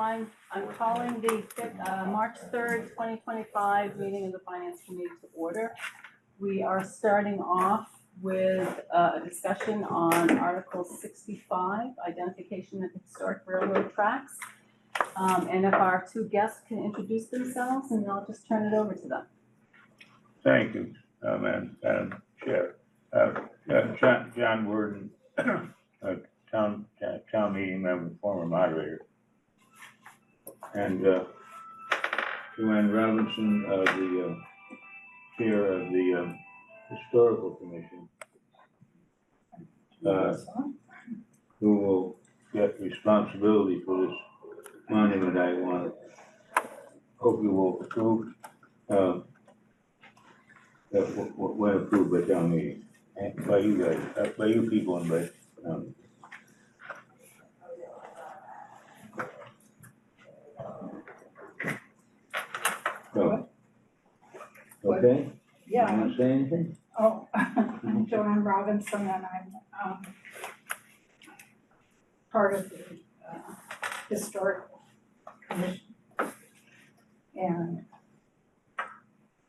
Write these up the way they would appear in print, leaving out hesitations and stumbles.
time. I'm calling the March 3rd, 2025 meeting of the Finance Committee to order. We are starting off with a discussion on Article 65, identification of historic railroad tracks. And if our two guests can introduce themselves, and I'll just turn it over to them. Thank you, Madam Chair. John Worden, town meeting member, former moderator, and Joanne Robinson, the chair of the Historical Commission, who will get responsibility for this monument I want. Hope you will approve. When approved by town meeting, and by you guys, by you people, and by so, okay. Yeah. You want to say anything? Oh, I'm Joanne Robinson, and I'm part of the Historical Commission. And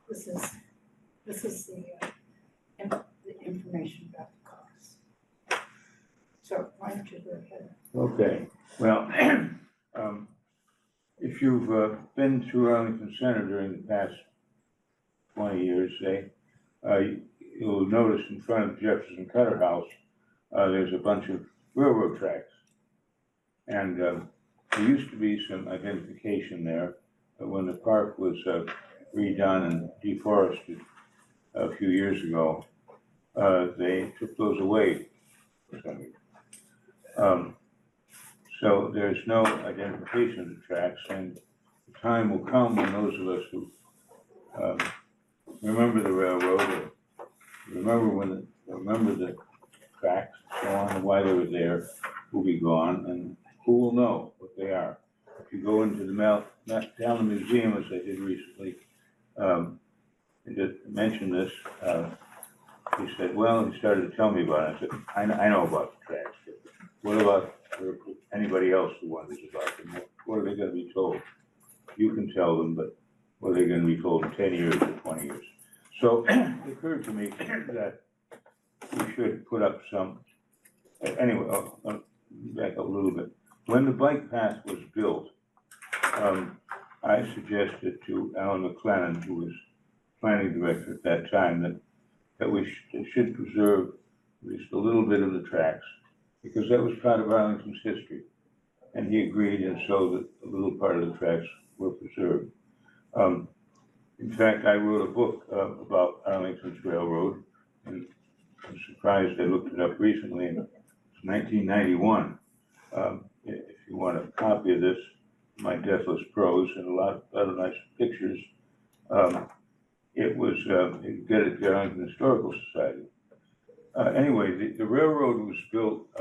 this is the information about the cars. So why don't you go ahead? Okay. Well, if you've been through Arlington Center during the past 20 years, say, you'll notice in front of Jefferson Cutter House, there's a bunch of railroad tracks. And there used to be some identification there, but when the park was redone and deforested a few years ago, they took those away for some reason. So there's no identification of the tracks, and the time will come when those of us who remember the railroad, or remember the tracks and so on, and why they were there, will be gone, and who will know what they are. If you go into the Talon Museum, as I did recently, I just mentioned this, he said, well, he started to tell me about it. I said, I know about the tracks. What about anybody else who wonders about them? What are they going to be told? You can tell them, but what are they going to be told in 10 years or 20 years? So it occurred to me that we should put up some, anyway, I'll back up a little bit. When the bike path was built, I suggested to Alan McLennan, who was planning director at that time, that we should preserve at least a little bit of the tracks, because that was part of Arlington's history. And he agreed, and so that a little part of the tracks were preserved. In fact, I wrote a book about Arlington's railroad, and I'm surprised I looked it up recently. It's 1991. If you want a copy of this, my deathless prose and a lot of nice pictures, it was get it to the Arlington Historical Society. Anyway, the railroad was built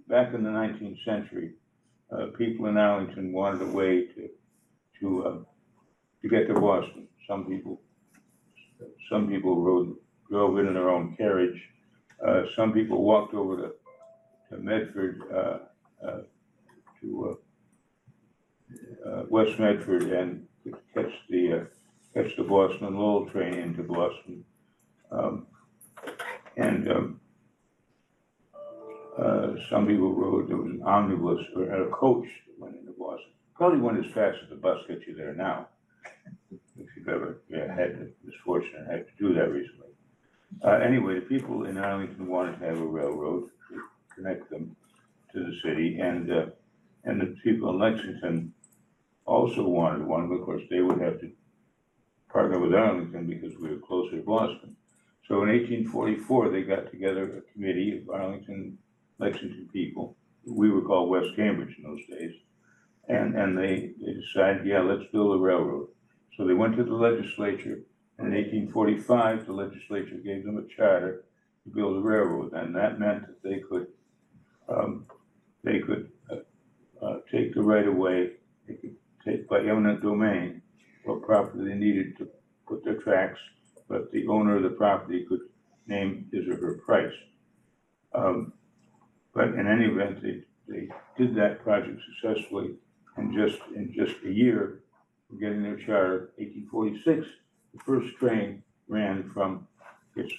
back in the 19th century. People in Arlington wanted a way to get to Boston. Some people drove in their own carriage. Some people walked over to Medford, to West Medford, and could catch the Boston and Lowell train into Boston. Some people rode, there was an omnibus or a coach that went into Boston. Probably went as fast as the bus gets you there now, if you've ever had the misfortune and had to do that recently. Anyway, the people in Arlington wanted to have a railroad to connect them to the city, and the people in Lexington also wanted one, but of course they would have to partner with Arlington because we were closer to Boston. So in 1844, they got together a committee of Arlington, Lexington people. We were called West Cambridge in those days. And they decided, yeah, let's build a railroad. So they went to the legislature. And in 1845, the legislature gave them a charter to build a railroad. And that meant that they could take the right of way, they could take by eminent domain what property they needed to put their tracks, but the owner of the property could name his or her price. But in any event, they they did that project successfully, and in just a year, from getting their charter, 1846, the first train ran from its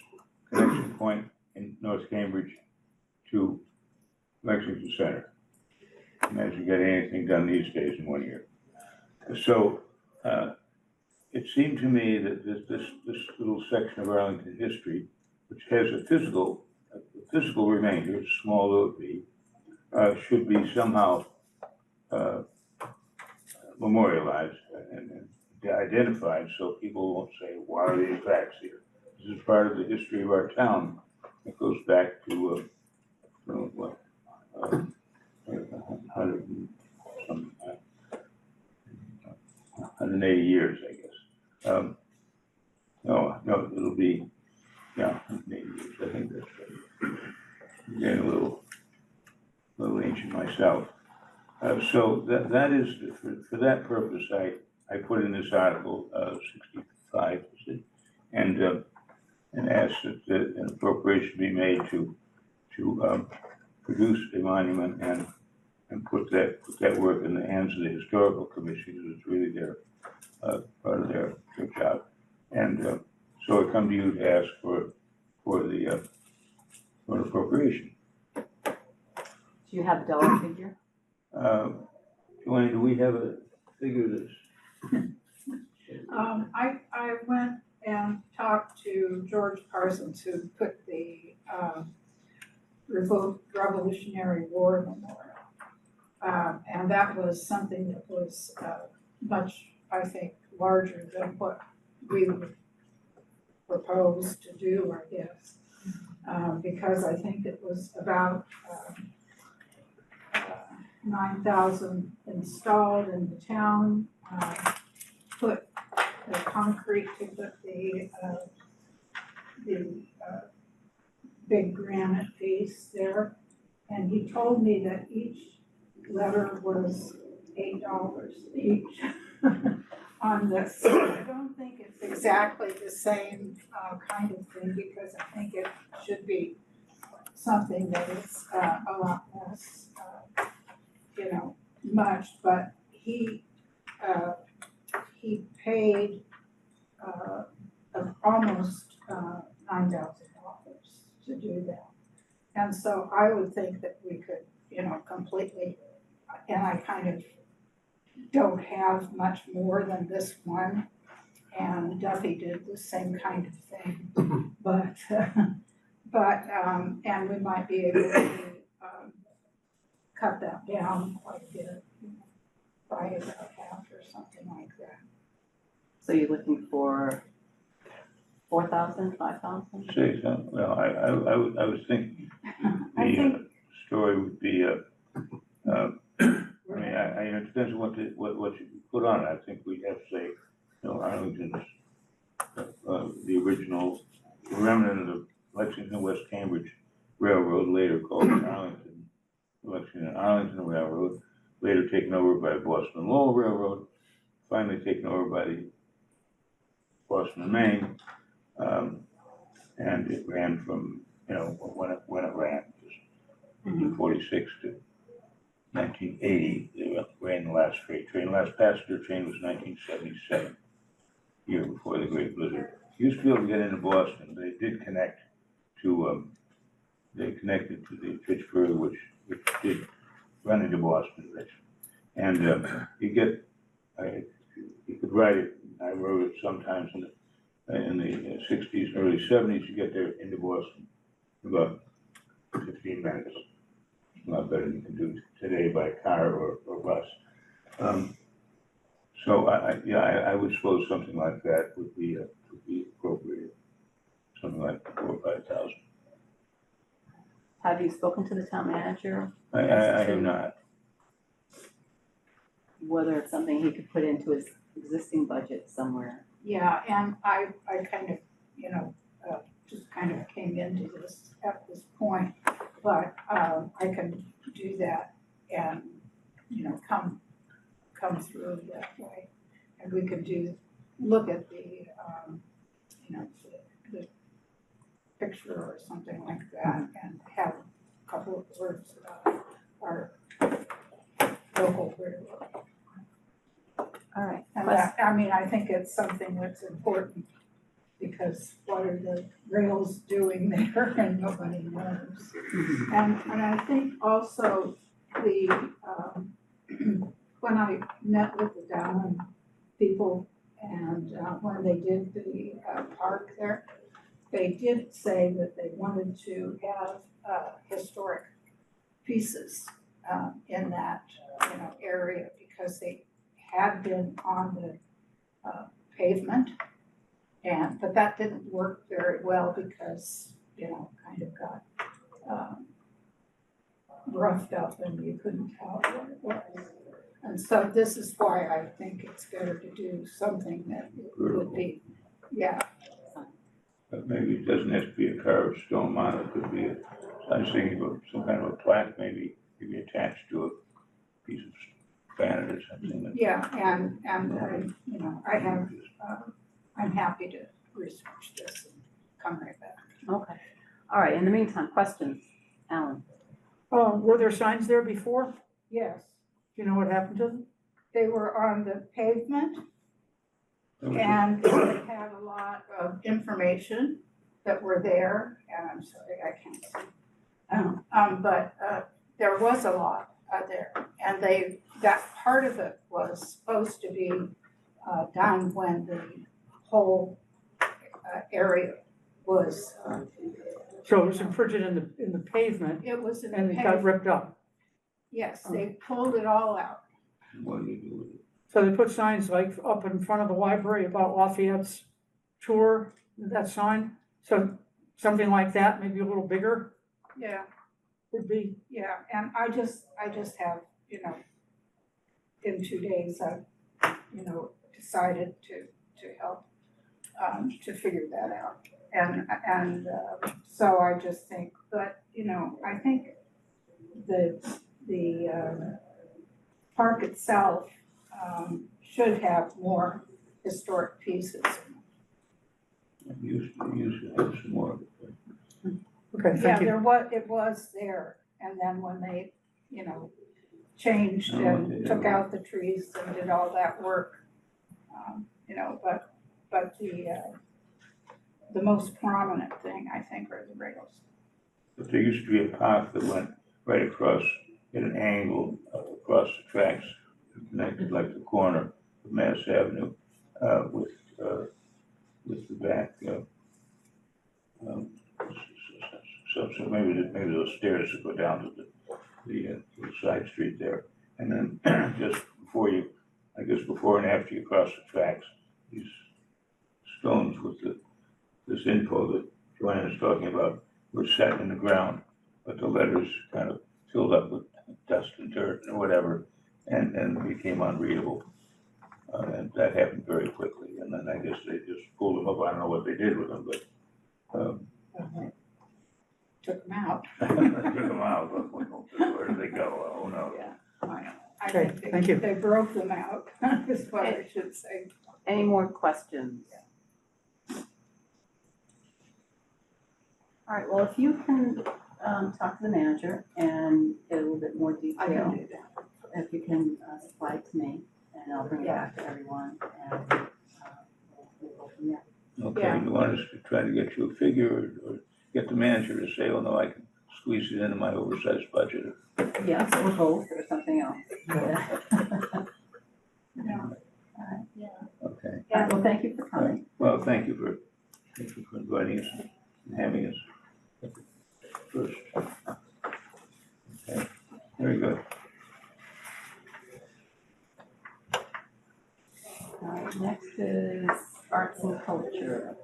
connection point in North Cambridge to Lexington Center. Imagine getting anything done these days in 1 year. So it seemed to me that this little section of Arlington history, which has a physical remainder, small though it be, should be somehow memorialized and identified, so people won't say, why are these facts here? This is part of the history of our town. It goes back to, what, 180 years, I guess. No, it'll be, 180 years, I think that's right. I'm getting a little ancient myself. So that is, for that purpose, I put in this article, 65, and asked that an appropriation be made to produce a monument and put that work in the hands of the historical commission, because it's really their part of their job. And so I come to you to ask for an appropriation. Do you have a dollar figure? Joanne, do we have a figure that's? I went and talked to George Parsons, who put the Revolutionary War Memorial. And that was something that was much, I think, larger than what we would propose to do, I guess. Because I think it was about 9,000 installed in the town, put the concrete to put the big granite piece there. And he told me that each letter was $8 each on this. So I don't think it's exactly the same kind of thing, because I think it should be something that is a lot less, much, but he paid almost $9,000 to do that. And so I would think that we could, completely, and I kind of don't have much more than this one, and Duffy did the same kind of thing, but and we might be able to cut that down quite a bit, by about half or something like that. So you're looking for 4,000, 5,000? Say something. Well, I was thinking the story would be it depends on what you put on it. I think we'd have to say, Arlington's the original remnant of the Lexington West Cambridge Railroad, later called Arlington Railroad, later taken over by Boston and Lowell Railroad, finally taken over by the Boston and Maine, and it ran from, when it ran, just 1946 to 1980, they ran the last freight train. The last passenger train was 1977, year before the Great Blizzard. You used to be able to get into Boston. They did connect to, they connected to the Fitchburg, which did run into Boston, and you could ride it. I rode it sometimes in the 60s, early 70s. You get there into Boston in about 15 minutes. A lot better than you can do today by car or bus. So I would suppose something like that would be appropriate. Something like 4,000 or 5,000. Have you spoken to the town manager? I have not. Whether it's something he could put into his existing budget somewhere. Yeah, and I kind of, just kind of came into this at this point, but I can do that and, come through that way. And we could look at the picture or something like that and have a couple of words about our I mean, I think it's something that's important, because what are the rails doing there and nobody knows. And I think also when I met with the Downland people and when they did the park there, they did say that they wanted to have historic pieces in that, area, because they had been on the pavement. But that didn't work very well because, kind of got roughed up and you couldn't tell what it was. And so this is why I think it's better to do something that would be, But maybe it doesn't have to be a carved stone model, it could be I was thinking of some kind of a plaque maybe attached to a piece of granite or something. I have, I'm happy to research this and come right back. Okay. All right, in the meantime, questions? Alan? Were there signs there before? Yes, Do you know what happened to them? they were on the pavement There was and they had a lot of information that were there, and I'm sorry, I can't see. But there was a lot there, and that part of it was supposed to be done when the whole area was, So it was imprinted in the pavement it was in the and it got pavement. ripped up. Yes, they pulled it all out. What do you do with it? So they put signs like up in front of the library about Lafayette's tour, that sign. So something like that, maybe a little bigger Yeah, would be. yeah, and I just have, in 2 days, I've, decided to help, to figure that out. And so I just think, but, I think the park itself should have more historic pieces. I used to have some more. Okay, Yeah, thank you. it was there, and then when they, changed Oh, and they took did. out the trees and did all that work, but the most prominent thing, I think, are the rails. But there used to be a path that went right across at an angle across the tracks, connected like the corner of Mass Avenue with the back. So maybe those stairs that go down to the side street there, and then just before and after you cross the tracks, these stones with this info that Joanne is talking about were set in the ground, but the letters kind of filled up with dust and dirt and whatever, and became unreadable. And that happened very quickly, and then I guess they just pulled them up. I don't know what they did with them, but Took them out. took them out. Where did they go? Oh, no. Yeah, I Okay, think thank you. they broke them out, is what I should say. Any more questions? All right, well, if you can talk to the manager and get a little bit more I can detail, do that. if you can supply it to me, and I'll bring it back to everyone, and we'll go from there. Okay, Yeah. you want us to try to get you a figure or get the manager to say, oh, no, I can squeeze it into my oversized budget? Yes, or both, or something else. Yeah. Okay. All right, well, thank you for coming. Well, thank you for inviting us and having us first. Okay, very good. All right, next is arts and culture.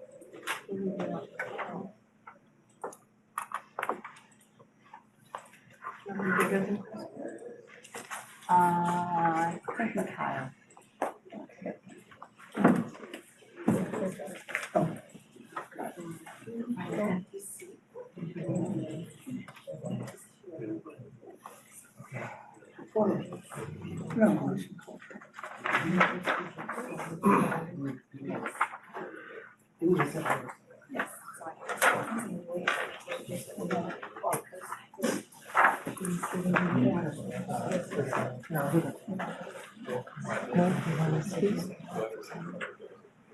I think with Kyle. Yes.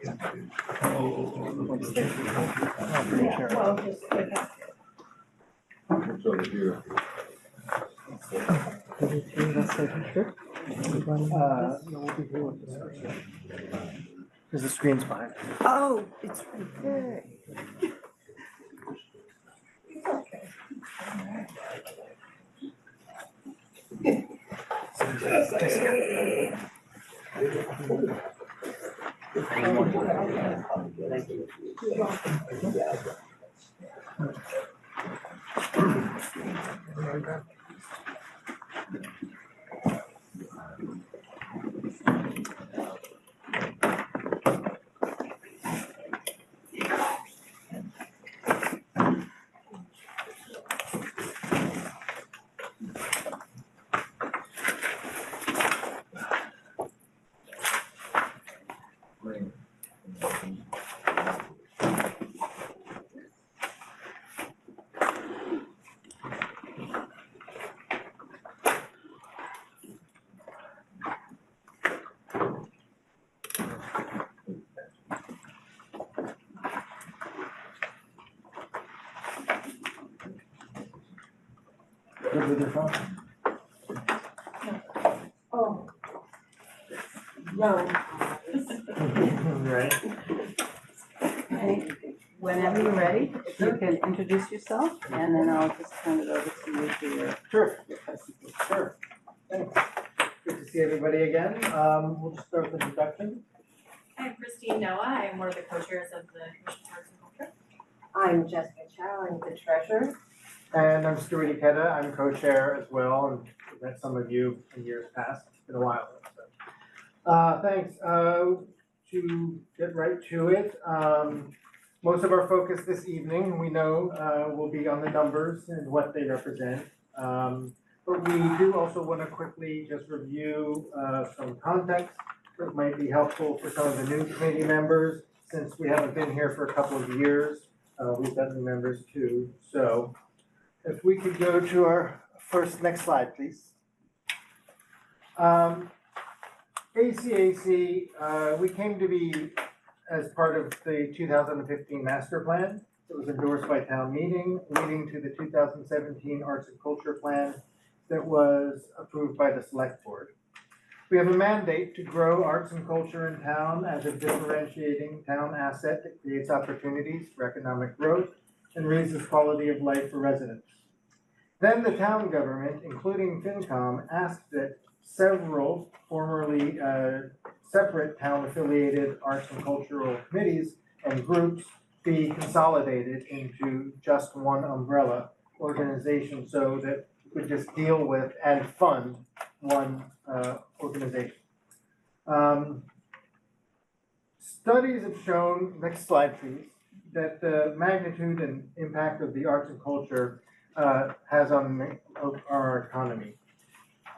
Yeah, well, just click it. It's over here. No, we'll be here with this. Because the screen's behind. Oh, it's right there. It's okay. Good with your phone? Oh, No. Right. Okay, whenever you're ready, if you can introduce yourself, and then I'll just turn it over to you for Sure, your presentation. sure. Thanks. Good to see everybody again. We'll just start with introduction. I'm Christine Noah. I'm one of the co-chairs of the Commission on Arts and Culture. I'm Jessica Chow, I'm the treasurer. And I'm Stu Ikeda. I'm co-chair as well, and I've met some of you in years past. It's been a while. So. Thanks. To get right to it, most of our focus this evening, we know, will be on the numbers and what they represent. But we do also want to quickly just review some context that might be helpful for some of the new committee members, since we haven't been here for a couple of years. We've got new members too. So if we could go to our next slide, please. ACAC, we came to be as part of the 2015 master plan. It was endorsed by town meeting, leading to the 2017 arts and culture plan that was approved by the select board. We have a mandate to grow arts and culture in town as a differentiating town asset that creates opportunities for economic growth and raises quality of life for residents. Then the town government, including FinCom, asked that several formerly separate town-affiliated arts and cultural committees and groups be consolidated into just one umbrella organization so that we could just deal with and fund one organization. Studies have shown, next slide please, that the magnitude and impact of the arts and culture has on our economy.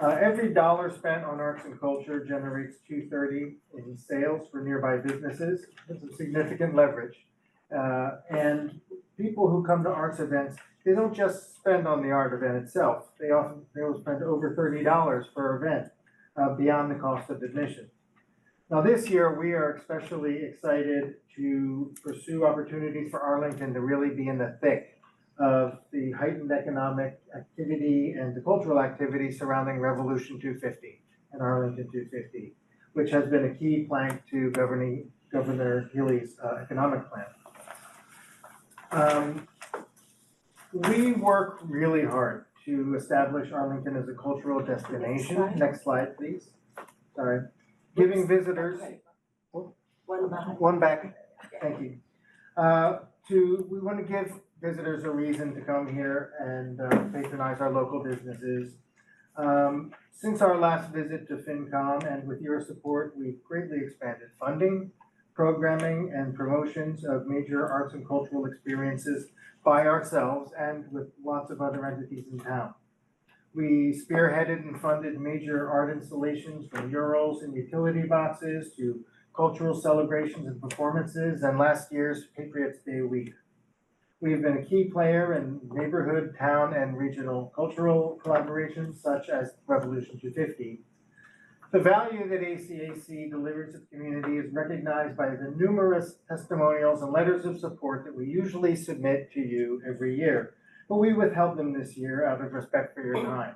Every dollar spent on arts and culture generates $2.30 in sales for nearby businesses. It's a significant leverage. And people who come to arts events, they don't just spend on the art event itself. They will spend over $30 per event beyond the cost of admission. Now this year, we are especially excited to pursue opportunities for Arlington to really be in the thick of the heightened economic activity and the cultural activity surrounding Revolution 250 and Arlington 250, which has been a key plank to Governor Healy's economic plan. We work really hard to establish Arlington as a cultural destination. Next slide, please. Sorry. Giving visitors. One back. Thank you. We want to give visitors a reason to come here and patronize our local businesses. Since our last visit to FinCom and with your support, we've greatly expanded funding, programming, and promotions of major arts and cultural experiences by ourselves and with lots of other entities in town. We spearheaded and funded major art installations from murals and utility boxes to cultural celebrations and performances, and last year's Patriots Day week. We have been a key player in neighborhood, town, and regional cultural collaborations such as Revolution 250. The value that ACAC delivers to the community is recognized by the numerous testimonials and letters of support that we usually submit to you every year. But we withheld them this year out of respect for your time.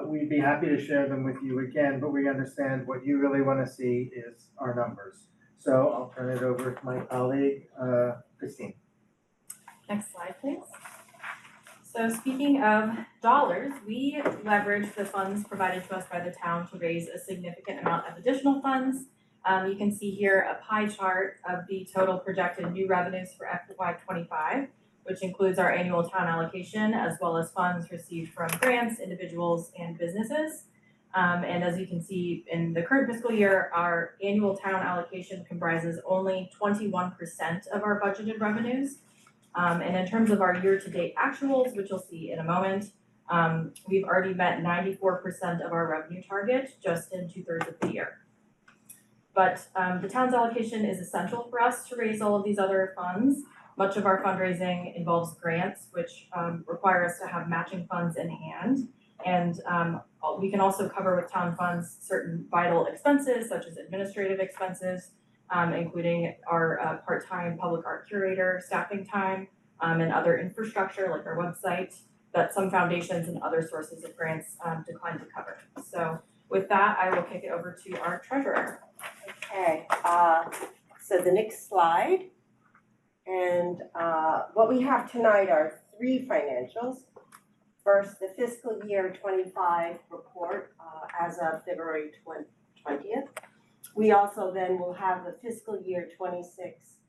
We'd be happy to share them with you again, but we understand what you really want to see is our numbers. So I'll turn it over to my colleague, Christine. Next slide, please. So speaking of dollars, we leverage the funds provided to us by the town to raise a significant amount of additional funds. You can see here a pie chart of the total projected new revenues for FY25, which includes our annual town allocation as well as funds received from grants, individuals, and businesses. And as you can see in the current fiscal year, our annual town allocation comprises only 21% of our budgeted revenues. And in terms of our year-to-date actuals, which you'll see in a moment, we've already met 94% of our revenue target just in 2/3 of the year. But the town's allocation is essential for us to raise all of these other funds. Much of our fundraising involves grants, which require us to have matching funds in hand. And we can also cover with town funds certain vital expenses, such as administrative expenses, including our part-time public art curator staffing time, and other infrastructure like our website that some foundations and other sources of grants decline to cover. So with that, I will kick it over to our treasurer. Okay, so the next slide. And what we have tonight are 3 financials. First, the fiscal year 25 report as of February 20th. We also then will have the fiscal year 26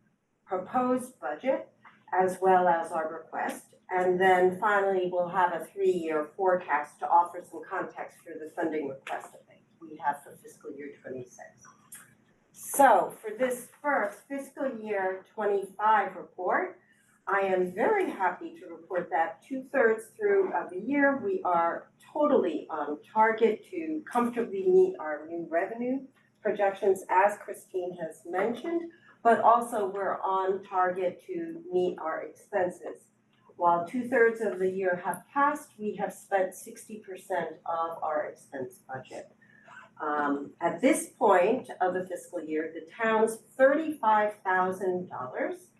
proposed budget as well as our request. And then finally, we'll have a 3-year forecast to offer some context for the funding request that we have for fiscal year 26. So for this first fiscal year 25 report, I am very happy to report that 2/3 through the year, we are totally on target to comfortably meet our new revenue projections, as Christine has mentioned, but also we're on target to meet our expenses. While 2/3 of the year have passed, we have spent 60% of our expense budget. At this point of the fiscal year, the town's $35,000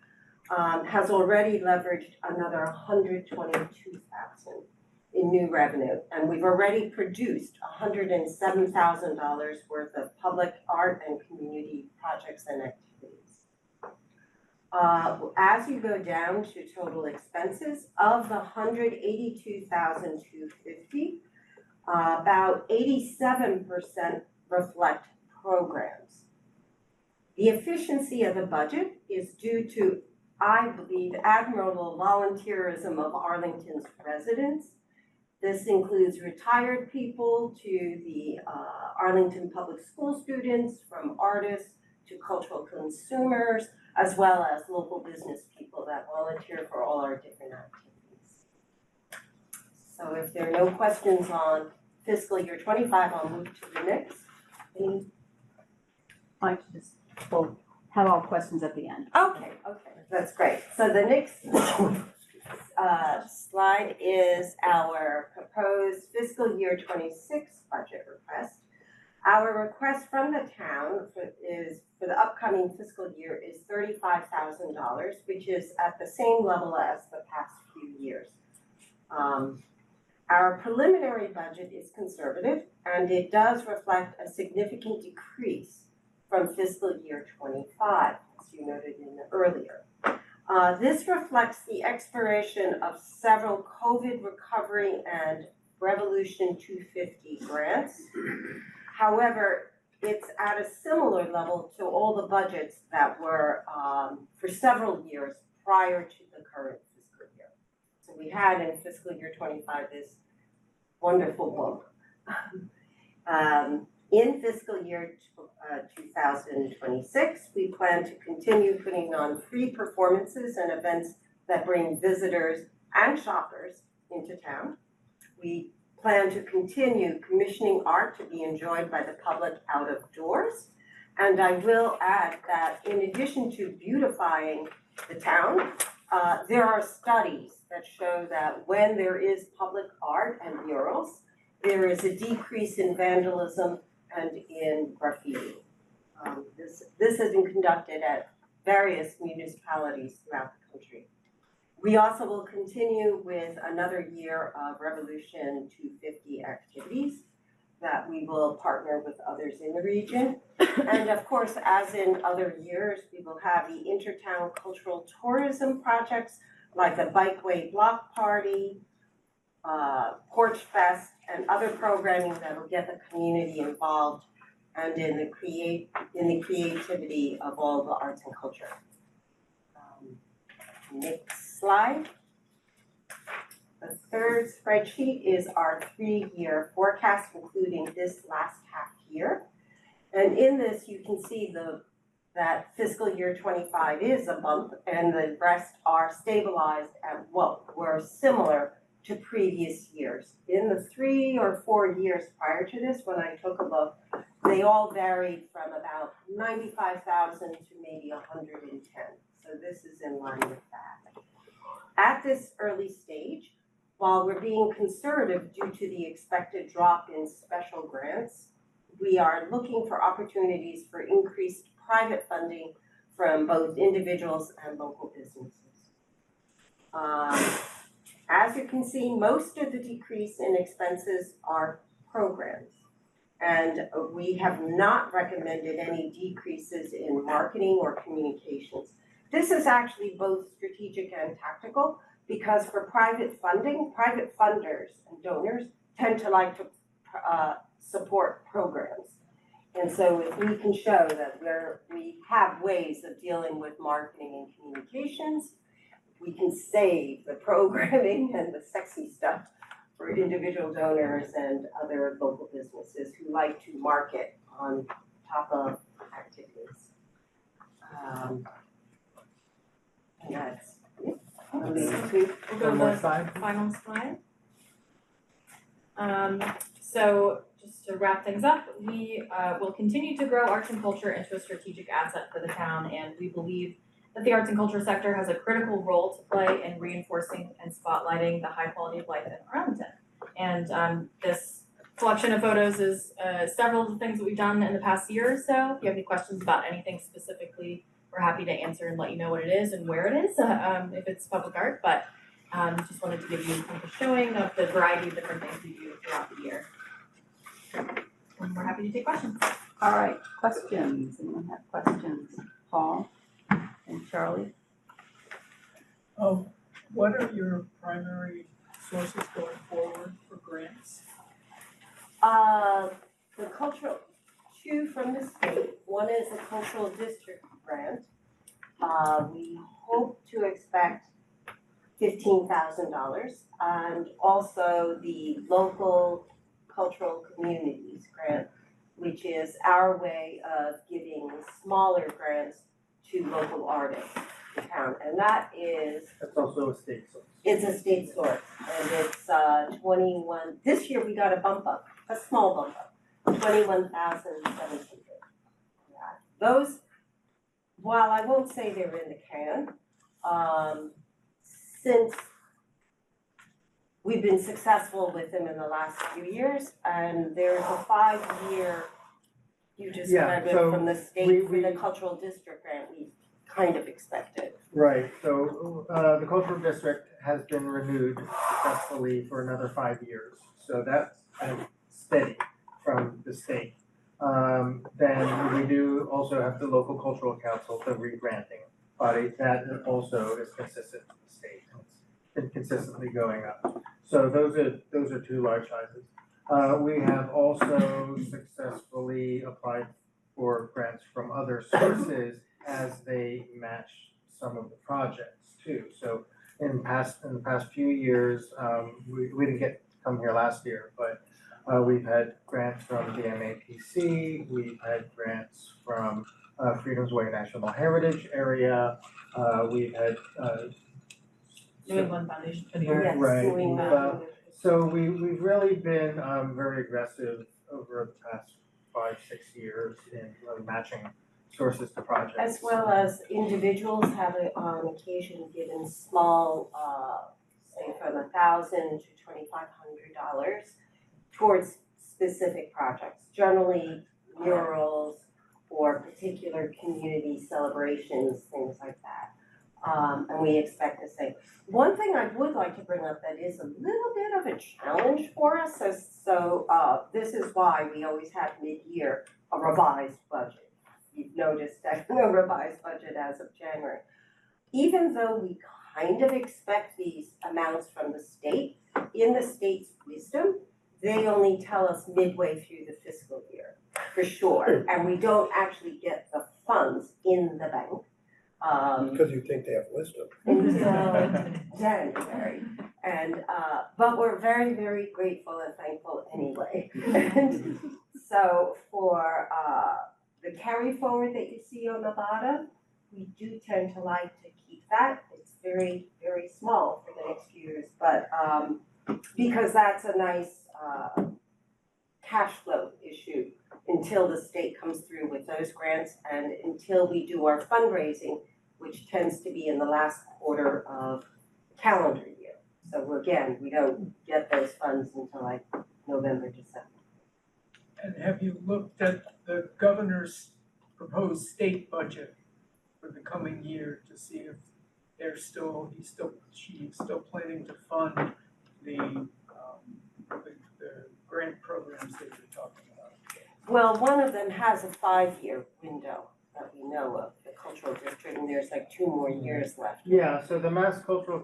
has already leveraged another $122,000 in new revenue, and we've already produced $107,000 worth of public art and community projects and activities. As you go down to total expenses, of the $182,250, about 87% reflect programs. The efficiency of the budget is due to, I believe, admirable volunteerism of Arlington's residents. This includes retired people to the Arlington Public School students, from artists to cultural consumers, as well as local business people that volunteer for all our different activities. So if there are no questions on fiscal year 25, I'll move to the next. I just, we'll have all questions at the end. Okay, that's great. So the next slide is our proposed fiscal year 26 budget request. Our request from the town for the upcoming fiscal year is $35,000, which is at the same level as the past few years. Our preliminary budget is conservative, and it does reflect a significant decrease from fiscal year 25, as you noted in earlier. This reflects the expiration of several COVID recovery and Revolution 250 grants. However, it's at a similar level to all the budgets that were for several years prior to the current fiscal year. So we had in fiscal year 25 this wonderful book. In fiscal year 2026, we plan to continue putting on free performances and events that bring visitors and shoppers into town. We plan to continue commissioning art to be enjoyed by the public out of doors. And I will add that in addition to beautifying the town, there are studies that show that when there is public art and murals, there is a decrease in vandalism and in graffiti. This has been conducted at various municipalities throughout the country. We also will continue with another year of Revolution 250 activities that we will partner with others in the region. And of course, as in other years, we will have the intertown cultural tourism projects like a bikeway block party, Porch Fest, and other programming that will get the community involved and in the creativity of all the arts and culture. Next slide. The third spreadsheet is our 3-year forecast, including this last half year. And in this, you can see that fiscal year 25 is a bump, and the rest are stabilized at what were similar to previous years. In the 3 or 4 years prior to this, when I took a look, they all varied from about 95,000 to maybe 110. So this is in line with that. At this early stage, while we're being conservative due to the expected drop in special grants, we are looking for opportunities for increased private funding from both individuals and local businesses. As you can see, most of the decrease in expenses are programs. And we have not recommended any decreases in marketing or communications. This is actually both strategic and tactical, because for private funding, private funders and donors tend to like to support programs. And so if we can show that we have ways of dealing with marketing and communications, we can save the programming and the sexy stuff for individual donors and other local businesses who like to market on top of activities. And that's it. We'll go One more to the slide. final slide. So just to wrap things up, we will continue to grow arts and culture into a strategic asset for the town, and we believe that the arts and culture sector has a critical role to play in reinforcing and spotlighting the high quality of life in Arlington. And this collection of photos is several of the things that we've done in the past year or so. If you have any questions about anything specifically, we're happy to answer and let you know what it is and where it is, if it's public art, but just wanted to give you kind of a showing of the variety of different things we do throughout the year. And we're happy to take questions. All right, questions, anyone have questions? Paul and Charlie? What are your primary sources going forward for grants? The cultural, 2 from the state. One is a cultural district grant. We hope to expect $15,000, and also the local cultural communities grant, which is our way of giving smaller grants to local artists in town, and that is. That's also a state source. It's a state source, and it's 21. This year we got a bump up, a small bump up, 21,700. Yeah, those. While I won't say they're in the can, since we've been successful with them in the last few years, and there's a 5-year, you just read it from the state for the cultural district grant, we kind of expected. Right, so the cultural district has been renewed successfully for another 5 years. So that's kind of steady from the state. Then we do also have the local cultural council, the re-granting body, that also is consistent with the state. It's been consistently going up. So those are 2 large sizes. We have also successfully applied for grants from other sources as they match some of the projects too. So in the past few years, we didn't get to come here last year, but we've had grants from the MAPC, we've had grants from Freedom's Way National Heritage Area, we've had New England Foundation for the Arts. Yes, right, doing that. so we've really been very aggressive over the past 5-6 years in really matching sources to projects. As well as individuals have on occasion given small, say from $1,000 to $2,500 towards specific projects, generally murals or particular community celebrations, things like that. And we expect the same. One thing I would like to bring up that is a little bit of a challenge for us, this is why we always have mid-year a revised budget. You've noticed that no revised budget as of January. Even though we kind of expect these amounts from the state, in the state's wisdom, they only tell us midway through the fiscal year, for sure. And we don't actually get the funds in the bank. Because you think they have wisdom. Until January. And, but we're very, very grateful and thankful anyway. And so for, the carry forward that you see on the bottom, we do tend to like to keep that. It's very, very small for the next few years, but, because that's a nice, cash flow issue until the state comes through with those grants and until we do our fundraising, which tends to be in the last quarter of calendar year. So again, we don't get those funds until like November, December. And have you looked at the governor's proposed state budget for the coming year to see if she's still planning to fund the grant programs that you're talking about? Well, one of them has a 5-year window that we know of, the cultural district, and there's like 2 more years left. Yeah, so the Mass Cultural,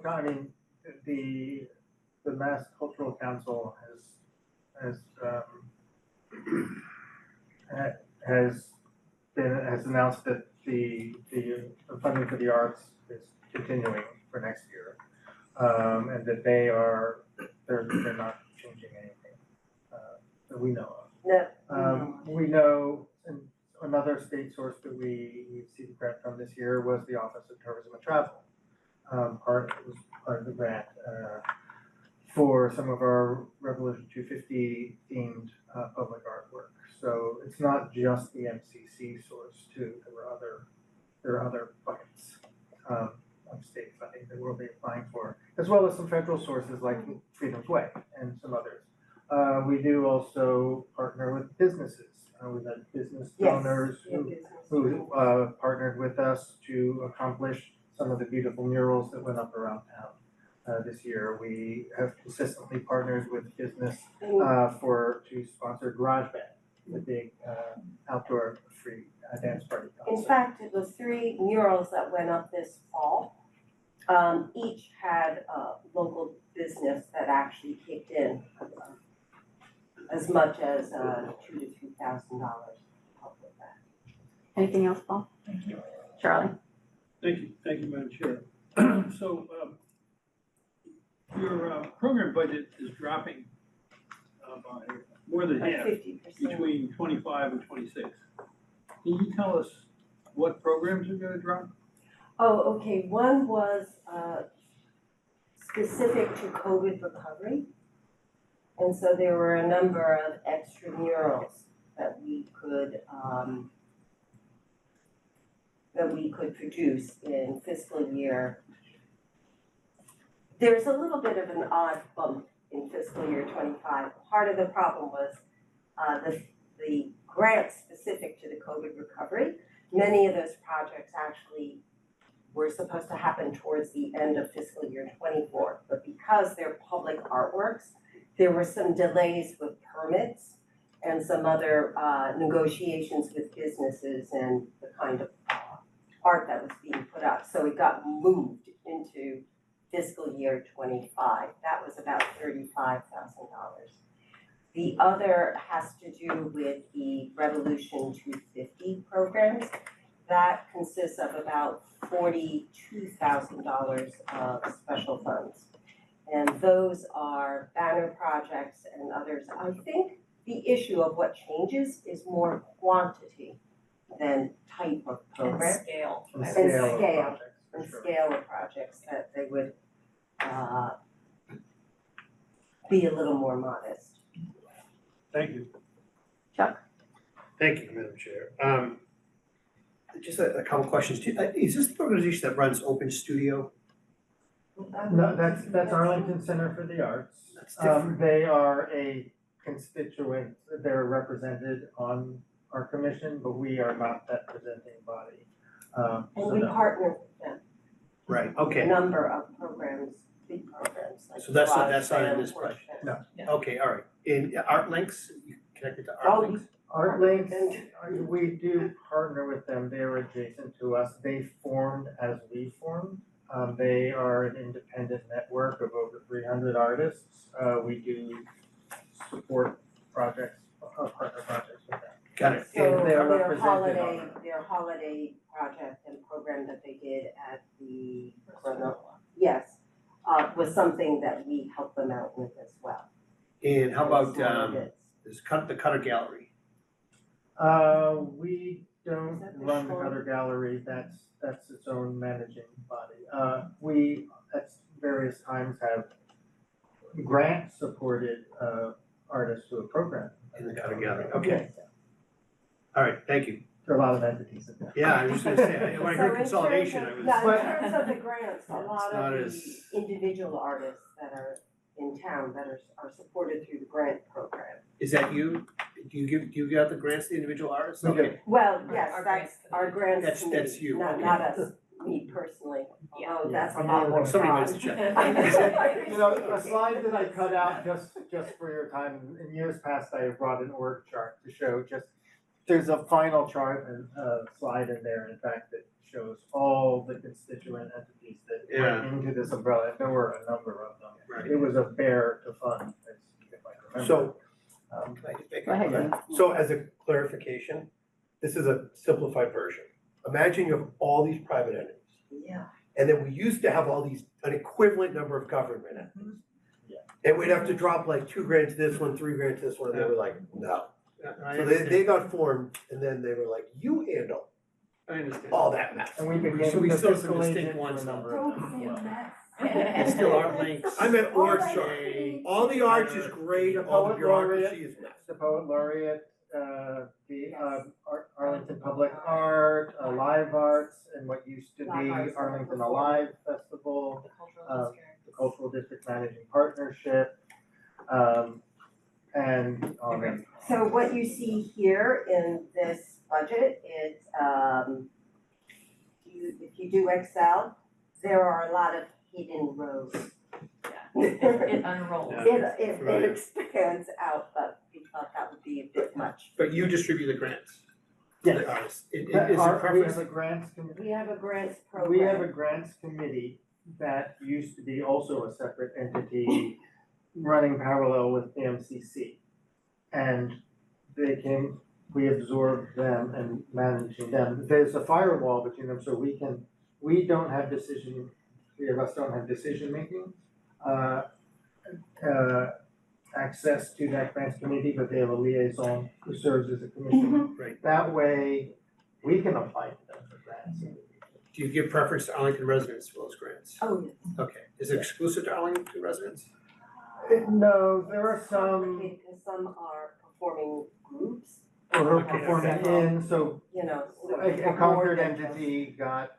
the Mass Cultural Council has announced that the funding for the arts is continuing for next year. And that they're not changing anything, that we know of. No. We know, and another state source that we received grant from this year was the Office of Tourism and Travel. It was part of the grant, for some of our Revolution 250 themed, public artwork. So it's not just the MCC source too, there are other buckets, of state funding that we'll be applying for, as well as some federal sources like Freedom's Way and some others. We do also partner with businesses. We've had business donors who partnered with us to accomplish some of the beautiful murals that went up around town this year. We have consistently partnered with business to sponsor Garage Band, the big outdoor free dance party concert. In fact, it was 3 murals that went up this fall. Each had a local business that actually kicked in as much as $2,000 to $3,000 to help with that. Anything else, Paul? Thank you. Charlie? Thank you, Madam Chair. So, your program budget is dropping by more than half 50%. between 25 and 26. Can you tell us what programs are gonna drop? Oh, okay, one was specific to COVID recovery. And so there were a number of extra murals that we could produce in fiscal year. There's a little bit of an odd bump in fiscal year 25. Part of the problem was the grants specific to the COVID recovery. Many of those projects actually were supposed to happen towards the end of fiscal year 24, but because they're public artworks, there were some delays with permits and some other negotiations with businesses and the kind of art that was being put up. So it got moved into fiscal year 25. That was about $35,000. The other has to do with the Revolution 250 programs. That consists of about $42,000 of special funds. And those are banner projects and others. I think the issue of what changes is more quantity than type of program. And scale. And scale. of projects, for And sure. scale of projects that they would be a little more modest. Thank you. Thank you, Madam Chair. Just a couple questions. Is this the organization that runs Open Studio? No, that's Arlington Center for the Arts. That's different. They are a constituents, they're represented on our commission, but we are not that presenting body. And So we no. partner with them. Right, A okay, number of programs, big programs like. So that's not- Garage that's not in Band, this budget. Porch Band. okay, all right. In Art Links, you connected to Oh, Art Links? Art Links, we do partner with them, they're adjacent to us, they formed as we formed. They are an independent network of over 300 artists, we do support projects, partner projects with them. Got it. So And they're their represented holiday project and program that they did at the, yes, was something that we helped them out with as well. And how about, Small bits. the Cutter Gallery? We don't Is that the run the short? Cutter Gallery, that's its own managing body. We at various times have grant supported artists to a program. In the Cutter Gallery, okay. All right, thank you. There are a lot of entities in there. Yeah, I was just gonna say, when I heard consolidation, I was. No, But- in terms of the grants, a lot not of the as- individual artists that are in town that are supported through the grant program. Is that you? Do you get the grants to the individual artists? We do. Okay. Well, Our yes, grants that's our grants That's- committee, that's you, not okay. us, me personally, Yeah. although that's a Yeah. lot more. Somebody writes a check. You know, a slide that I cut out just for your time, in years past, I have brought an org chart to show just, there's a final chart and slide in there, in fact, that shows all the constituent entities that went into this umbrella. There were a number of them. Right. It was a bear to fund, as if I remember. So, Can I just make Go ahead, a comment? so as a clarification, this is a simplified version. Imagine you have all these private entities. Yeah. And then we used to have all these, an equivalent number of government entities. And we'd have to drop like 2 grand to this one, 3 grand to this one, and they were like, no. I So they understand. got formed, and then they were like, you handle I understand. all that mess. And we So became we the still have fiscal some distinct agent for ones a though. number of them. It's still Art Links. I meant org Oh, chart. I All the arts is great, The all the poet laureate. bureaucracy is mess. The poet laureate, Arlington Public Art, Live Arts, and what used to Live be Arts, Arlington Performing. Alive Festival, the Cultural District Managing Partnership, and on and So what you see here in this budget is, if you do Excel, there are a lot of hidden rows. It unrolls. It expands out, but we thought that would be a bit much. But you distribute the grants. Yes. The artists. Is We it preference? have a grants committee. We have a grants program. We have a grants committee that used to be also a separate entity running parallel with the MCC. And we absorbed them and managing them. There's a firewall between them, so we don't have three of us don't have decision-making access to that grants committee, but they have a liaison who serves as a commission. Right. That way, we can apply to them for grants. Do you give preference to Arlington residents for those grants? Oh, yes. Okay. Is it exclusive to Arlington residents? No, there are some Because some are performing groups, who are Okay, performing okay. in, so you know. so a more Concord than just- entity got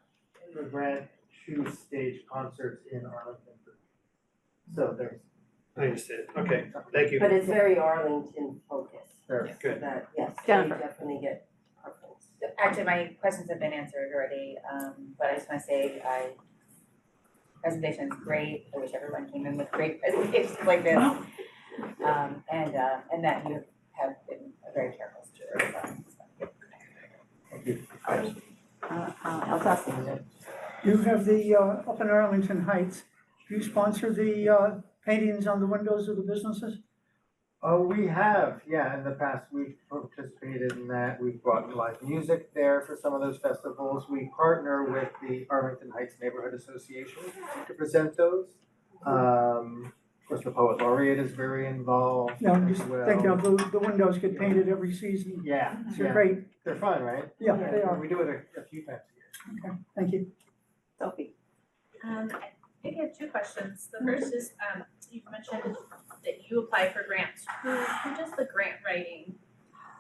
the grant to stage concerts in Arlington. So there's, I understand. Okay, thank you. But it's very Arlington focused, there's, so Good. that, yes, they Jennifer. definitely get preference. Actually, my questions have been answered already, but I just wanna say, presentation is great, I wish everyone came in with great presentations like this. And that you have been a very careful steward of them, so. thank you. You have the, up in Arlington Heights, do you sponsor the paintings on the windows of the businesses? We have, yeah, in the past, we've participated in that, we've brought live music there for some of those festivals. We partner with the Arlington Heights Neighborhood Association to present those. Of course, the Poet Laureate is very involved Yeah, I'm as just well. thinking of the windows get painted every season, Yeah, they're yeah, great, they're fun, right? yeah, they are, We do it a few times a year. thank you. Sophie? I think I have 2 questions. The first is, you've mentioned that you apply for grants. Who does the grant writing?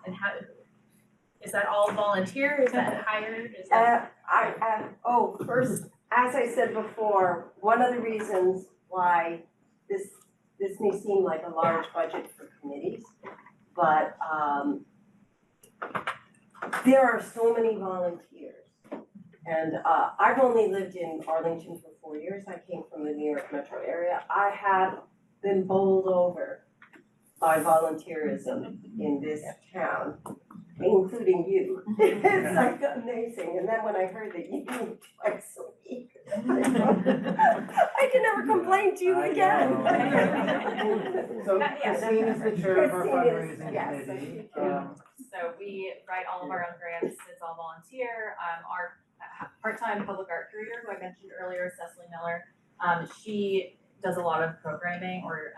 And how, is that all volunteer? Is that hired? Is that? First, as I said before, one of the reasons why this this may seem like a large budget for committees, but, there are so many volunteers. And, I've only lived in Arlington for 4 years. I came from the New York metro area. I have been bowled over by volunteerism in this town, including you. It's like amazing. And then when I heard that you do twice a week, I can never complain to you again. So Christine is the chair of our Christine is- fundraising yes, committee. So we write all of our own grants, it's all volunteer. Our part-time public art career, who I mentioned earlier, Cecily Miller, she does a lot of programming or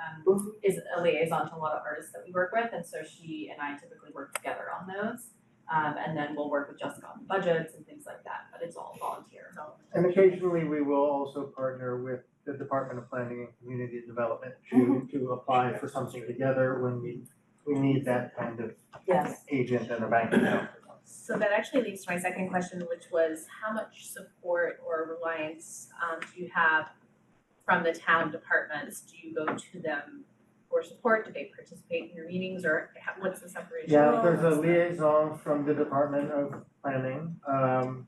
is a liaison to a lot of artists that we work with, and so she and I typically work together on those. And then we'll work with Jessica on budgets and things like that, but it's all volunteer. And occasionally, we will also partner with the Department of Planning and Community Development to apply for something together when we need that kind of Yes. agent and a bank account. So that actually leads to my second question, which was how much support or reliance do you have from the town departments? Do you go to them for support? Do they participate in your meetings, or what's the separation? Yeah, there's a liaison from the Department of Planning,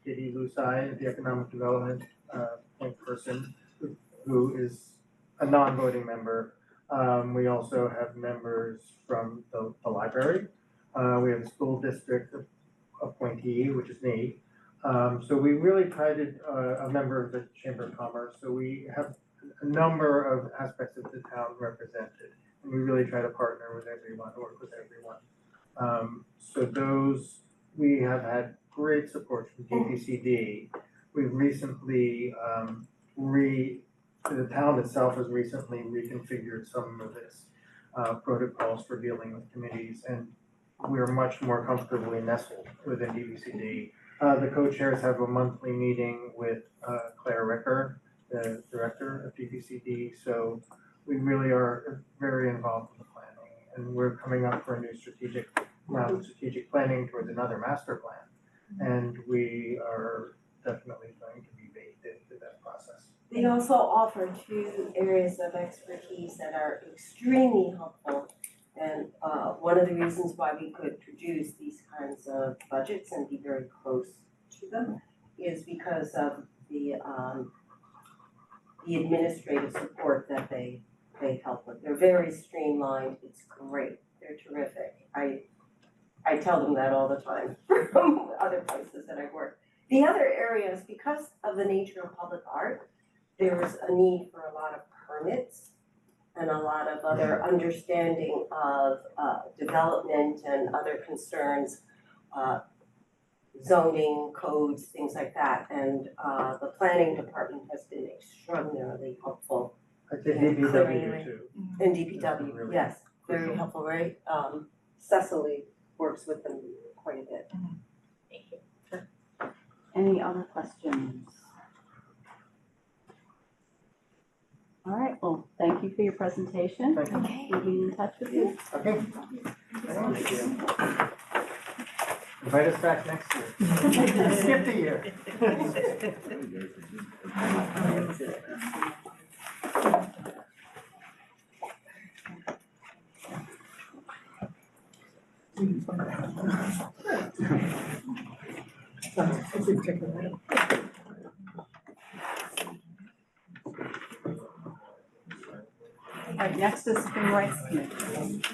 Katie Lusai, the Economic Development point person, who is a non-voting member. We also have members from the library. We have a school district appointee, which is me. So we really try to, a member of the Chamber of Commerce, so we have a number of aspects of the town represented. And we really try to partner with everyone, work with everyone. So those, we have had great support from DPCD. We've recently, the town itself has recently reconfigured some of its protocols for dealing with committees, and we're much more comfortably nestled within DPCD. The co-chairs have a monthly meeting with Claire Ricker, the director of DPCD, so we really are very involved in the planning, and we're coming up for a new strategic round of strategic planning towards another master plan, and we are definitely going to be baked into that process. They also offer 2 areas of expertise that are extremely helpful. And one of the reasons why we could produce these kinds of budgets and be very close to them is because of the administrative support that they help with. They're very streamlined, it's great, they're terrific. I tell them that all the time from other places that I work. The other areas, because of the nature of public art, there's a need for a lot of permits and a lot of other understanding of development and other concerns, zoning, codes, things like that. And the planning department has been extraordinarily helpful. I think DPW too. And DPW, yes, very helpful, right? Cecily works with them quite a bit. Thank you. Any other questions? All right, well, thank you for your presentation. Thank you. Okay. We'll be in touch with you. Okay. Thank you. Invite us back next year. Skip the year. All right, next is Human Rights Committee.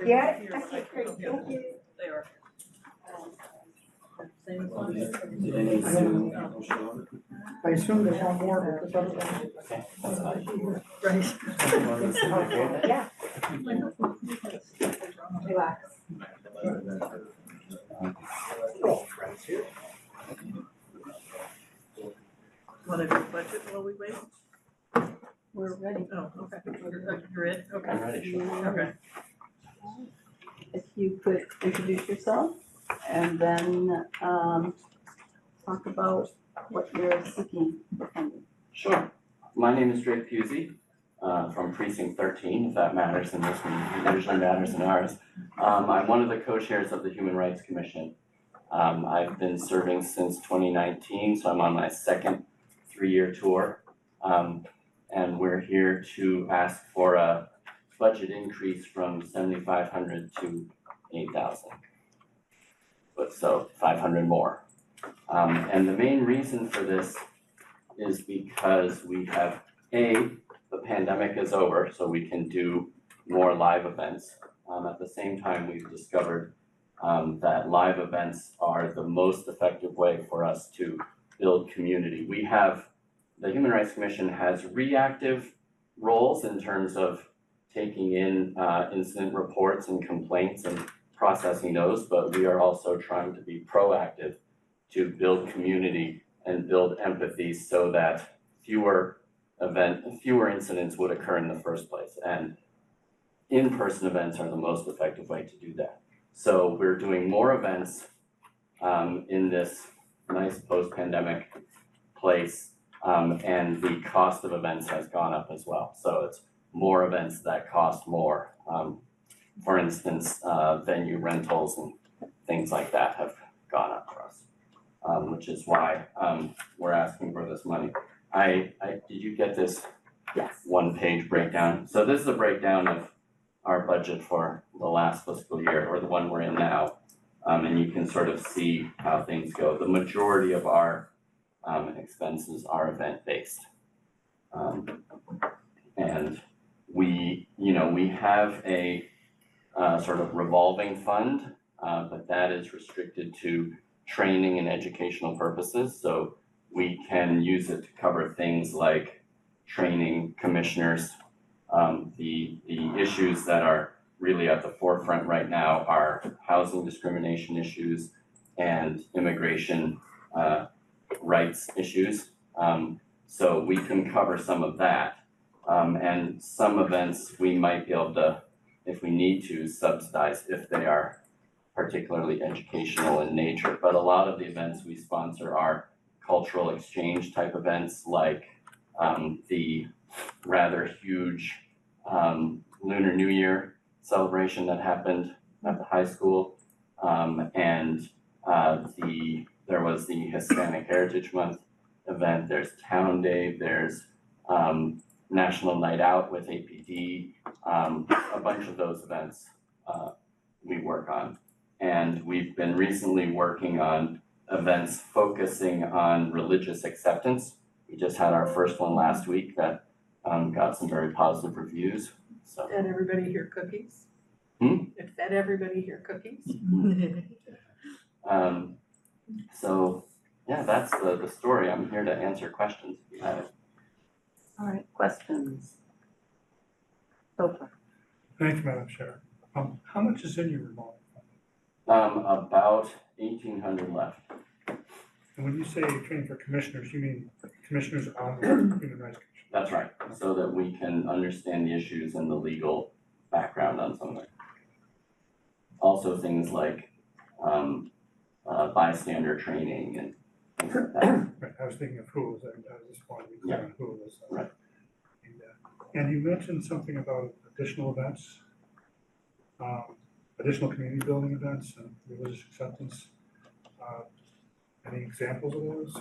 Yeah, okay, great, thank you. I assume they want more because otherwise. Right. Yeah. Relax. We're all friends here. Want to do budget while we wait? We're ready. Oh, okay. You're in? Okay. I'm ready. Okay. If you could introduce yourself and then talk about what you're seeking for funding. Sure. My name is Drake Pusey. from precinct 13, if that matters in this meeting, it usually matters in ours. I'm one of the co-chairs of the Human Rights Commission. I've been serving since 2019, so I'm on my second 3-year tour. And we're here to ask for a budget increase from 7,500 to 8,000. But so 500 more. And the main reason for this is because we have, the pandemic is over, so we can do more live events. At the same time, we've discovered that live events are the most effective way for us to build community. The Human Rights Commission has reactive roles in terms of taking in incident reports and complaints and processing those, but we are also trying to be proactive to build community and build empathy so that fewer incidents would occur in the first place. And in-person events are the most effective way to do that. So we're doing more events in this nice post-pandemic place, and the cost of events has gone up as well. So it's more events that cost more. For instance, venue rentals and things like that have gone up for us, which is why we're asking for this money. Did you get this? Yes. One-page breakdown? So this is a breakdown of our budget for the last fiscal year, or the one we're in now. And you can sort of see how things go. The majority of our expenses are event-based. And we have a sort of revolving fund, but that is restricted to training and educational purposes. So we can use it to cover things like training commissioners. The issues that are really at the forefront right now are housing discrimination issues and immigration rights issues. So we can cover some of that. And some events we might be able to, if we need to, subsidize if they are particularly educational in nature. But a lot of the events we sponsor are cultural exchange type events, like the rather huge Lunar New Year celebration that happened at the high school. And there was the Hispanic Heritage Month event, there's Town Day, there's National Night Out with APD, a bunch of those events we work on. And we've been recently working on events focusing on religious acceptance. We just had our first one last week that got some very positive reviews. So. Did everybody hear cookies? Fed everybody here cookies? So yeah, that's the story. I'm here to answer questions if you have it. All right, questions? Oprah. Thank you, Madam Chair. How much is in your revolving fund? About 1,800 left. And when you say training for commissioners, you mean commissioners on the Human Rights Commission? That's right, so that we can understand the issues and the legal background on some of it. Also things like bystander training and things like that. Right, I was thinking of who was, I just wanted to be clear on who was. Right. And you mentioned something about additional events, additional community building events and religious acceptance. Any examples of those?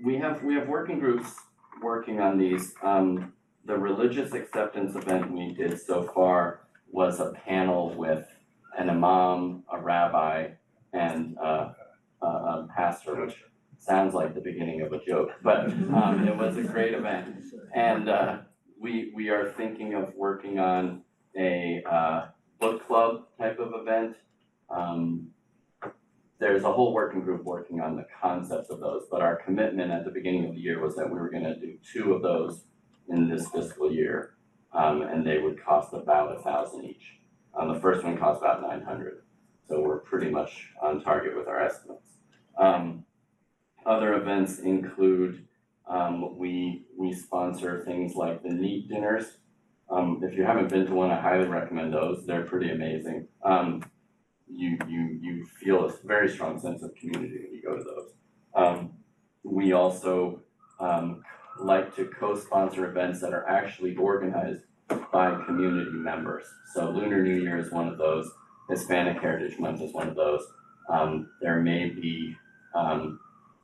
We have working groups working on these. The religious acceptance event we did so far was a panel with an imam, a rabbi, and a pastor, which sounds like the beginning of a joke, but it was a great event. And we are thinking of working on a book club type of event. There's a whole working group working on the concepts of those, but our commitment at the beginning of the year was that we were gonna do 2 of those in this fiscal year, and they would cost about $1,000 each. The first one cost about $900, so we're pretty much on target with our estimates. Other events include, we sponsor things like the NEAT dinners. If you haven't been to one, I highly recommend those. They're pretty amazing. You feel a very strong sense of community when you go to those. We also like to co-sponsor events that are actually organized by community members. So Lunar New Year is one of those, Hispanic Heritage Month is one of those. There may be,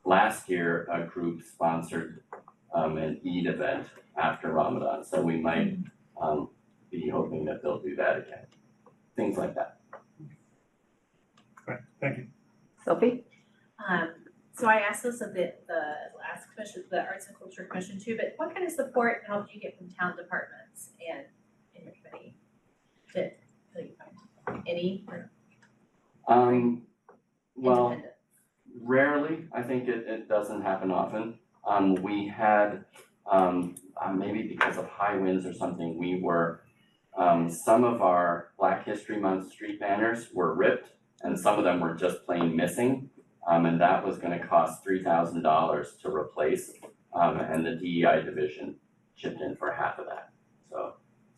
last year, a group sponsored an Eid event after Ramadan, so we might be hoping that they'll do that again. Things like that. Right, thank you. Sophie? So I asked this of the last commission, the Arts and Culture Commission too, but what kind of support and help do you get from town departments and in your committee? Did you find any or Well, independent? rarely, I think it doesn't happen often. We had, maybe because of high winds or something, we were, some of our Black History Month street banners were ripped and some of them were just plain missing. And that was gonna cost $3,000 to replace, and the DEI division chipped in for half of that.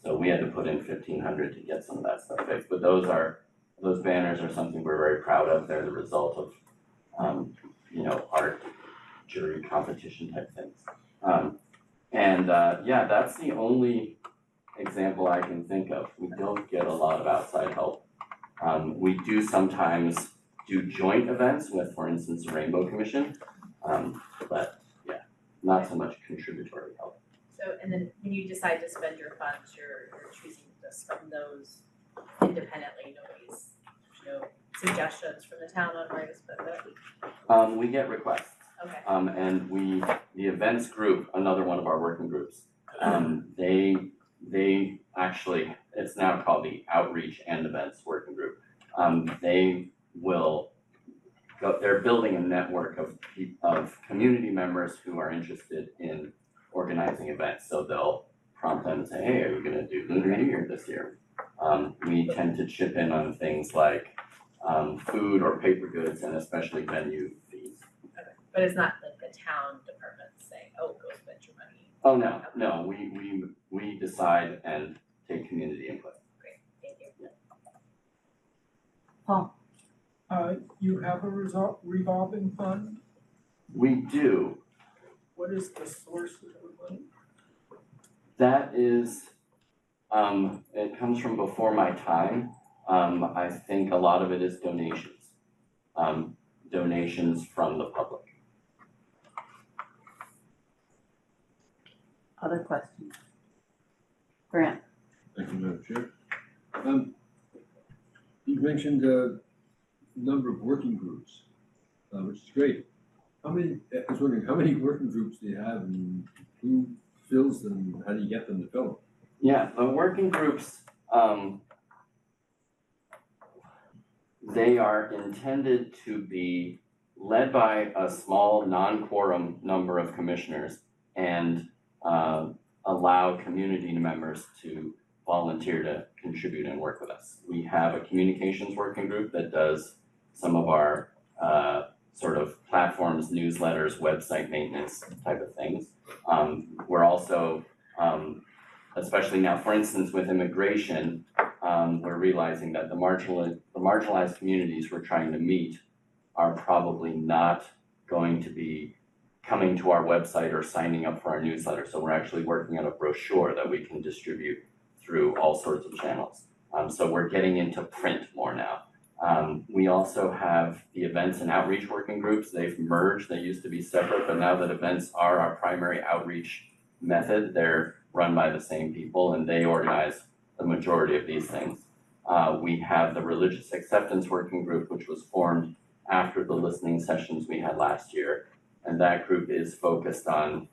So we had to put in $1,500 to get some of that stuff fixed, but those banners are something we're very proud of. They're the result of, art jury competition type things. Yeah, that's the only example I can think of. We don't get a lot of outside help. We do sometimes do joint events with, for instance, the Rainbow Commission, but yeah, not so much contributory help. So, and then when you decide to spend your funds, you're choosing to spend those independently, there's no suggestions from the town on where to spend it? We get requests. Okay. And the events group, another one of our working groups, they actually, it's now called the Outreach and Events Working Group. They're building a network of community members who are interested in organizing events. So they'll prompt them and say, hey, are you gonna do Lunar New Year this year? We tend to chip in on things like food or paper goods and especially venue fees. Okay, but it's not like the town department saying, oh, go spend your money. Oh, no, we decide and take community input. Great, thank you. Paul? You have a revolving fund? We do. What is the source of the money? That is, it comes from before my time. I think a lot of it is donations. Donations from the public. Other questions? Grant? Thank you, Madam Chair. You mentioned a number of working groups, which is great. I was wondering, how many working groups do you have and who fills them? How do you get them to fill them? Yeah, the working groups, they are intended to be led by a small non-quorum number of commissioners and allow community members to volunteer to contribute and work with us. We have a communications working group that does some of our sort of platforms, newsletters, website maintenance type of things. We're also, especially now, for instance, with immigration, we're realizing that the marginalized communities we're trying to meet are probably not going to be coming to our website or signing up for our newsletter. So we're actually working on a brochure that we can distribute through all sorts of channels. So we're getting into print more now. We also have the events and outreach working groups. They've merged, they used to be separate, but now that events are our primary outreach method, they're run by the same people and they organize the majority of these things. We have the religious acceptance working group, which was formed after the listening sessions we had last year. And that group is focused on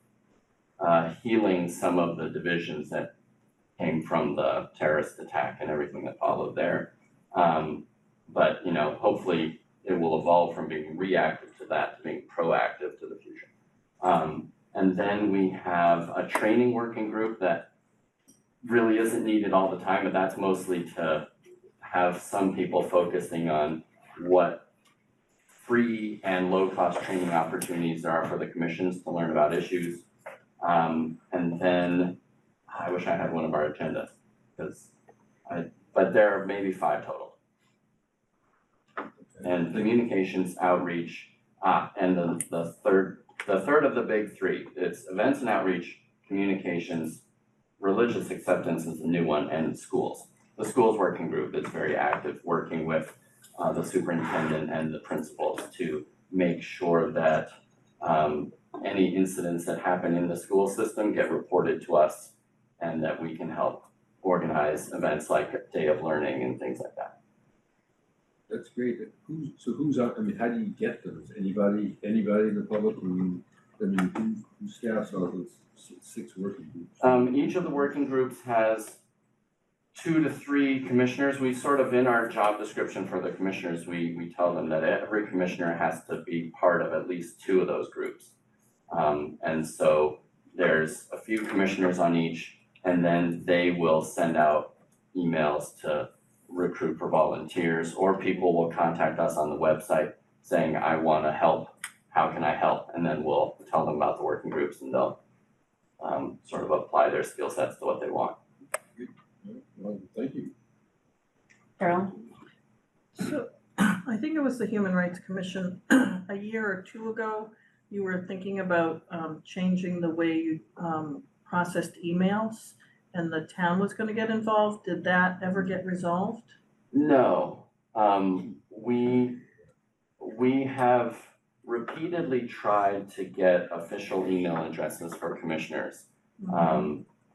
healing some of the divisions that came from the terrorist attack and everything that followed there. But hopefully it will evolve from being reactive to that to being proactive to the future. And then we have a training working group that really isn't needed all the time, but that's mostly to have some people focusing on what free and low-cost training opportunities there are for the commissions to learn about issues. And then I wish I had one of our agendas, but there are maybe 5 total. And communications, outreach, and the third the third of the big three. It's events and outreach, communications, religious acceptance is the new one, and schools. The schools working group is very active, working with the superintendent and the principals to make sure that any incidents that happen in the school system get reported to us and that we can help organize events like Day of Learning and things like that. That's great. Who's on, I mean, how do you get them? Is anybody in the public who staffs all those 6 working groups? Each of the working groups has 2 to 3 commissioners. We sort of, in our job description for the commissioners, we tell them that every commissioner has to be part of at least 2 of those groups. And so there's a few commissioners on each, and then they will send out emails to recruit for volunteers, or people will contact us on the website saying, I wanna help, how can I help? And then we'll tell them about the working groups and they'll sort of apply their skill sets to what they want. Well, thank you. Carolyn? So, I think it was the Human Rights Commission, a year or 2 ago, you were thinking about changing the way you processed emails, and the town was gonna get involved. Did that ever get resolved? No, we have repeatedly tried to get official email addresses for commissioners.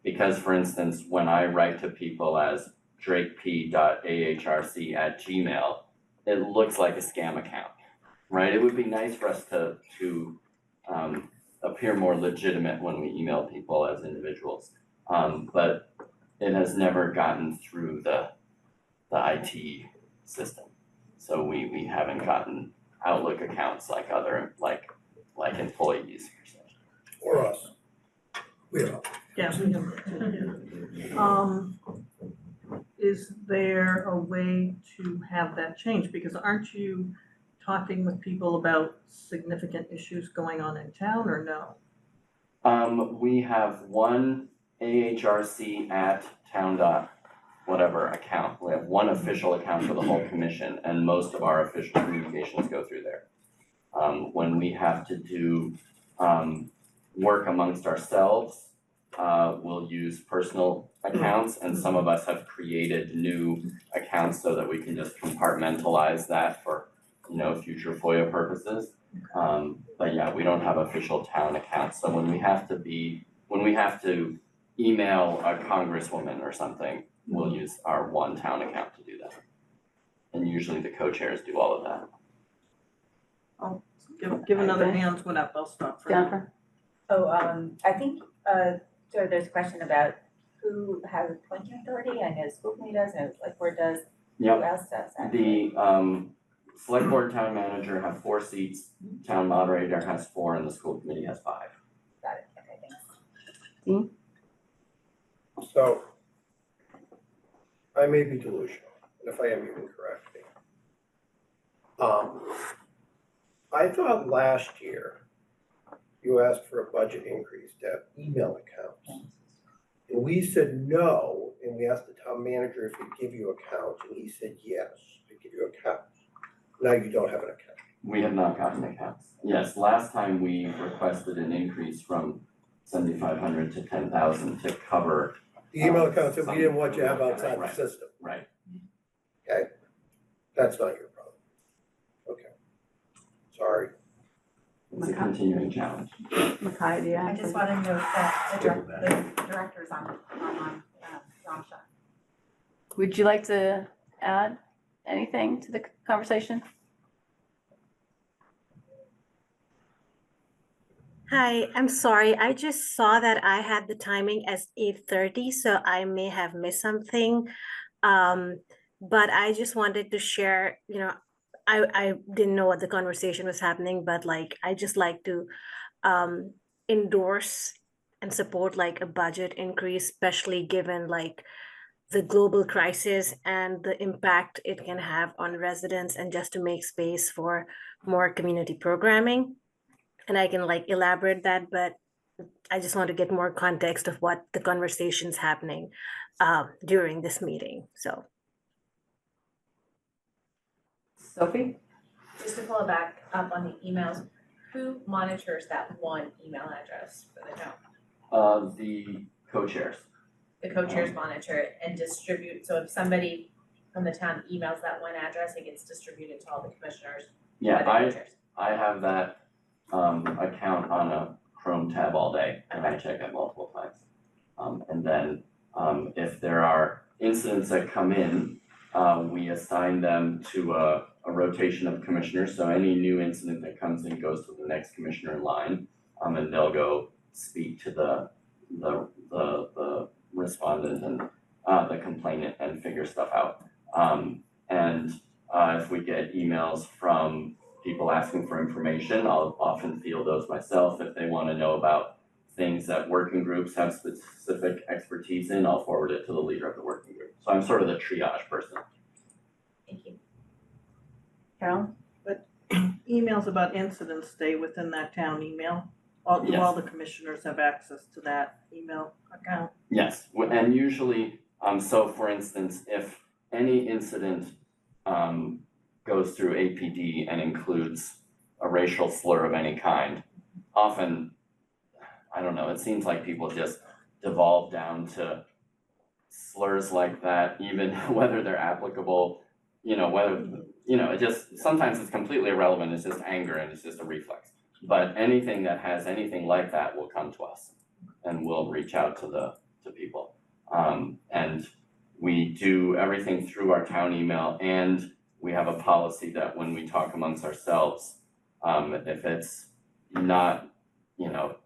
Because for instance, when I write to people as drakep.ahrc@gmail, it looks like a scam account, right? It would be nice for us to appear more legitimate when we email people as individuals. But it has never gotten through the IT system. So we haven't gotten Outlook accounts like other, like employees per se. Or us. We are. Yes, we do. Is there a way to have that change? Because aren't you talking with people about significant issues going on in town, or no? We have one AHRC@town.whatever account. We have one official account for the whole commission, and most of our official communications go through there. When we have to do work amongst ourselves, we'll use personal accounts, and some of us have created new accounts so that we can just compartmentalize that for, future FOIA purposes. But yeah, we don't have official town accounts, so when we have to email a congresswoman or something, we'll use our one town account to do that. And usually the co-chairs do all of that. I'll give another hands went up, I'll stop for now. Jennifer? Oh, I think, so there's a question about who has appointing authority. I know school committee does, and select board does. Yep. Who else does that? The select board town manager have 4 seats, town moderator has 4, and the school committee has 5. Got it, okay, thanks. So, I may be delusional, and if I am, you can correct me. I thought last year you asked for a budget increase to have email accounts. And we said no, and we asked the town manager if he'd give you accounts, and he said yes, he'd give you accounts. Now you don't have an account. We have not gotten accounts. Yes, last time we requested an increase from 7,500 to 10,000 to cover. The email accounts that we didn't want you to have outside the system. Right. Okay? That's not your problem. Okay. Sorry. It's a continuing challenge. Makai, do you have I just something? want to note that the director is on Ramsha. Would you like to add anything to the conversation? Hi, I'm sorry. I just saw that I had the timing as 8:30, so I may have missed something. But I just wanted to share, I didn't know what the conversation was happening, but I just like to endorse and support a budget increase, especially given the global crisis and the impact it can have on residents, and just to make space for more community programming. And I can elaborate that, but I just want to get more context of what the conversation's happening during this meeting, so. Sophie? Just to follow back up on the emails, who monitors that one email address for the town? The co-chairs. The co-chairs monitor it and distribute, so if somebody from the town emails that one address, it gets distributed to all the commissioners by the co-chairs. I have that account on a Chrome tab all day and I check it multiple times. And then if there are incidents that come in, we assign them to a rotation of commissioners. So any new incident that comes in goes to the next commissioner in line, and they'll go speak to the respondent and the complainant and figure stuff out. If we get emails from people asking for information, I'll often field those myself. If they want to know about things that working groups have specific expertise in, I'll forward it to the leader of the working group. So I'm sort of the triage person. Thank you. Carolyn? But emails about incidents stay within that town email? Do Yes. all the commissioners have access to that email account? Yes, and usually, so for instance, if any incident goes through APD and includes a racial slur of any kind, often, I don't know, it seems like people just devolve down to slurs like that, even whether they're applicable, it just, sometimes it's completely irrelevant, it's just anger and it's just a reflex. But anything that has anything like that will come to us and we'll reach out to people. And we do everything through our town email, and we have a policy that when we talk amongst ourselves, if it's not,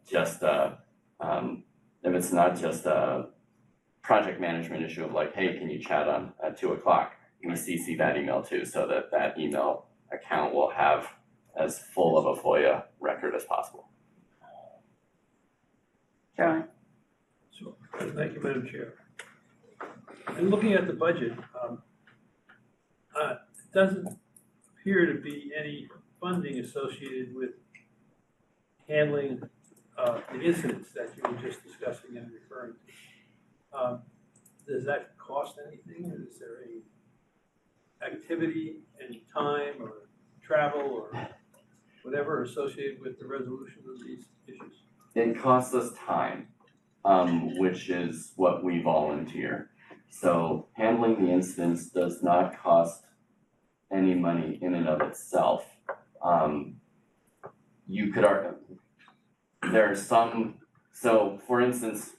just if it's not just a project management issue of like, hey, can you chat at 2 o'clock? We CC that email too, so that email account will have as full of a FOIA record as possible. Charlie? So, thank you, Madam Chair. And looking at the budget, it doesn't appear to be any funding associated with handling the incidents that you were just discussing and referring to. Does that cost anything? Is there any activity, any time or travel or whatever associated with the resolution of these issues? It costs us time, which is what we volunteer. So handling the incidents does not cost any money in and of itself. You could there are some, so for instance,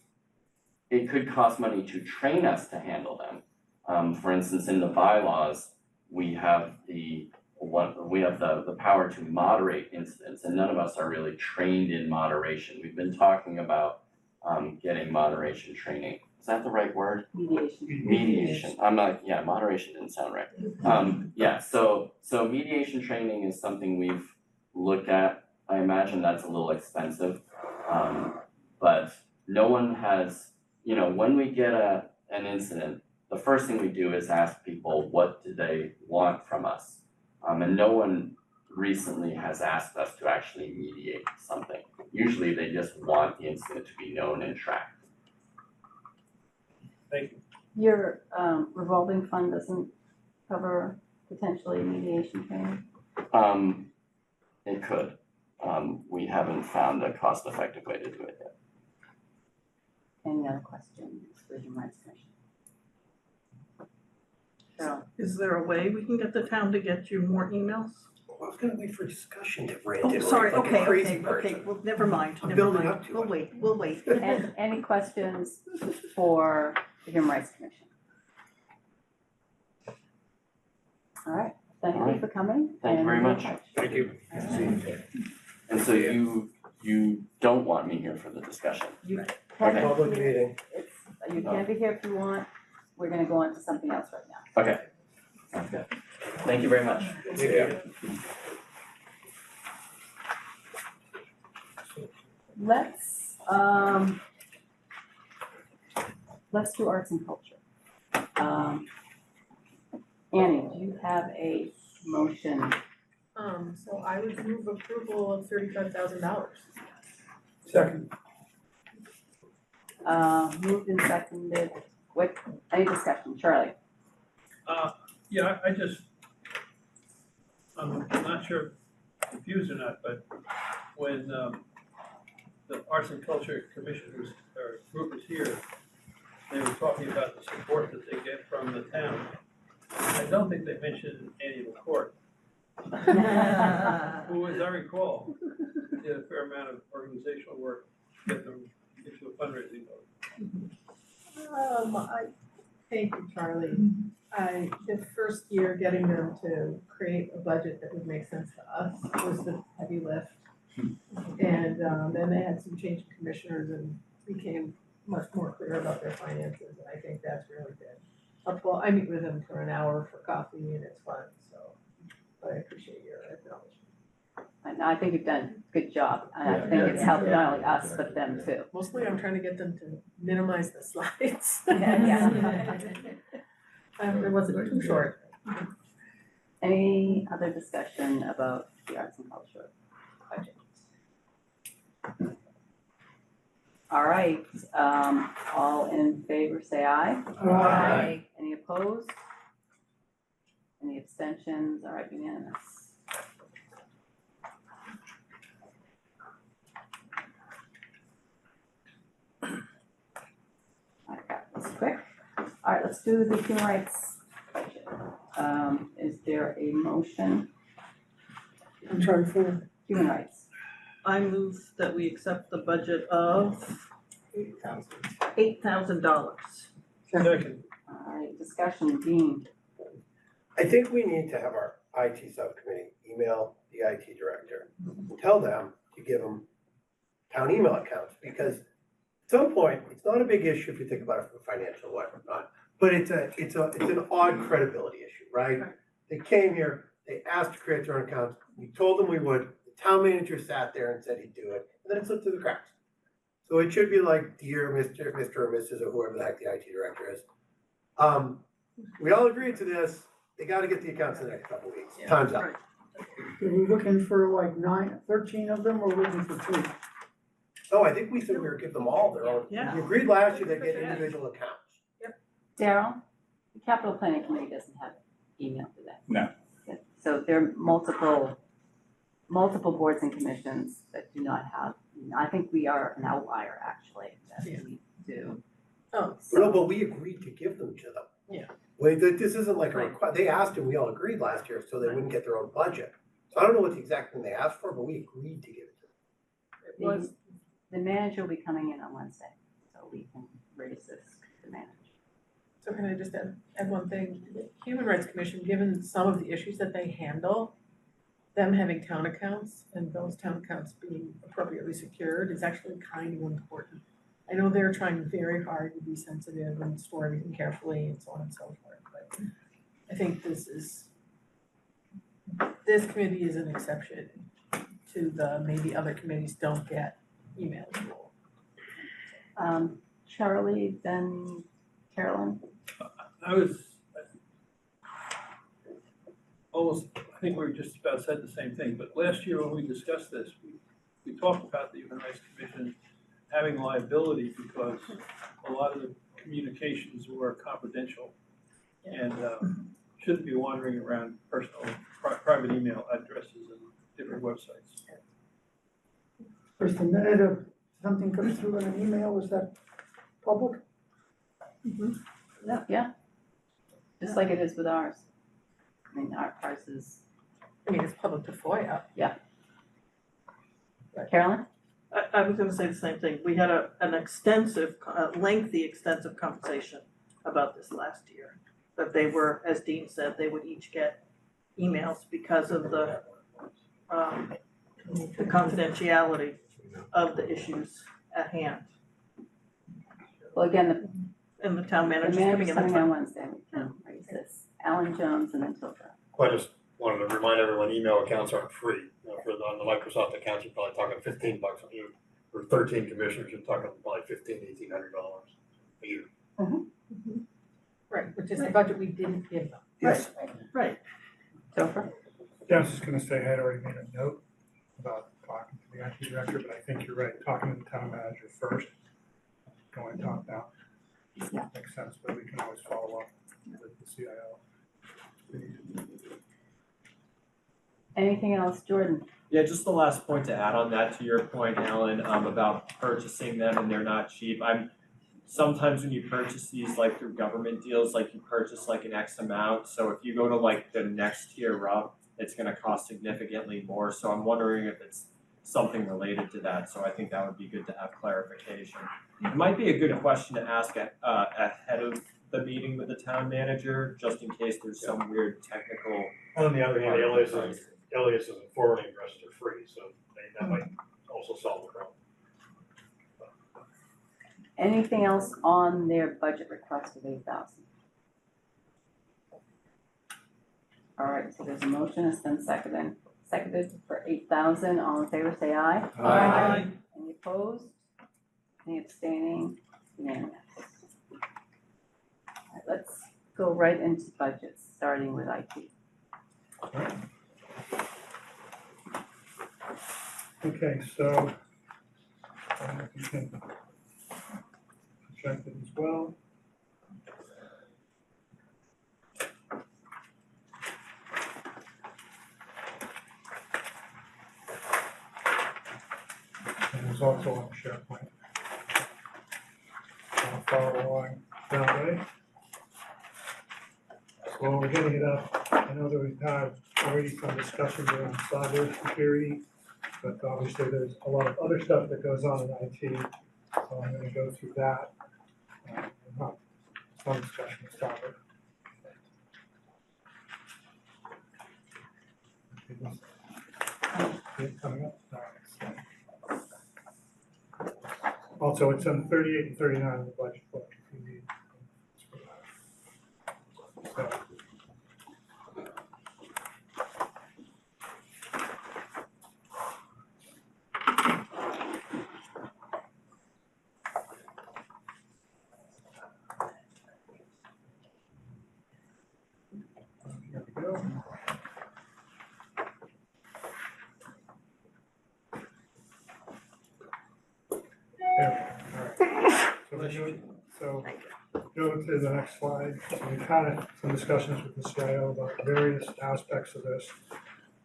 it could cost money to train us to handle them. For instance, in the bylaws, we have the power to moderate incidents, and none of us are really trained in moderation. We've been talking about getting moderation training. Is that the right word? Mediation. I'm not, moderation didn't sound right. So mediation training is something we've looked at. I imagine that's a little expensive. But no one has, when we get an incident, the first thing we do is ask people, what do they want from us? And no one recently has asked us to actually mediate something. Usually they just want the incident to be known and tracked. Thank you. Your revolving fund doesn't cover potentially mediation training? It could. We haven't found a cost-effective way to do it yet. Any other questions for the Human Rights Commission? Carol? Is there a way we can get the town to get you more emails? Well, I was gonna wait for discussion to rant Oh, it sorry, like a crazy okay, person. well, never mind, I'm never building mind. up to We'll it. wait. And any questions for the Human Rights Commission? All right, thank you for coming. Thank you very and we'll much. be in touch. Thank you. All right. And so you don't want me here for the discussion? You Okay. Public meeting. You can be here if you want. We're gonna go on to something else right now. Okay. Sounds good. Thank you very much. Let's do arts and culture. Annie, do you have a motion? So I would move approval of $35,000. Second. Moved and seconded, with any discussion, Charlie? I'm not sure if confused or not, but when, the Arts and Culture Commission was, or group was here, they were talking about the support that they get from the town. I don't think they mentioned Annie LaCourte, who, as I recall, did a fair amount of organizational work to get them into a fundraising mode. Thank you, Charlie. The first year getting them to create a budget that would make sense to us was the heavy lift. And then they had some change in commissioners and became much more clear about their finances, and I think that's really good. Well, I meet with them for an hour for coffee and it's fun, so I appreciate your acknowledgement. And I think you've done a good job, and I think it's helped not only us, but them too. Mostly I'm trying to get them to minimize the slides. It wasn't too short. Any other discussion about the arts and culture budget? All right, all in favor, say aye. Aye. Any opposed? Any abstentions? All right, unanimous. I got this quick. All right, let's do the human rights budget. Is there a motion? I'm sorry, for Human rights. I move that we accept the budget of $8,000. Second. All right, discussion, Dean. I think we need to have our IT subcommittee email the IT director, tell them to give them town email accounts, because at some point, it's not a big issue if you think about it from a financial or whatnot, but it's an odd credibility issue, right? They came here, they asked to create their own accounts, we told them we would, the town manager sat there and said he'd do it, and then it slipped through the cracks. So it should be like, dear Mr. or Mrs. or whoever the heck the IT director is. We all agreed to this, they gotta get the accounts in the next couple of weeks, time's up. Are we looking for like 13 of them, or looking for 2? Oh, I think we said we were give them all their own, Yeah. we agreed last year they get individual accounts. Daryl, the capital planning committee doesn't have email for that. No. So there are multiple boards and commissions that do not have, I think we are an outlier actually, that we do. Oh, No, but we agreed to give them to them. Yeah. Wait, this isn't like a request, they asked and we all agreed last year, so they wouldn't get their own budget. So I don't know what the exact thing they asked for, but we agreed to give it to them. The manager will be coming in on Wednesday, so we can raise this to the manager. So can I just add one thing? The Human Rights Commission, given some of the issues that they handle, them having town accounts and those town accounts being appropriately secured is actually kind of important. I know they're trying very hard to be sensitive and store everything carefully and so on and so forth, but I think this committee is an exception to the maybe other committees don't get emails rule. Charlie, then Carolyn? I was almost, I think we just about said the same thing, but last year when we discussed this, we talked about the Human Rights Commission having liability because a lot of the communications were confidential and shouldn't be wandering around personal, private email addresses and different websites. First, the minute of something comes through in an email, is that public? Yeah, just like it is with ours. I mean, ours is. I mean, it's public to FOIA. Yeah. Carolyn? I was gonna say the same thing. We had an extensive, lengthy, extensive conversation about this last year. That they were, as Dean said, they would each get emails because of the confidentiality of the issues at hand. Well, again, And the town the manager's coming manager's in. coming on Wednesday, we can raise this. Alan Jones and then Tilda. Well, I just wanted to remind everyone, email accounts aren't free. You know, on the Microsoft accounts, you're probably talking $15 a year. For 13 commissioners, you're talking probably $1,800 a year. Right, which is the budget we didn't give them. Yes. Right. Topher? Yeah, I was just gonna say, I had already made a note about talking to the IT director, but I think you're right, talking to the town manager first, going top down. Makes sense, but we can always follow up with the CIO. Anything else, Jordan? Yeah, just the last point to add on that, to your point, Alan, about purchasing them and they're not cheap. Sometimes when you purchase these like through government deals, like you purchase like an X amount, so if you go to like the next tier up, it's gonna cost significantly more, so I'm wondering if it's something related to that, so I think that would be good to have clarification. It might be a good question to ask ahead of the meeting with the town manager, just in case there's some weird technical. On the other hand, aliases and forwarding addresses are free, so that might also solve the problem. Anything else on their budget request of 8,000? All right, so there's a motion, it's been seconded for 8,000. All in favor, say aye. Aye. Any opposed? Any abstaining? Unanimous. All right, let's go right into budgets, starting with IT. Okay, so you can project it as well. And it's also on SharePoint. I'll follow along that way. So while we're getting it up, I know that we've had already some discussions around cybersecurity, but obviously there's a lot of other stuff that goes on in IT, so I'm gonna go through that. Some discussion of cyber. Coming up. Also, it's on 38 and 39 of the budget book if you need. So. Here we go. So go to the next slide. So we've had some discussions with the CIO about various aspects of this.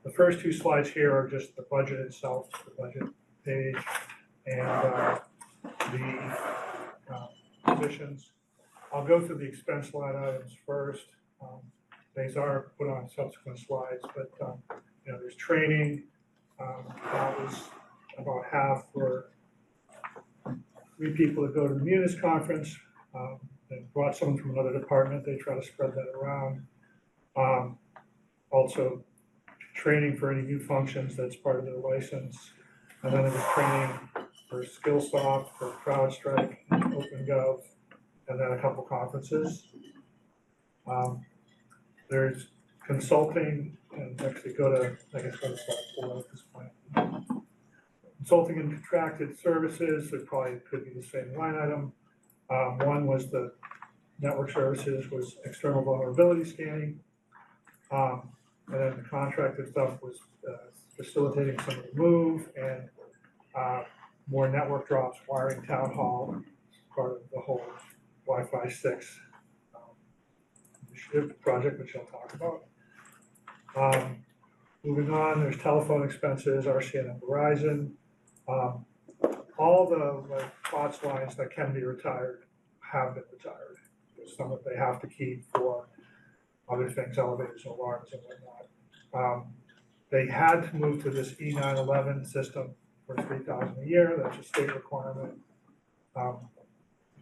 The first two slides here are just the budget itself, the budget page, and the positions. I'll go through the expense line items first. These are put on subsequent slides, but there's training. That was about half for 3 people that go to the Munis conference. They brought someone from another department. They try to spread that around. Also, training for any new functions that's part of their license. And then there was training for Skillsoft, for CrowdStrike, OpenGov, and then a couple conferences. There's consulting, and actually go to slide 4 at this point. Consulting and contracted services, there probably could be the same line item. One was the network services was external vulnerability scanning. And then the contracted stuff was facilitating some of the move and more network drops, wiring town hall, part of the whole Wi-Fi 6 initiative project, which I'll talk about. Moving on, there's telephone expenses, RCN and Verizon. All the POTS lines that can be retired have been retired. There's some that they have to keep for other things, elevators and alarms and whatnot. They had to move to this E911 system for $3,000 a year. That's a state requirement.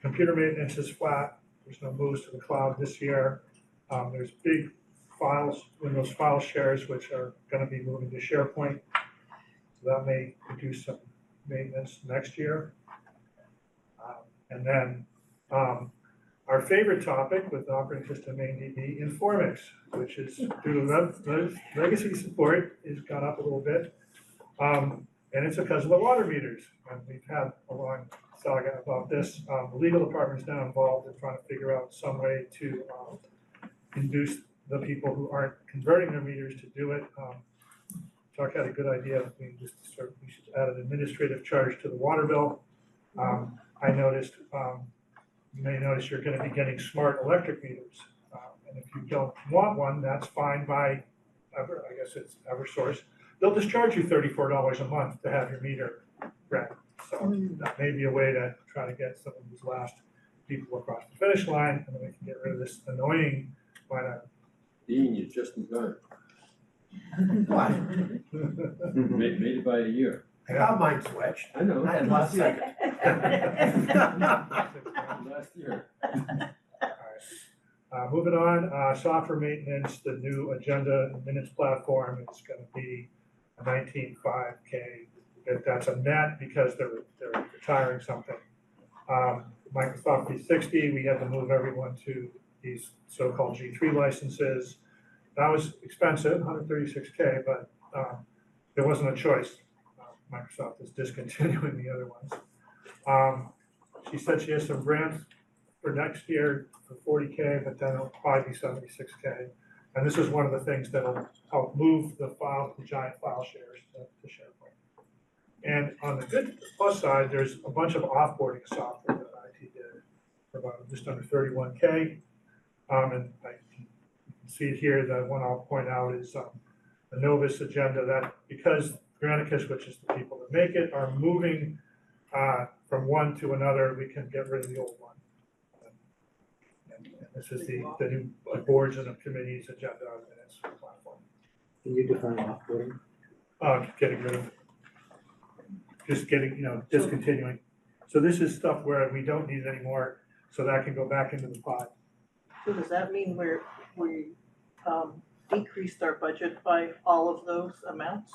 Computer maintenance is flat. There's no moves to the cloud this year. There's big files, Windows file shares, which are going to be moving to SharePoint. So that may reduce some maintenance next year. And then our favorite topic with operating system main DB, Informix, which is due to legacy support, has gone up a little bit. And it's because of the water meters. And we've had a long saga about this. The legal department is now involved in trying to figure out some way to induce the people who aren't converting their meters to do it. Chuck had a good idea. We should add an administrative charge to the water bill. I noticed, you may notice you're going to be getting smart electric meters. And if you don't want one, that's fine by I guess it's Eversource, they'll just charge you $34 a month to have your meter read. So that may be a way to try to get some of these last people across the finish line, and then we can get rid of this annoying line item. Dean, you're just in time. What? Made it by a year. I got mine switched. I know. Not last second. Last year. Moving on, software maintenance, the new agenda minutes platform is gonna be a 19.5K. That's a net because they're retiring something. Microsoft 360, we had to move everyone to these so-called G3 licenses. That was expensive, 136K, but there wasn't a choice. Microsoft is discontinuing the other ones. She said she has some grants for next year for 40K, but then it'll probably be 76K. And this is one of the things that'll help move the giant file shares to SharePoint. And on the good plus side, there's a bunch of offboarding software that IT did for about just under 31K. And I can see it here. The one I'll point out is the Novus agenda, that because Granicus, which is the people that make it, are moving from one to another, we can get rid of the old one. And this is the new boards and the committees agenda on minutes platform. Can you define offboarding? Getting rid of, just getting, discontinuing. So this is stuff where we don't need it anymore, so that can go back into the pot. So does that mean we decreased our budget by all of those amounts?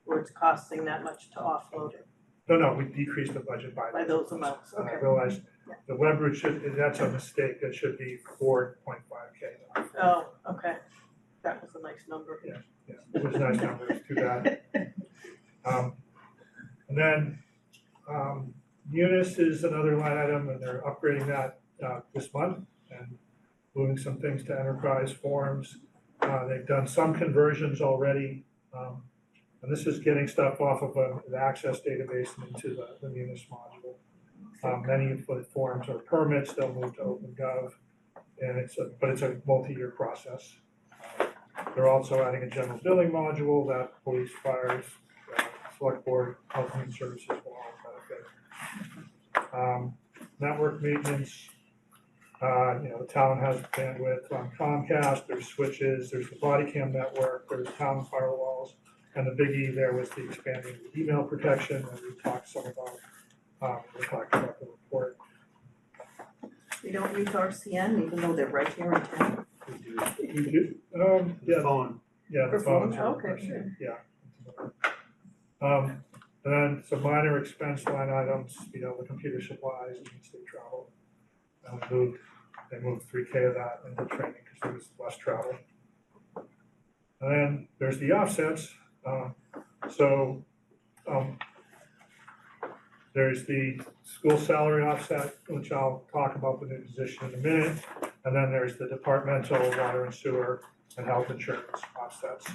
Or it's costing that much to offload it? No, we decreased the budget by those amounts, And I okay. realized the web route that's a mistake, that should be 4.5K. Oh, okay, that was a nice number. Yeah, it was a nice number, it's too bad. And then, Munis is another line item, and they're upgrading that, this month, and moving some things to enterprise forms. They've done some conversions already, and this is getting stuff off of an Access database and into the Munis module. Many of the forms are permits, they'll move to OpenGov, and it's a multi-year process. They're also adding a general billing module that police, fires, select board, health and human services will all benefit. Network maintenance, the town has bandwidth on Comcast, there's switches, there's the body cam network, there's town firewalls, and the biggie there was the expanding email protection, and we talked some about, we talked about the report. We don't use RCN even though they're right here in town. We do, yeah. Phone. Yeah, the For phone? phones are, Okay, sure. yeah. And then some minor expense line items, the computer supplies and state travel. They moved 3K of that into training because there was less travel. And then there's the offsets. There's the school salary offset, which I'll talk about the new position in a minute. And then there's the departmental water and sewer and health insurance offsets.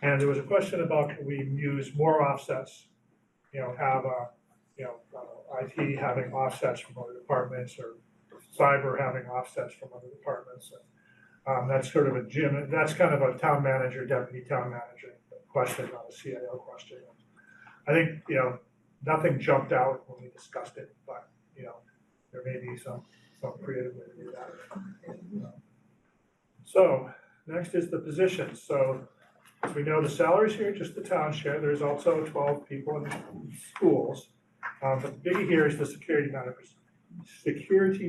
And there was a question about, can we use more offsets? Have IT having offsets from other departments, or cyber having offsets from other departments. And that's sort of that's kind of a town manager, deputy town manager question, not a CIO question. I think, nothing jumped out when we discussed it, but, there may be some creative way to do that. So next is the positions. So as we know, the salaries here, just the town share. There's also 12 people in the schools. But the biggie here is the security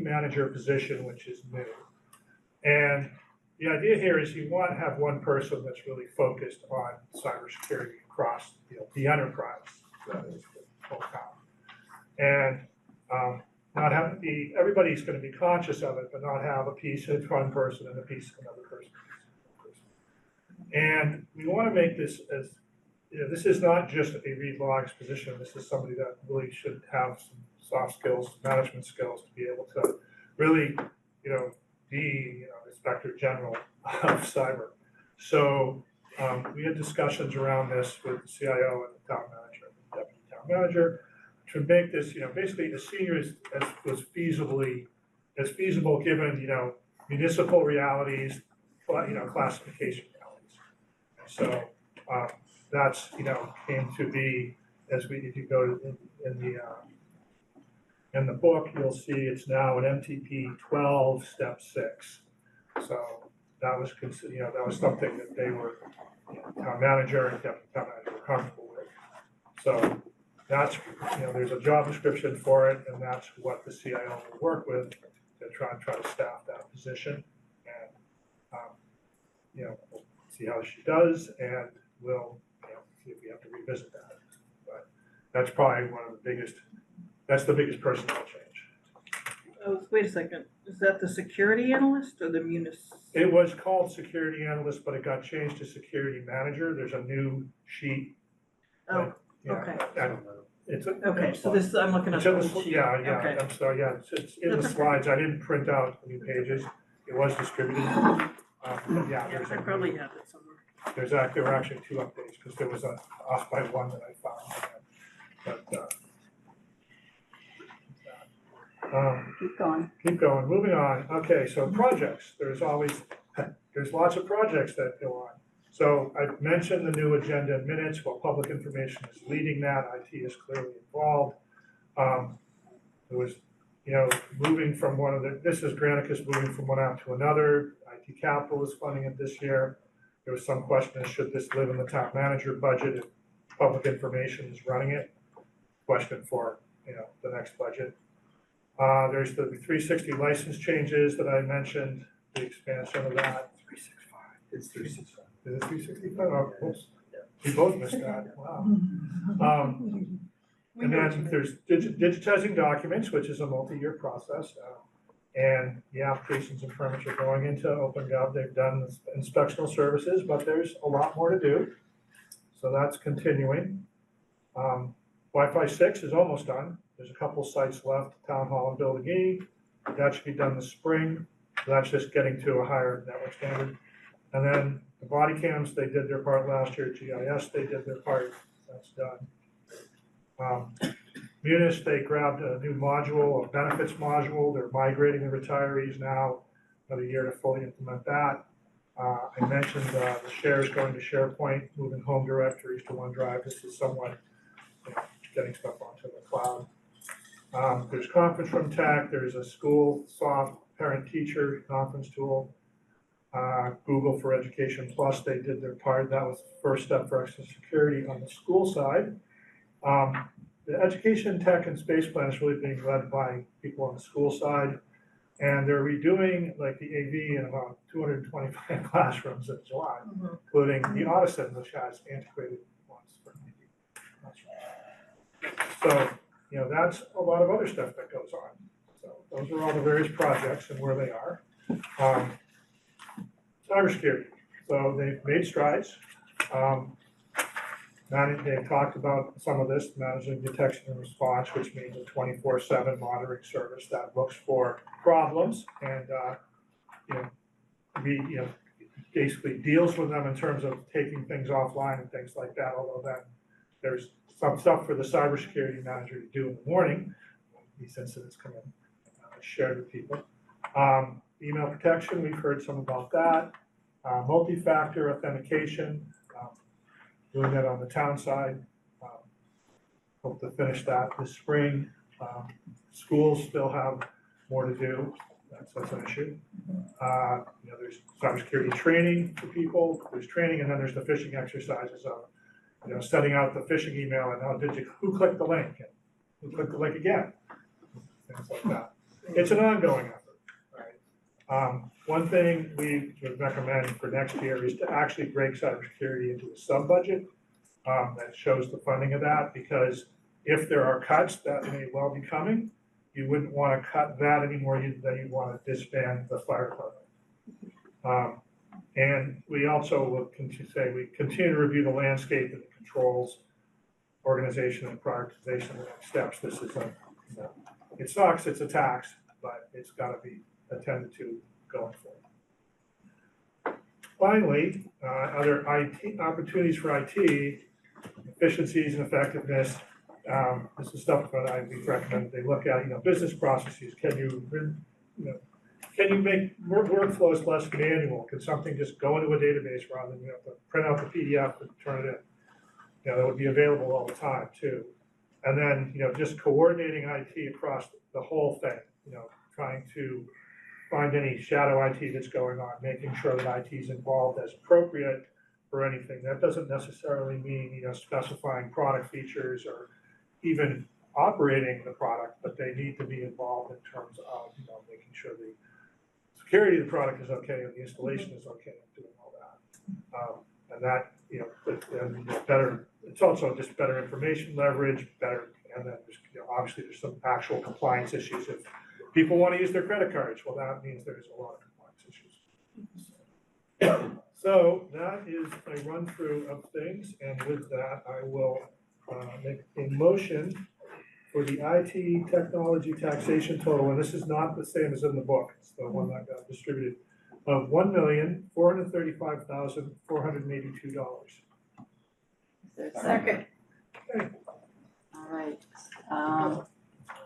manager position, which is new. And the idea here is you want to have one person that's really focused on cybersecurity across the enterprise, that is the whole town. And not have it be, everybody's going to be conscious of it, but not have a piece of one person and a piece of another person. And we want to make this as, this is not just a read logs position. This is somebody that really should have some soft skills, management skills, to be able to really, be, Inspector General of Cyber. So we had discussions around this with the CIO and the town manager, and the deputy town manager, to make this, basically as senior as was feasible given, municipal realities, classification realities. So, that's, came to be, if you go in the book, you'll see it's now an MTP 12, step 6. So that was that was something that they were, town manager and deputy town manager were comfortable with. So that's, there's a job description for it, and that's what the CIO will work with to try to staff that position. And, we'll see how she does, and we'll, see if we have to revisit that. But that's probably that's the biggest personnel change. Oh, wait a second, is that the security analyst or the It was called security analyst, but it got changed to security manager. There's a new sheet. Oh, okay. Okay, so this, I'm looking at the old sheet. Okay. I'm sorry, it's in the slides. I didn't print out the new pages. It was distributed. I probably have it somewhere. There were actually 2 updates, because there was off by 1 that I found. But, keep going, moving on. Okay, so projects, there's lots of projects that go on. So I mentioned the new agenda in minutes. Well, public information is leading that. IT is clearly involved. There was, moving from this is Granicus moving from one app to another. IT Capital is funding it this year. There was some question, should this live in the town manager budget if public information is running it? Question for, the next budget. There's the 360 license changes that I mentioned, the expansion of that. 365. It's 365. Is it 365? Oh, oops. We both missed that. Wow. And then there's digitizing documents, which is a multi-year process. And the applications and permits are going into OpenGov. They've done inspectional services, but there's a lot more to do. So that's continuing. Wi-Fi 6 is almost done. There's a couple sites left, Town Hall and Building E. That should be done this spring. So that's just getting to a higher network standard. And then the body cams, they did their part last year. GIS, they did their part. That's done. Munis, they grabbed a new module, a benefits module. They're migrating the retirees now, another year to fully implement that. I mentioned the shares going to SharePoint, moving home directories to OneDrive. This is somewhat getting stuff onto the cloud. There's conference room tech. There's a school soft parent-teacher conference tool. Google for Education Plus, they did their part. That was the first step for extra security on the school side. The education tech and space plan is really being led by people on the school side. And they're redoing like the AV in about 225 classrooms in July, including the Audison, which has antiquated ones for AV. So, that's a lot of other stuff that goes on. So those are all the various projects and where they are. Cybersecurity. So they've made strides. They've talked about some of this, managing detection and response, which means a 24/7 monitoring service that looks for problems and, basically deals with them in terms of taking things offline and things like that, although then there's some stuff for the cybersecurity manager to do in the morning when these incidents come in, shared with people. Email protection, we've heard some about that. Multi-factor authentication, doing that on the town side. Hope to finish that this spring. Schools still have more to do. That's an issue. There's cybersecurity training for people. There's training, and then there's the phishing exercises of, sending out the phishing email and who clicked the link and who clicked the link again, things like that. It's an ongoing effort, right? One thing we would recommend for next year is to actually break cybersecurity into a sub-budget that shows the funding of that, because if there are cuts that may well be coming, you wouldn't want to cut that anymore than you'd want to disband the fire department. And we also will continue to review the landscape and the controls, organization and prioritization of the next steps. This is it sucks, it's a tax, but it's got to be attended to going forward. Finally, other IT opportunities for IT, efficiencies and effectiveness. This is stuff that we've recommended they look at. Business processes. Can you can you make workflows less manual? Can something just go into a database rather than you have to print out the PDF and turn it in? You know, that would be available all the time too. And then, you know, just coordinating IT across the whole thing, you know, trying to find any shadow IT that's going on, making sure that IT is involved as appropriate for anything. That doesn't necessarily mean, you know, specifying product features or even operating the product, but they need to be involved in terms of, you know, making sure the security of the product is okay and the installation is okay and doing all that. And that, you know, better, it's also just better information leverage, better, and then there's, you know, obviously there's some actual compliance issues. If people want to use their credit cards, well, that means there's a lot of compliance issues. So that is a run through of things, and with that, I will make a motion for the IT technology taxation total, and this is not the same as in the book, it's the one that got distributed, of $1,435,482. Second. All right,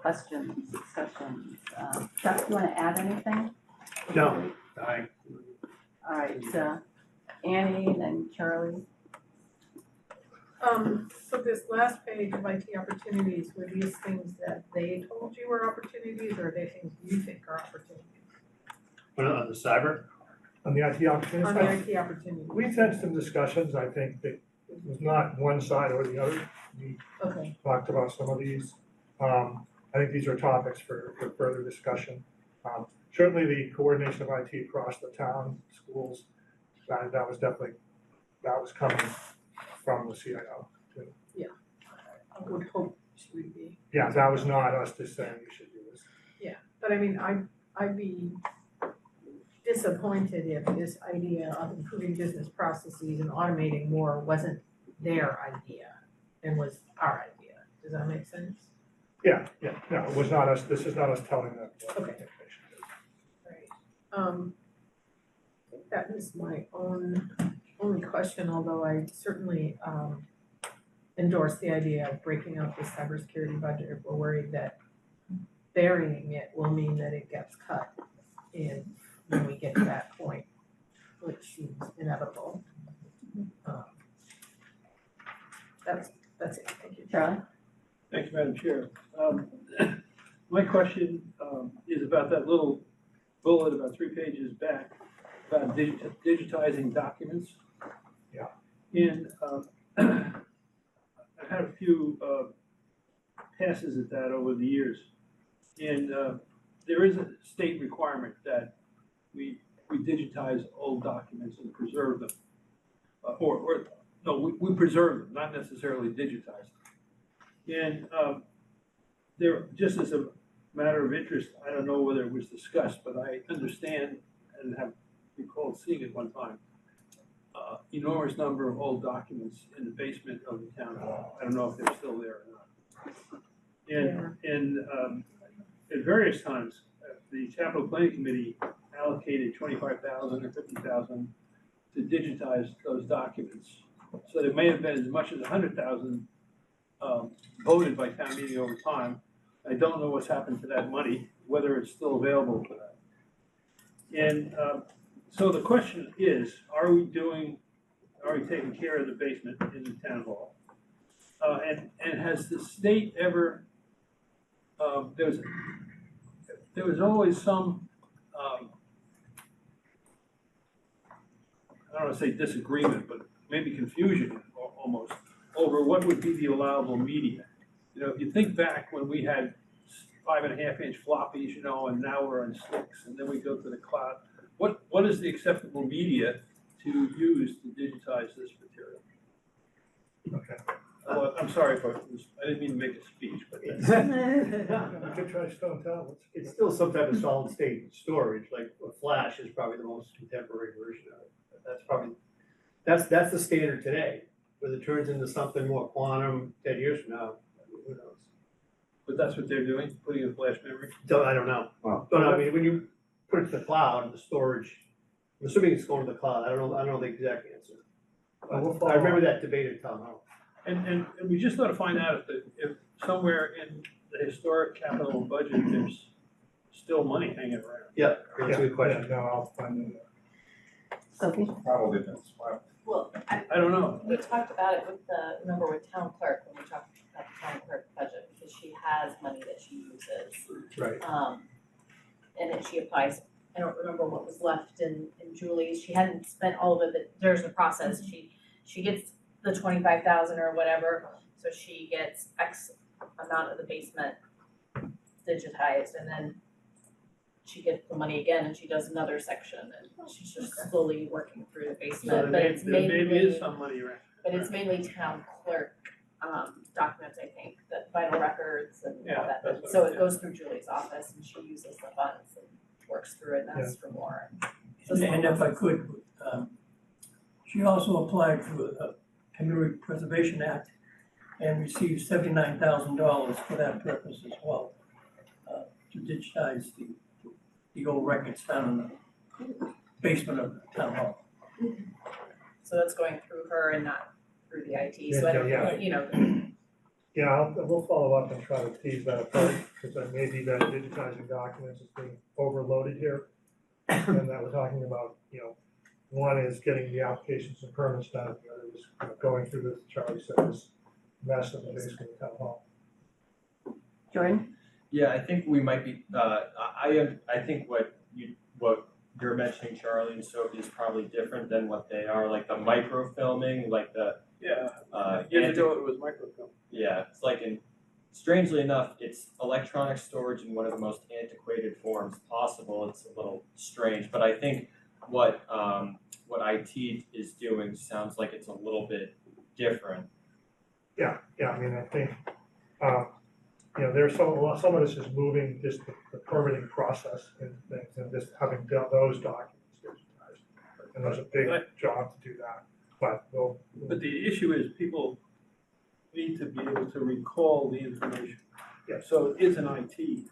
questions, discussions, Chuck, do you wanna add anything? No. All right, Annie, then Charlie. So this last page of IT opportunities, were these things that they told you were opportunities, or are they things you think are opportunities? On the cyber? On the IT opportunities? On the IT opportunities. We've had some discussions, I think that it was not one side or the other. We Okay. talked about some of these. I think these are topics for further discussion. Certainly the coordination of IT across the town, schools, that was definitely, that was coming from the CIO too. Yeah, I would hope she would be. Yeah, that was not us just saying you should do this. Yeah, but I mean, I'd be disappointed if this idea of improving business processes and automating more wasn't their idea and was our idea. Does that make sense? Yeah, no, it was not us, this is not us telling them. Okay. Right. That is my only question, although I certainly endorse the idea of breaking up the cybersecurity budget if we're worried that burying it will mean that it gets cut in when we get to that point, which seems inevitable. That's it, thank you. Charlie? Thanks, Madam Chair. My question is about that little bullet about 3 pages back about digitizing documents. Yeah. And I've had a few passes at that over the years. And there is a state requirement that we digitize old documents and preserve them. We preserve them, not necessarily digitize them. And there, just as a matter of interest, I don't know whether it was discussed, but I understand and have recalled seeing it one time, enormous number of old documents in the basement of the town hall. I don't know if they're still there or not. And at various times, the capital planning committee allocated 25,000 or 50,000 to digitize those documents. So there may have been as much as 100,000 voted by town meeting over time. I don't know what's happened to that money, whether it's still available for that. And so the question is, are we taking care of the basement in the town hall? And has the state ever, there was always some, I don't want to say disagreement, but maybe confusion almost over what would be the allowable media. You know, if you think back when we had 5.5-inch floppies, you know, and now we're on sticks, and then we go to the cloud. What is the acceptable media to use to digitize this material? Okay. I'm sorry if I didn't mean to make a speech, but You could try stone tablets. It's still some type of solid state storage, like a flash is probably the most contemporary version of it. That's probably, that's the standard today. Whether it turns into something more quantum 10 years from now, who knows? But that's what they're doing, putting in flash memory? I don't know. Wow. But I mean, when you put it to the cloud, the storage, I'm assuming it's going to the cloud. I don't know the exact answer. But I remember that debate at town hall. And we just ought to find out if somewhere in the historic capital budget, there's still money hanging around. Yeah, that's a good question. No, I'll find it. Sophie? Probably been swept. Well, I don't know. we talked about it with remember with town clerk, when we talked about the town clerk budget, because she has money that she uses. Right. And then she applies, I don't remember what was left in Julie's, she hadn't spent all of it, there's a process, she gets the 25,000 or whatever, so she gets X amount of the basement digitized, and then she gets the money again and she does another section, and she's just slowly working through the So basement, but it's there maybe is mainly, some money around. but it's mainly town clerk, documents, I think, the vital records and all Yeah, that, that's what so I'm it goes through Julie's office and she uses the funds and works through it and asks for more. So it's a And little if I could, she also applied for the Community Preservation Act and received $79,000 for that purpose as well, to digitize the old records down in the basement of the town hall. So that's going through her and not through the IT, so I don't, Yeah. you know, Yeah, we'll follow up and try to tease that apart, because that may be that digitizing documents is being overloaded here. And that we're talking about, one is getting the applications and permits done, and the other is going through this, Charlie said, this mess in the basement of town hall. Jordan? Yeah, I think we might be, I think what you're mentioning, Charlie and Sophie, is probably different than what they are, like the microfilming, like the. Yeah, years ago it was microfilm. Yeah, it's like strangely enough, it's electronic storage in one of the most antiquated forms possible. It's a little strange, but I think what IT is doing sounds like it's a little bit different. Yeah, I mean, I think, there's some of this is moving just the permitting process and things, and just having those documents digitized. And there's a big job to do that, but But the issue is people need to be able to recall the information. Yeah. So it is an IT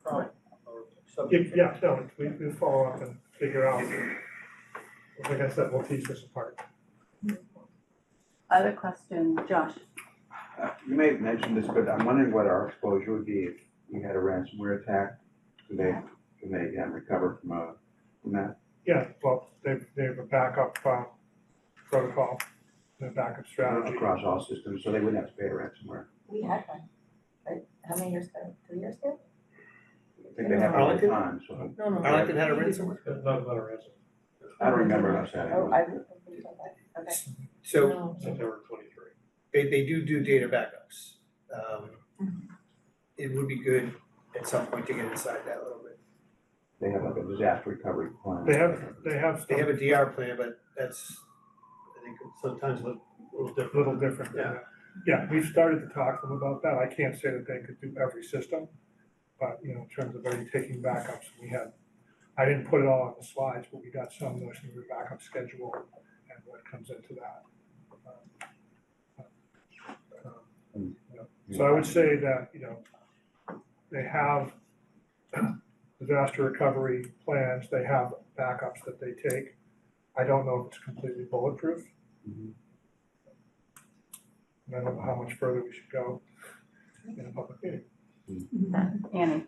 problem or subject. Yeah, no, we follow up and figure out, like I said, we'll tease this apart. Other question, Josh? You may have mentioned this, but I'm wondering what our exposure would be if we had a ransomware attack. Can they recover from that? Yeah, well, they have a backup protocol, and a backup strategy. Across all systems, so they wouldn't have to pay a ransomware. We had one, right? How many years ago? 3 years ago? I think they have it all the time, so. No. Arlington had a ransomware. Not about a ransom. I don't remember us having Oh, one. I didn't think about that, okay. So September 23. they do data backups. It would be good at some point to get inside that a little bit. They have like a disaster recovery plan. They have a DR plan, but that's, I think, sometimes a little different. Yeah, we've started to talk to them about that. I can't say that they could do every system, but, in terms of already taking backups, I didn't put it all on the slides, but we got some notion of the backup schedule and what comes into that. So I would say that, they have disaster recovery plans, they have backups that they take. I don't know if it's completely bulletproof. Mhm. And I don't know how much further we should go in a public meeting. Annie?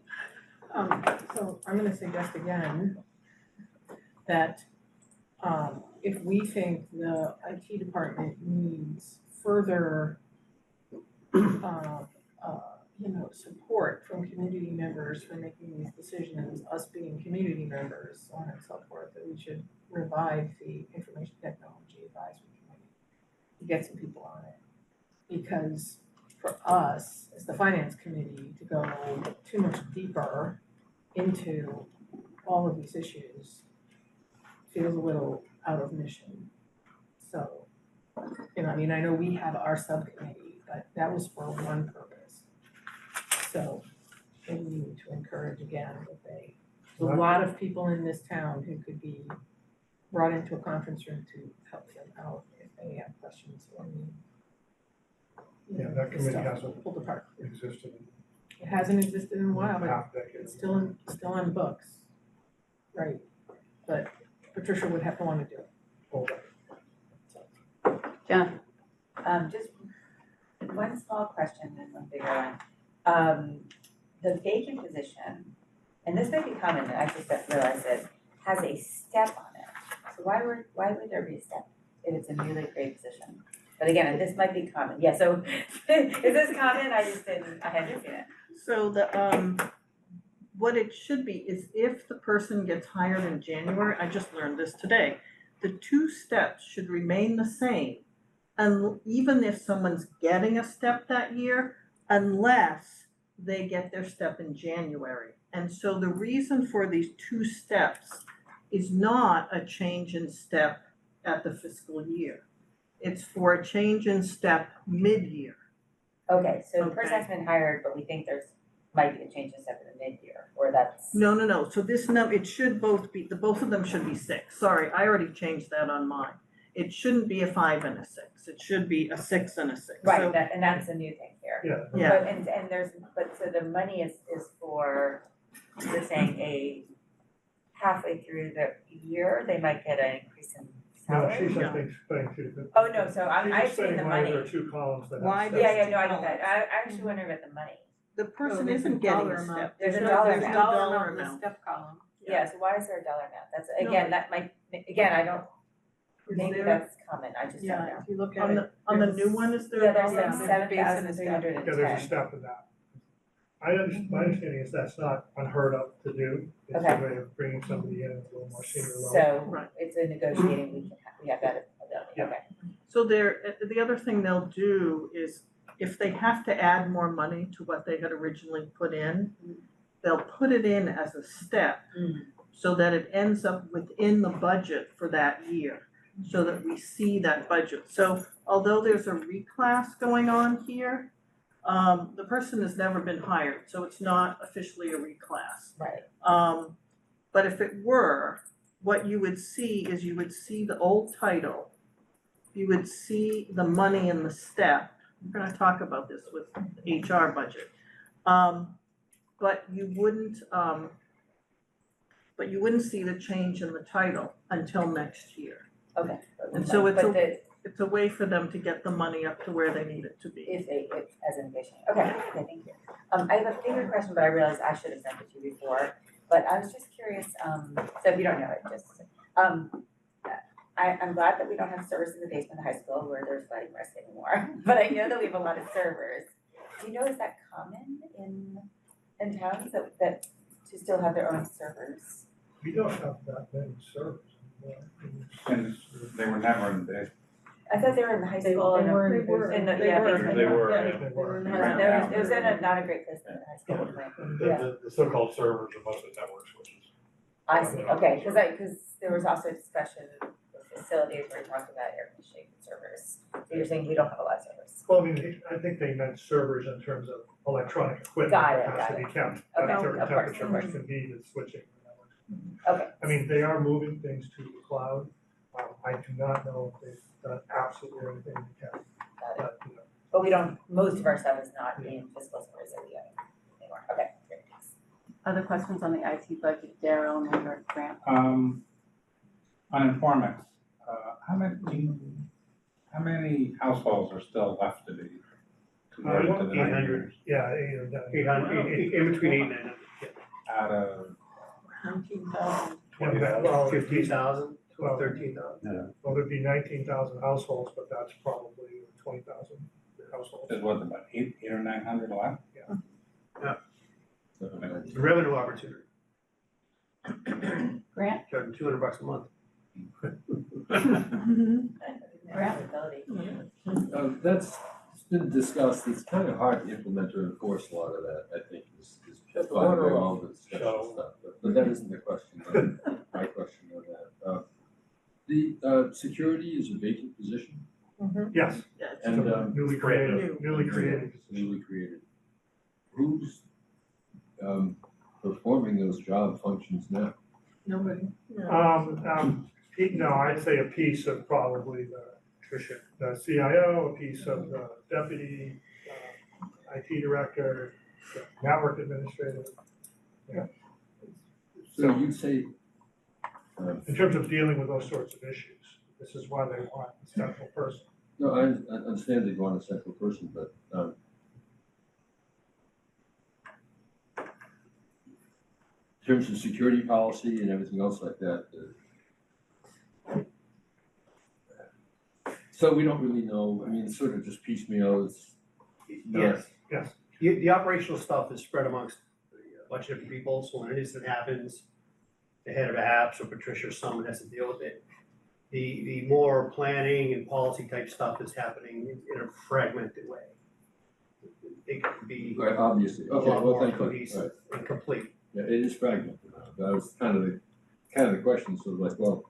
So I'm gonna suggest again that, if we think the IT department needs further, support from community members for making these decisions, us being community members, so on and so forth, that we should revive the Information Technology Advisory Committee to get some people on it. Because for us, as the Finance Committee, to go too much deeper into all of these issues feels a little out of mission. So, I know we have our subcommittee, but that was for one purpose. So, maybe we need to encourage again that there's a lot of people in this town who could be brought into a conference room to help them out if they have questions or need. Yeah, that committee stuff hasn't pulled apart. existed. It hasn't existed in a while, but Half decade. it's still on the books. Right, but Patricia would have to want to do it. Hold on. John? Just one small question and one bigger one. the vacant position, and this might be common, and I just don't realize it, has a step on it. So why would there be a step if it's a newly created position? But again, this might be common, yeah, so is this common? I hadn't seen it. So what it should be is if the person gets hired in January, I just learned this today, the 2 steps should remain the same. And even if someone's getting a step that year, unless they get their step in January. And so the reason for these 2 steps is not a change in step at the fiscal year. It's for a change in step mid-year. Okay, so the person has been hired, but we think might be a change in step in the mid-year, or that's. No, so this it should both of them should be 6. Sorry, I already changed that on mine. It shouldn't be a 5 and a 6. It should be a 6 and a 6. Right, So, and that's a new thing here. Yeah. But so the money is for, you're saying halfway through the year, they might get an increase in No, salary? she's just explaining two different. Oh, no, so I'm She's just seeing saying the why money. there are 2 columns that have Why steps. No, I get that. I actually wonder about the money. The person there's a isn't getting dollar a amount. step. There's a no- dollar there's no amount. dollar in the amount. step column. Yeah, so why is there a dollar amount? That's, No. again, that might, again, I don't, Is maybe there- that's common, I just don't know. Yeah, if you look at On it. the there's- new one, is there Yeah, a there's dollar like amount? 7,310. Yeah, there's a step in that. My understanding is that's not unheard of to do. It's Okay. a way of bringing somebody in at a little more senior level. So Right. it's a negotiating, we have that ability, Yeah. okay. So the other thing they'll do is, if they have to add more money to what they had originally put in, they'll put it in as a step so that it ends up within the budget for that year, so that we see that budget. So although there's a reclass going on here, the person has never been hired, so it's not officially a reclass. Right. But if it were, what you would see is you would see the old title, you would see the money in the step. We're gonna talk about this with the HR budget. But you wouldn't see the change in the title until next year. Okay. And so But it's a way for them to get the money up to where they need it to be. if as a negotiation, okay, thank you. I have a bigger question, but I realized I should have sent it to you before, but I was just curious, so if you don't know it, just, I'm glad that we don't have servers in the basement of the high school where there's flooding risk anymore, but I know that we have a lot of servers. Do you know, is that common in towns that to still have their own servers? We don't have that many servers anymore. And they were never in the I thought they were in the high school and in the, yeah, basement. They were, Yeah. yeah. They were. It was in not a great place in the high school. Yeah. The so-called servers are mostly network switches. I see, okay, cause there was also a discussion of facilities where we talked about air conditioning servers. So you're saying we don't have a lot of servers? Well, I mean, I think they meant servers in terms of electronic equipment Got it, that has to be kept Okay, at certain of course, temperature, of which course. can be the switching. Okay. I mean, they are moving things to the cloud. I do not know if they've done absolutely everything they can, but, you know. But we don't, most of our stuff is not in physical stores that we own anymore, okay, great, thanks. Other questions on the IT budget, Daryl and then your grant? On Informix, how many households are still left to be converted to the 800, yeah, 800. In between 8 and 900. out of 19,000. 15,000, 13,000. Well, there'd be 19,000 households, but that's probably 20,000 households. There's what, about 800 or 900 left? Yeah. So, The revenue opportunity, Grant? charging $200 a month. That's been discussed, it's kind of hard to implement or enforce a lot of that, I think, is Shut the by water way, off. all the discussion So- stuff, but that isn't the question, my question on that. The security is a vacant position, Yes, and newly created. newly created. Who's performing those job functions now? Nobody. No, I'd say a piece of probably the CIO, a piece of the deputy, IT director, the network administrator. Yeah. So you'd say, In terms of dealing with those sorts of issues, this is why they want a central person. no, I understand they want a central person, but terms of security policy and everything else like that. So we don't really know, I mean, it's sort of just piecemeal, it's not. Yes. The operational stuff is spread amongst a bunch of different people, so when an incident happens, the head of apps or Patricia or someone has to deal with it. The more planning and policy type stuff is happening in a fragmented way. It can be Right, obviously, a okay, lot well, more thank you. cohesive and complete. Yeah, it is fragmented now, that was kind of the question, sort of like, well,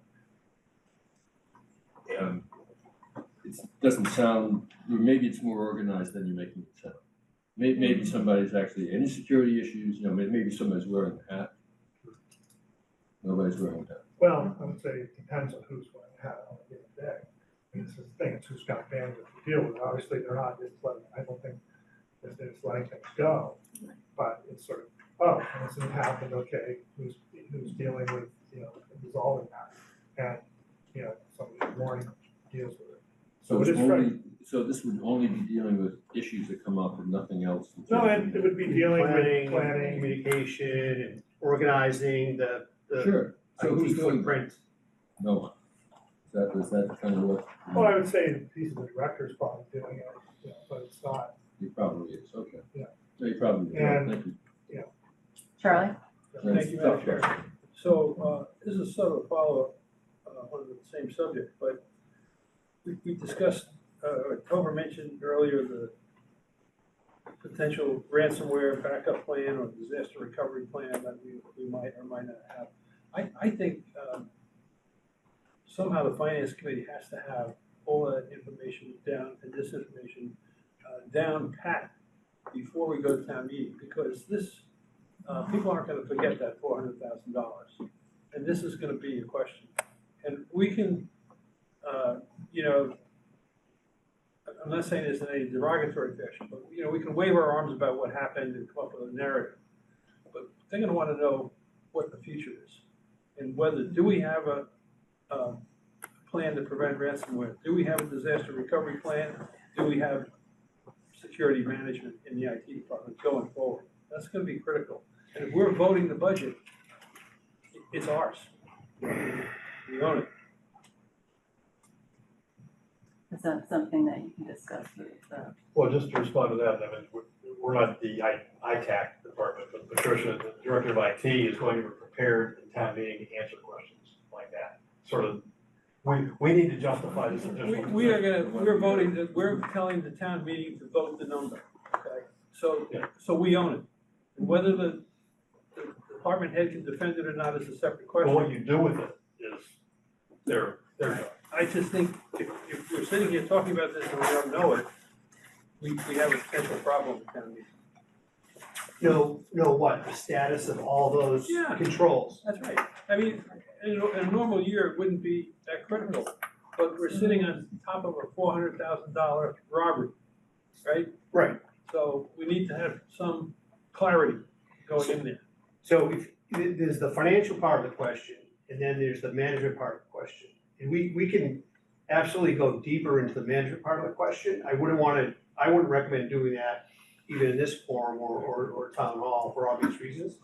it doesn't sound, maybe it's more organized than you're making it sound. Maybe somebody's actually, any security issues, you know, maybe somebody's wearing a hat. Nobody's wearing a hat. Well, I would say it depends on who's wearing a hat on a given day. I mean, this is the thing, it's who's got bandwidth to deal with it. Obviously, they're not just letting, I don't think that they're just letting things go. But it's sort of, oh, an incident happened, okay, who's dealing with, you know, resolving that? And, you know, somebody in the morning deals with it. So it it's is only, so this would only be dealing with issues that come up and nothing else? No, it would be dealing with Planning, planning. communication, and organizing the Sure, so who's IT doing? footprint. No one. Is that kind of what? Well, I would say the piece of the director's probably doing it, you know, but it's not. He probably is, okay. Yeah. No, he probably is, And- thank you. Charlie? Thank you, Madam Chair. So, this is sort of a follow-up, on the same subject, but we discussed, Tomer mentioned earlier the potential ransomware backup plan or disaster recovery plan that we might or might not have. I think, somehow the finance committee has to have all that information down and this information, down pat before we go to town meeting, because this, people aren't gonna forget that $400,000. And this is gonna be a question. And we can, you know, I'm not saying this in any derogatory fashion, but, you know, we can wave our arms about what happened and come up with a narrative. But they're gonna wanna know what the future is. And whether, do we have a plan to prevent ransomware? Do we have a disaster recovery plan? Do we have security management in the IT department going forward? That's gonna be critical. And if we're voting the budget, it's ours. We own it. Is that something that you can discuss with, Well, just to respond to that, I mean, we're not the ITAC department, but Patricia, the director of IT, is going to be prepared in town meeting to answer questions like that. Sort of, we need to justify this additional. We're voting, we're telling the town meeting to vote the number, okay? So we own it. And whether the department head can defend it or not is a separate But question. what you do with it is their job. I just think if we're sitting here talking about this and we don't know it, we have a potential problem with town meeting. Know what, the status of all those Yeah. controls. That's right. I mean, in a normal year, it wouldn't be that critical, but we're sitting on top of a $400,000 robbery, right? Right. So we need to have some clarity going in there. So if, there's the financial part of the question, and then there's the management part of the question. And we can absolutely go deeper into the management part of the question. I wouldn't recommend doing that even in this forum or town hall for obvious reasons.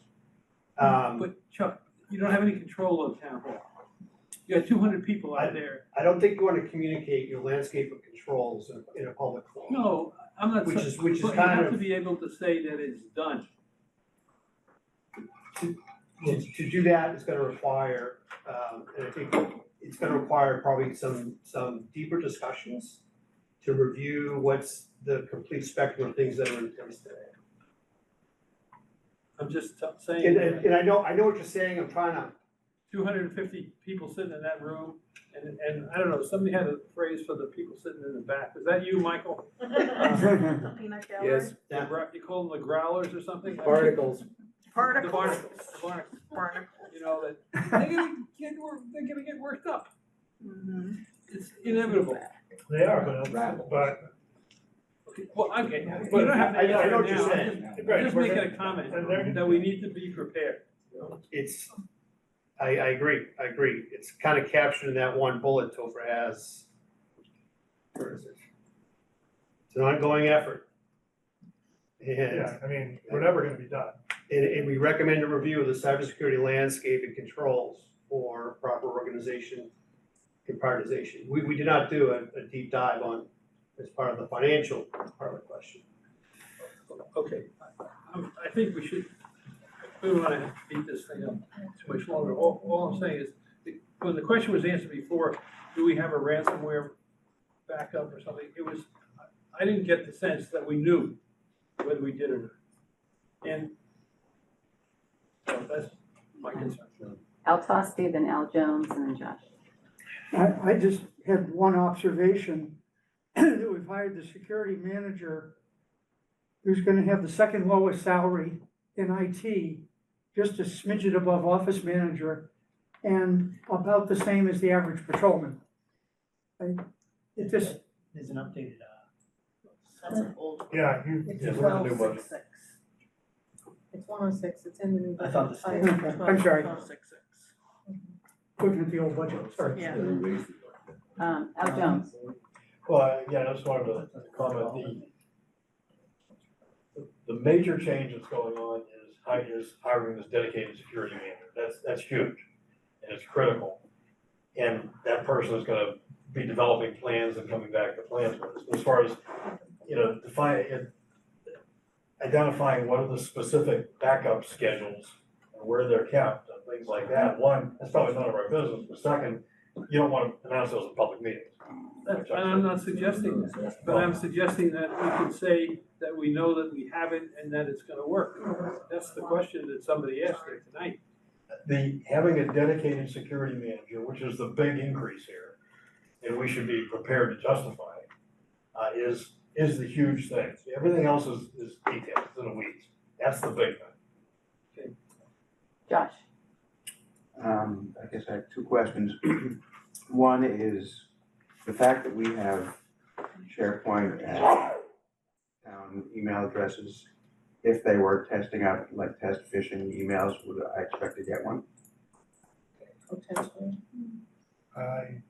But Chuck, you don't have any control of town hall. You got 200 people out there. I don't think you want to communicate your landscape of controls in a public forum. No, I'm not. Which is but you kind have of- to be able to say that it's done. To do that, it's gonna require, and I think it's gonna require probably some deeper discussions to review what's the complete spectrum of things that are in place today. I'm just saying. And I know what you're saying, I'm trying to, 250 people sitting in that room, and I don't know, somebody had a phrase for the people sitting in the back. Is that you, Michael? Peanut gallery? yes, You call them the growlers or something? Barnacles. The barnacles. You know, that they're gonna get worked up. It's inevitable. They are, but Okay, well, okay, you But don't have to I know answer what it you're now. saying. I'm just making a comment that we need to be prepared. it's, I agree. It's kind of captured in that one bullet Topher has. Where is it? It's an ongoing effort. And, Yeah, I mean, we're never gonna be done. and we recommend a review of the cybersecurity landscape and controls for proper organization and prioritization. We did not do a deep dive on, as part of the financial part of the question. Okay, I think we should, we don't wanna beat this thing up too much longer. All I'm saying is, when the question was answered before, do we have a ransomware backup or something? It was, I didn't get the sense that we knew whether we did or not. And so that's my concern. Al Tosti, then Al Jones, and then Josh. I just had one observation, that we've hired the security manager who's gonna have the second lowest salary in IT, just a smidget above office manager, and about the same as the average patrolman. It just, There's an updated, That's an old. Yeah, It's Yeah, where's the new budget? 1266. It's 106, it's in the new I budget. thought the state. Okay, I'm sorry. 1266. looking at the old budget, sorry. Yeah. Al Jones. Well, yeah, I just wanted to comment, the major change that's going on is hiring this dedicated security manager. That's huge, and it's critical. And that person is gonna be developing plans and coming back to plans with us. As far as, identifying what are the specific backup schedules and where they're kept and things like that. One, that's probably none of our business, but second, you don't want to announce those in public meetings. And I'm not suggesting this, but I'm suggesting that we can say that we know that we have it and that it's gonna work. That's the question that somebody asked there tonight. Having a dedicated security manager, which is the big increase here, and we should be prepared to justify, is the huge thing. Everything else is details, it's in the weeds. That's the big thing. Josh. I guess I have two questions. One is the fact that we have SharePoint and town email addresses. If they were testing out, like test phishing emails, would I expect to get one? Potentially. I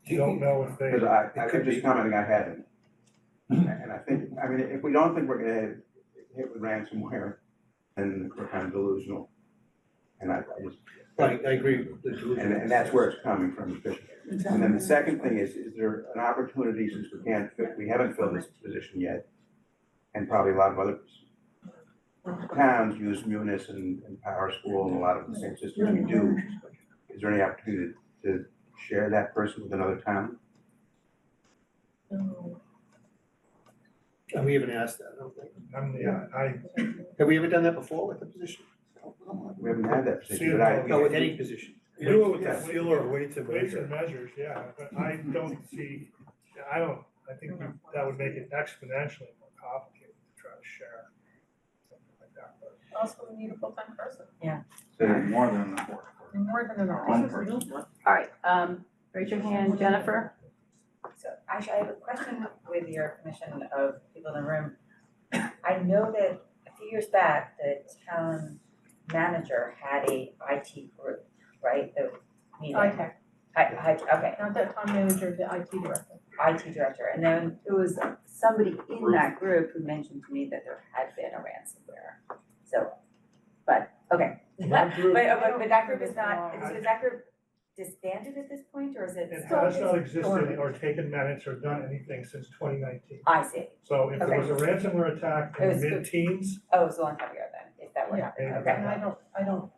don't know if they. Because I'm just commenting, I haven't. And I think, I mean, if we don't think we're gonna hit with ransomware, then we're kind of delusional. And I just. I agree with the delusion. And that's where it's coming from, phishing. And then the second thing is there an opportunity, since we haven't filled this position yet, and probably a lot of other towns use Munis and Power School and a lot of the same systems we do. Is there any opportunity to share that person with another town? And we haven't asked that, I don't think. Have we ever done that before with the position? We haven't had that position, but No, with any position. You do it with Yeah. the sealer, weights and measures, yeah, but I don't see, I think that would make it exponentially more complicated to try to share something like that, but. Also, we need a full-time person. So more than More than an one officer. person. All right, raise your hand, Jennifer. So actually, I have a question with your permission of people in the room. I know that a few years back, the town manager had a IT group, right? The meeting. ITech, Okay, not the town manager, the IT director. IT director. And then it was somebody in that group who mentioned to me that there had been a ransomware. So, but, okay. But that group is not, is that group disbanded at this point, or is it? It has not existed or taken minutes or done anything since 2019. I see. So if there was a ransomware attack in It was- mid-teens. Oh, it was a long time ago then, if that were Yeah. happening, And okay. And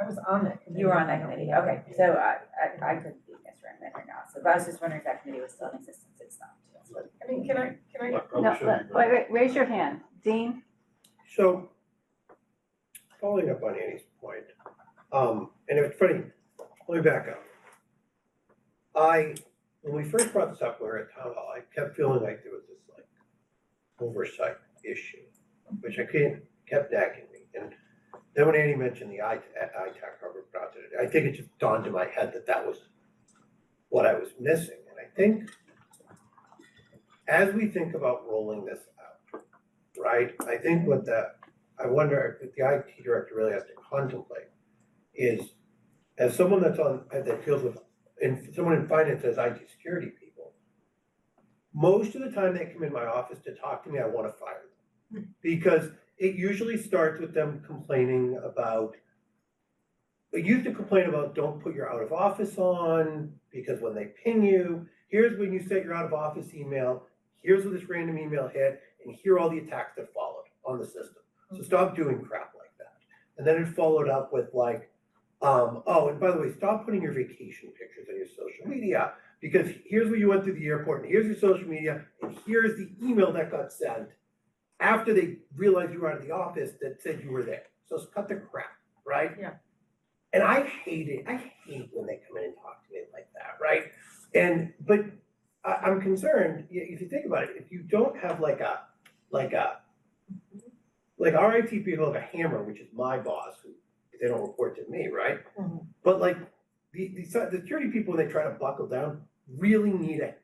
I was on that committee. You were on that committee, okay, so I could be misremembering or not, so but I was just wondering if that committee was still in existence, it's not. I mean, can I? No, wait, raise your hand. Dean? So, following up on Annie's point, and it's funny, let me back up. When we first brought this up, we were at town hall, I kept feeling like there was this like oversight issue, which kept nagging me. And then when Annie mentioned the ITAC cover project, I think it just dawned in my head that that was what I was missing. And I think as we think about rolling this out, right, I think I wonder if the IT director really has to contemplate is, as someone that deals with, someone in finance as IT security people, most of the time they come in my office to talk to me, I want to fire them. Because it usually starts with them complaining about, they used to complain about don't put your out of office on, because when they ping you, here's when you set your out of office email, here's where this random email hit, and here are all the attacks that followed on the system. So stop doing crap like that. And then it followed up with like, oh, and by the way, stop putting your vacation pictures on your social media, because here's where you went through the airport, and here's your social media, and here's the email that got sent after they realized you were out of the office that said you were there. So cut the crap, right? Yeah. And I hate it. I hate when they come in and talk to me like that, right? But I'm concerned, if you think about it, if you don't have like our IT people have a hammer, which is my boss, who they don't report to me, right? Mhm. But like the security people, when they try to buckle down, really need an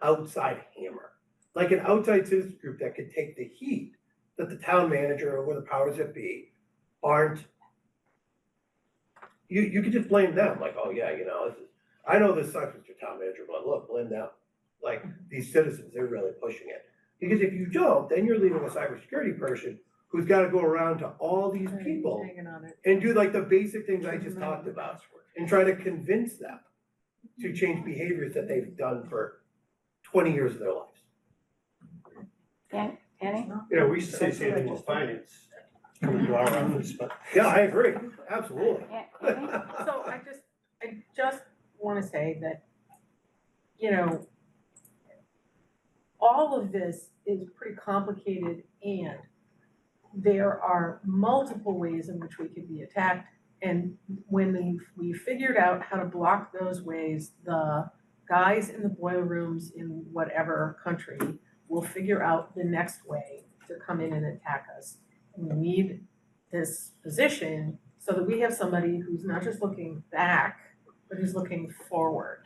outside hammer, like an outside citizens group that could take the heat that the town manager or the powers that be aren't. You could just blame them, like, oh yeah, I know this sucks, Mr. Town Manager, but look, blame them. Like these citizens, they're really pushing it. Because if you don't, then you're leaving a cybersecurity person who's got to go around to all these people Hanging on it. and do like the basic things I just talked about and try to convince them to change behaviors that they've done for 20 years of their lives. Annie? We used to say the same thing with finance, coming to our office, but. Yeah, I agree, absolutely. So I just wanna say that, all of this is pretty complicated and there are multiple ways in which we could be attacked. And when we figured out how to block those ways, the guys in the boiler rooms in whatever country will figure out the next way to come in and attack us. And we need this position so that we have somebody who's not just looking back, but who's looking forward.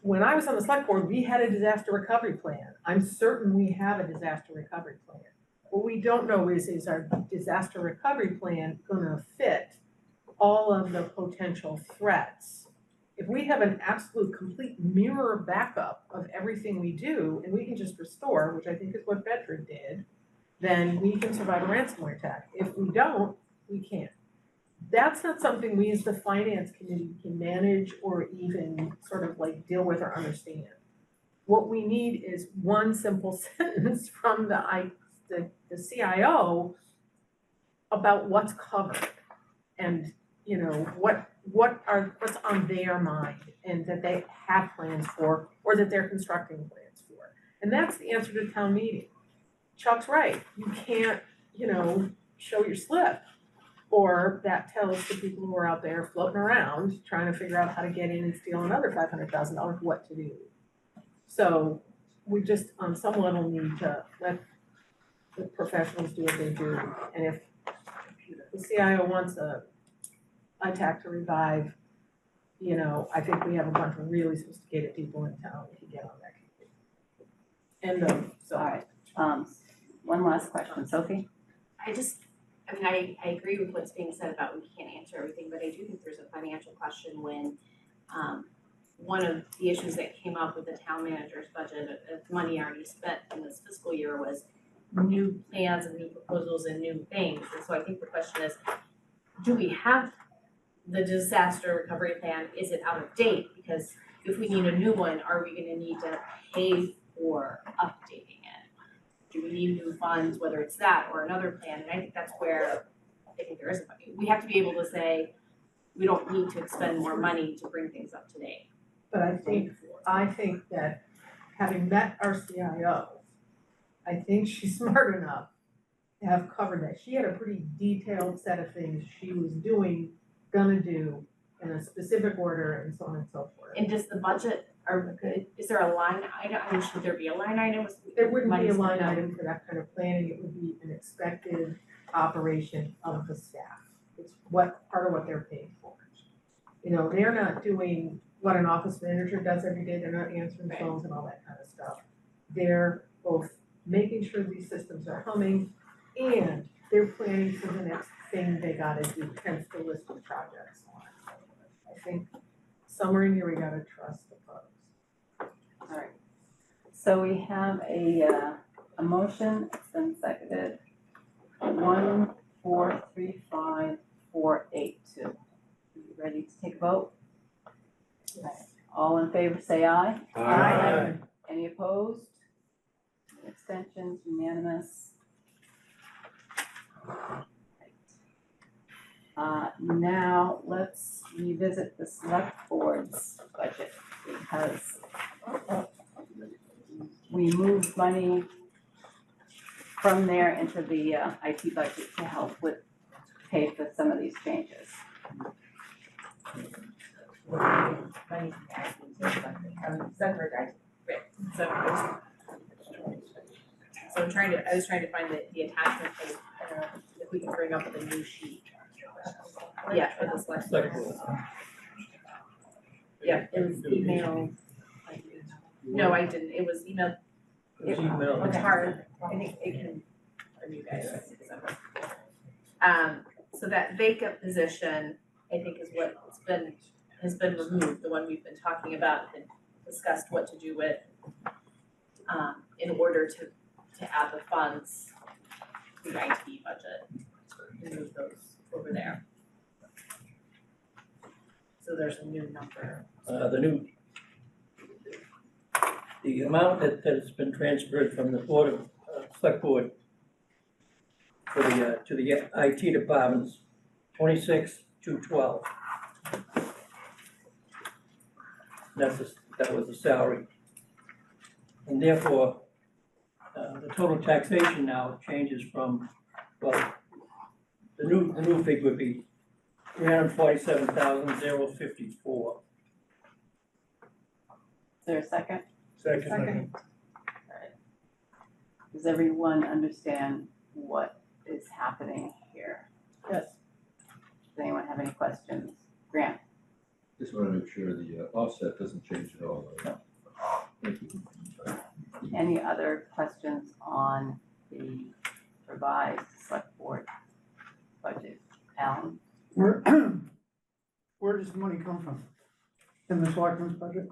When I was on the select board, we had a disaster recovery plan. I'm certain we have a disaster recovery plan. What we don't know is our disaster recovery plan gonna fit all of the potential threats? If we have an absolute complete mirror backup of everything we do, and we can just restore, which I think is what Bedford did, then we can survive a ransomware attack. If we don't, we can't. That's not something we as the finance committee can manage or even sort of like deal with or understand. What we need is one simple sentence from the CIO about what's covered and what's on their mind and that they have plans for or that they're constructing plans for. And that's the answer to town meeting. Chuck's right. You can't, show your slip. Or that tells the people who are out there floating around trying to figure out how to get in and steal another $500,000 what to do. So we just on some level need to let the professionals do what they do. And if the CIO wants a attack to revive, I think we have a bunch of really sophisticated people in town who can get on that committee. All right, one last question, Sophie? I agree with what's being said about we can't answer everything, but I do think there's a financial question when one of the issues that came up with the town manager's budget of money already spent in this fiscal year was new plans and new proposals and new things. And so I think the question is, do we have the disaster recovery plan? Is it out of date? Because if we need a new one, are we gonna need to pay for updating it? Do we need new funds, whether it's that or another plan? And I think that's where I think there is we have to be able to say, we don't need to expend more money to bring things up to date. But I think that having met our CIO, I think she's smart enough to have covered that. She had a pretty detailed set of things she was gonna do in a specific order and so on and so forth. And does the budget, is there a line item, should there be a line item? There wouldn't be a line item for that kind of planning. It would be an expected operation of the staff. It's part of what they're paid for. They're not doing what an office manager does every day. They're not answering phones and all that kind of stuff. They're both making sure these systems are humming and they're planning for the next thing they gotta do, hence the list of projects. I think somewhere in here we gotta trust the folks. All right, so we have a a motion, it's been seconded. 1435482. You ready to take a vote? All in favor, say aye. Aye. Any opposed? Any abstentions, unanimous? Now, let's revisit the select board's budget, because we moved money from there into the IT budget to help with, pay for some of these changes. So I was trying to find the attachment for, if we can bring up the new sheet. Yeah, for the select board. Yeah, it was emailed. No, I didn't, it was emailed. It was emailed. It's hard, I think it can, from you guys, so that vacant position, I think is what's been, has been removed, the one we've been talking about and discussed what to do with, in order to add the funds to the IT budget, remove those over there. So there's a new number. The amount that has been transferred from the Board of, Select Board for the, to the IT departments, 26,212. That was the salary. And therefore, the total taxation now changes from, well, the new figure would be 347,054. Is there a second? Second. Does everyone understand what is happening here? Yes. Does anyone have any questions? Grant? Just want to make sure the offset doesn't change at all. No. Thank you. Any other questions on the revised select board budget? Alan? Where does the money come from? In the selectmen's budget?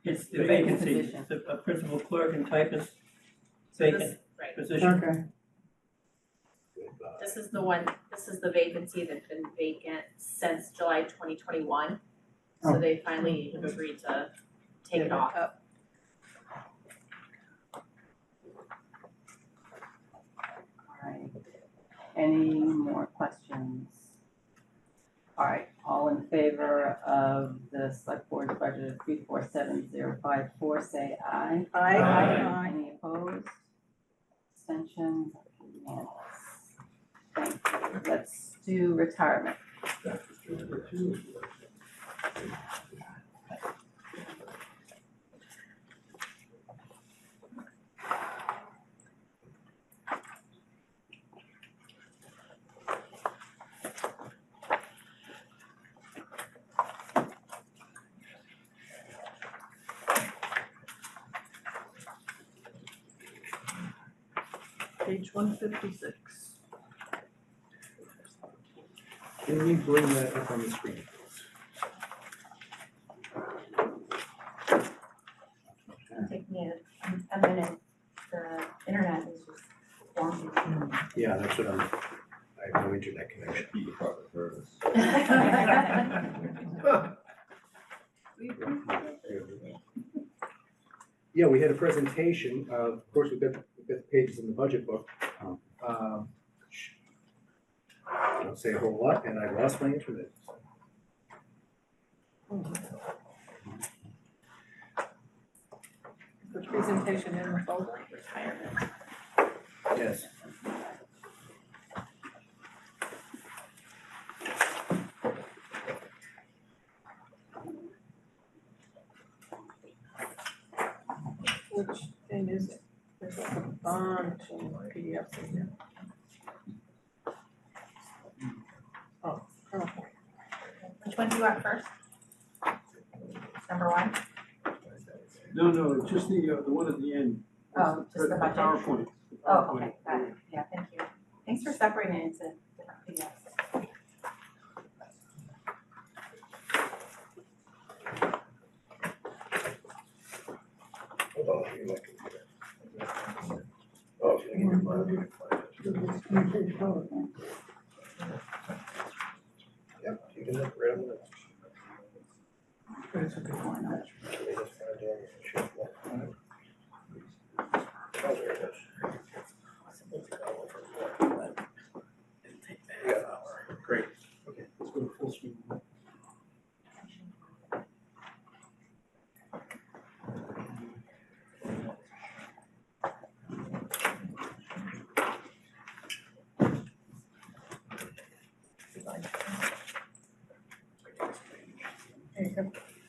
It's the vacant vacancy, position. a principal clerk and typist vacant Right. position. Okay. This is the one, this is the vacancy that's been vacant since July 2021. So Oh. they finally agreed to take it off. Alright, any more questions? Alright, all in favor of the select board budget of 347054, say aye. Aye. Any opposed? Abstentions? Unanimous. Thank you. Let's do retirement. Page 156. Can you bring that up on the screen? It'll take me a minute, the internet is just wonky. Yeah, that's what I have no internet connection. You probably heard us. Yeah, we had a presentation, of course, we've got the pages in the budget book. I don't say a whole lot, and I lost my internet. The presentation in the folder, retirement. Yes. Which thing is it? There's like a bunch of PDFs in here. Oh, PowerPoint. Which one do you want first? Number one? No, just the one at the end. Oh, just the budget? PowerPoint. Oh, okay, got it. Yeah, thank you. Thanks for separating it into different PDFs. Hold on, let me look. Yep, you can look right on the. That's a good one. Oh, there it is. Yeah, great. Okay, let's go to full screen.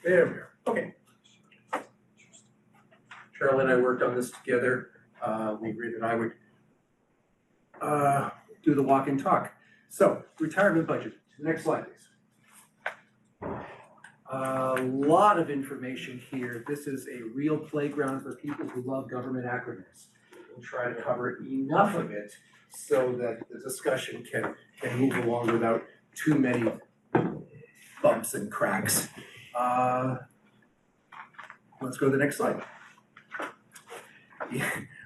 There we are, okay. Cheryl and I worked on this together. We agreed that I would do the walk and talk. So, retirement budget. Next slide, please. A lot of information here. This is a real playground for people who love government acronyms. We'll try to cover enough of it so that the discussion can move along without too many bumps and cracks. Let's go to the next slide.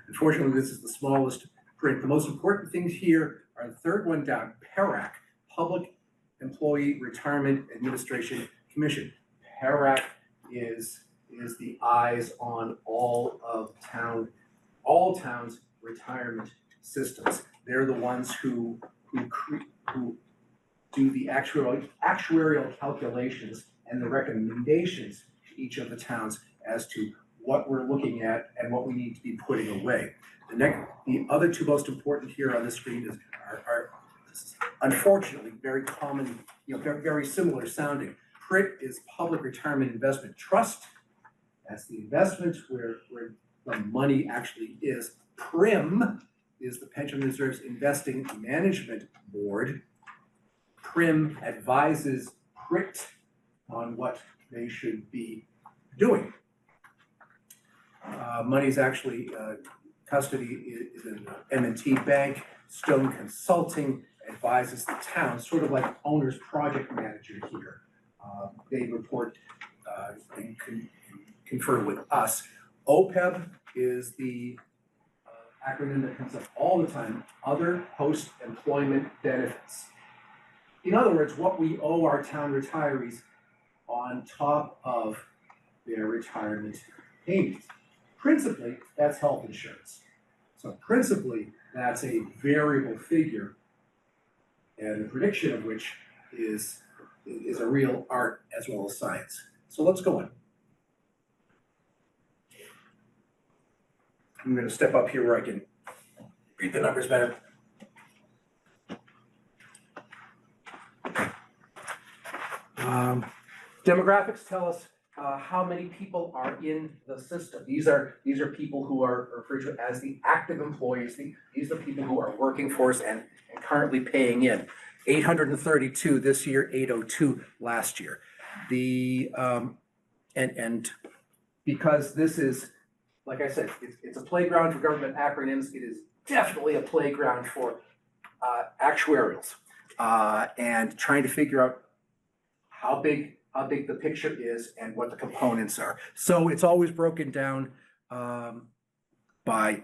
Unfortunately, this is the smallest print. The most important things here are the third one down, PERAC, Public Employee Retirement Administration Commission. PERAC is the eyes on all towns' retirement systems. They're the ones who do the actuarial calculations and the recommendations to each of the towns as to what we're looking at and what we need to be putting away. The other two most important here on the screen are unfortunately very common, very similar sounding. PRIT is Public Retirement Investment Trust. That's the investment where the money actually is. PRIM is the Pension Reserves Investing Management Board. PRIM advises PRIT on what they should be doing. Money's actually, custody is in M&T Bank. Stone Consulting advises the town, sort of like owner's project manager here. They report and confer with us. OPEB is the acronym that comes up all the time, Other Post-Employment Benefits. In other words, what we owe our town retirees on top of their retirement payments. Principally, that's health insurance. So principally, that's a variable figure, and the prediction of which is a real art as well as science. So let's go on. I'm gonna step up here where I can read the numbers better. Demographics tell us how many people are in the system. These are people who are referred to as the active employees. These are people who are working for us and currently paying in. 832 this year, 802 last year. And because this is, like I said, it's a playground for government acronyms. It is definitely a playground for actuarials and trying to figure out how big the picture is and what the components are. So it's always broken down by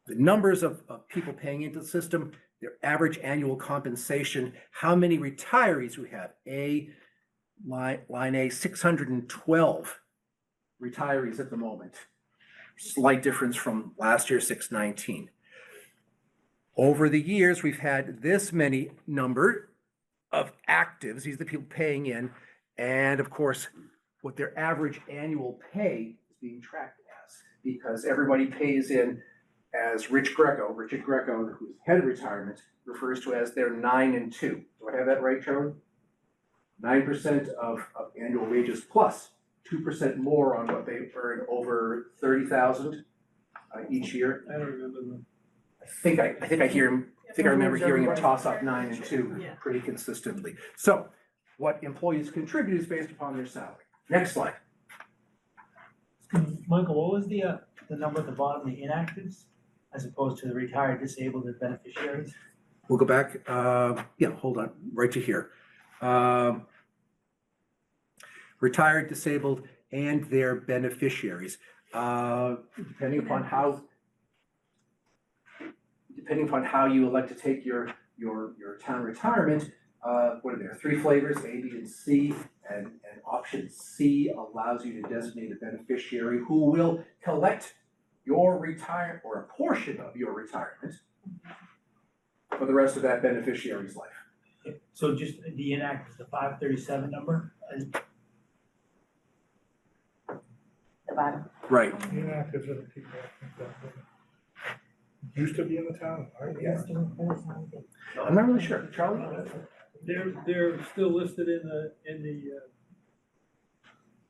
the numbers of people paying into the system, their average annual compensation, how many retirees we have. Line A, 612 retirees at the moment. Slight difference from last year, 619. Over the years, we've had this many number of actives. These are the people paying in. And of course, what their average annual pay is being tracked as, because everybody pays in as Richard Greco, who's head of retirement, refers to as their 9 and 2. Do I have that right, Charlie? 9% of annual wages plus 2% more on what they earn over 30,000 each year. I don't remember them. I remember hearing him toss up 9 and 2 pretty consistently. So what employees contribute is based upon their salary. Next slide. Michael, what was the number at the bottom, the inactives, as opposed to the retired, disabled, and beneficiaries? We'll go back, hold on, right to here. Retired, disabled, and their beneficiaries. Depending upon depending upon how you elect to take your town retirement, what are there, 3 flavors, A, B, and C, and option C allows you to designate a beneficiary who will collect your retirement, or a portion of your retirement, for the rest of that beneficiary's life. So just the enact is the 537 number? The bottom. Right. Inactives are the people, I think, that used to be in the town, aren't they? I'm not really sure, Charlie? They're still listed in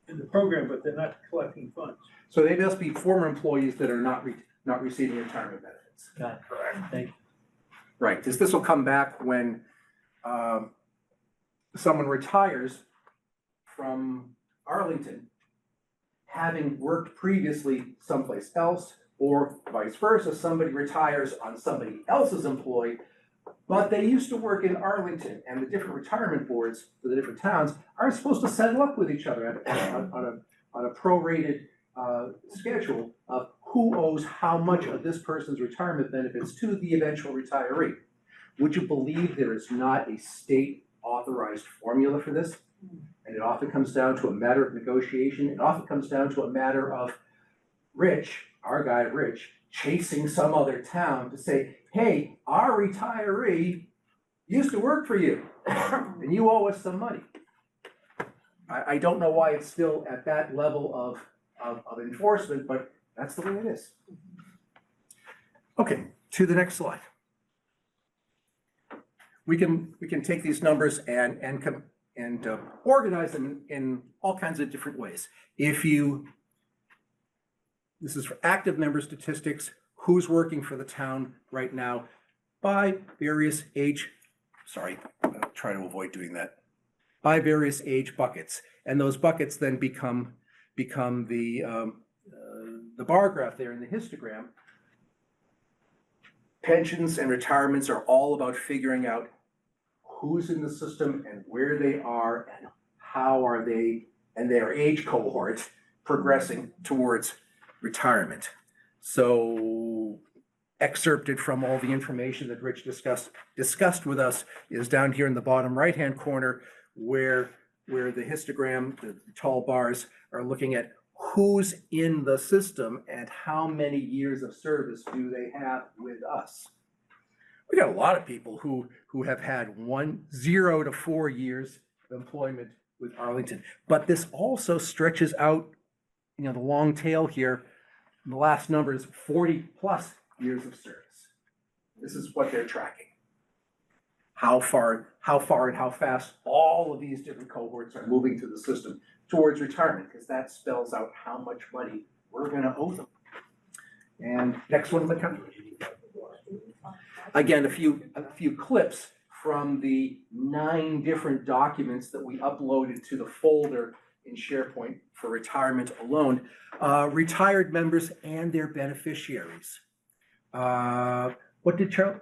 the program, but they're not collecting funds. So they must be former employees that are not receiving retirement benefits. Got it. Correct. Thank you. Right, because this will come back when someone retires from Arlington, having worked previously someplace else, or vice versa, somebody retires on somebody else's employee, but they used to work in Arlington, and the different retirement boards for the different towns aren't supposed to settle up with each other on a prorated schedule of who owes how much of this person's retirement benefits to the eventual retiree. Would you believe there is not a state authorized formula for this? And it often comes down to a matter of negotiation. It often comes down to a matter of Rich, our guy Rich, chasing some other town to say, hey, our retiree used to work for you and you owe us some money. I don't know why it's still at that level of enforcement, but that's the way it is. Okay, to the next slide. We can take these numbers and organize them in all kinds of different ways. This is for active member statistics, who's working for the town right now by various age, sorry, I'm gonna try to avoid doing that, by various age buckets. And those buckets then become the bar graph there in the histogram. Pensions and retirements are all about figuring out who's in the system and where they are and how are they and their age cohort progressing towards retirement. So excerpted from all the information that Rich discussed with us is down here in the bottom right-hand corner where the histogram, the tall bars, are looking at who's in the system and how many years of service do they have with us. We got a lot of people who have had 0 to 4 years of employment with Arlington, but this also stretches out, the long tail here. The last number is 40 plus years of service. This is what they're tracking. How far and how fast all of these different cohorts are moving through the system towards retirement, because that spells out how much money we're gonna owe them. And next one in the country. Again, a few clips from the 9 different documents that we uploaded to the folder in SharePoint for retirement alone. Retired members and their beneficiaries. What did you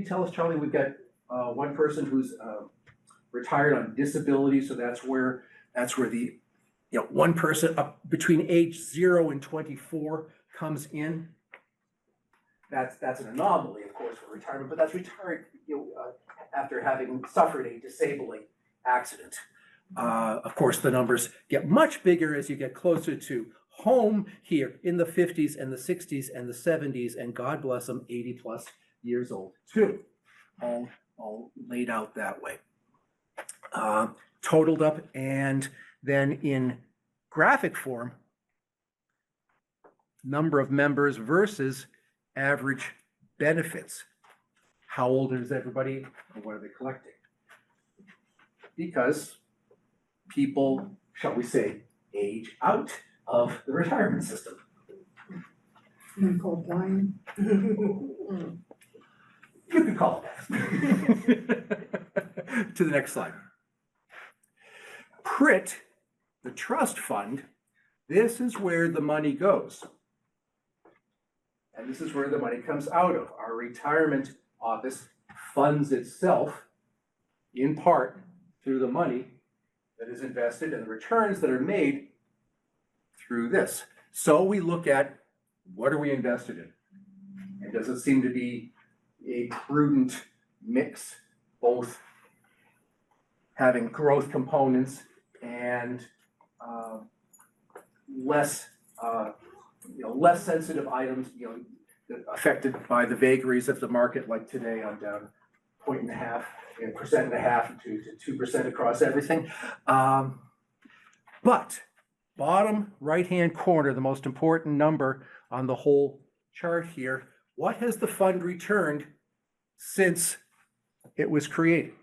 tell us, Charlie? We've got one person who's retired on disability, so that's where the one person up between age 0 and 24 comes in. That's an anomaly, of course, for retirement, but that's retired after having suffered a disabling accident. Of course, the numbers get much bigger as you get closer to home here in the 50s and the 60s and the 70s, and God bless them, 80 plus years old too, all laid out that way. Totaled up, and then in graphic form, number of members versus average benefits. How old is everybody, and what are they collecting? Because people, shall we say, age out of the retirement system. Called blind. You could call it that. To the next slide. PRIT, the trust fund, this is where the money goes. And this is where the money comes out of. Our retirement office funds itself in part through the money that is invested and the returns that are made through this. So we look at what are we invested in? And does it seem to be a prudent mix, both having growth components and less less sensitive items, affected by the vagaries of the market, like today I'm down 1.5%, 1.5% to 2% across everything. But bottom right-hand corner, the most important number on the whole chart here, what has the fund returned since it was created?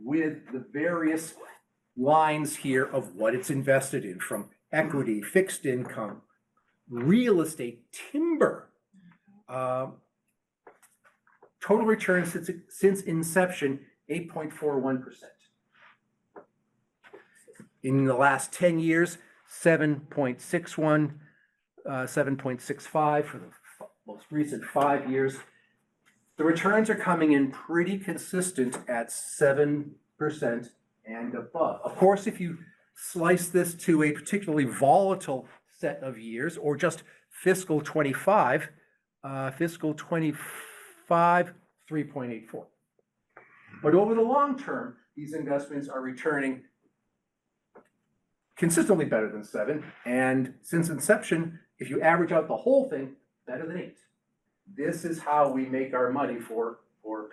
With the various lines here of what it's invested in, from equity, fixed income, real estate, timber. Total return since inception, 8.41%. In the last 10 years, 7.61, 7.65 for the most recent 5 years. The returns are coming in pretty consistent at 7% and above. Of course, if you slice this to a particularly volatile set of years, or just fiscal 25, 3.84. But over the long term, these investments are returning consistently better than 7, and since inception, if you average out the whole thing, better than 8. This is how we make our money for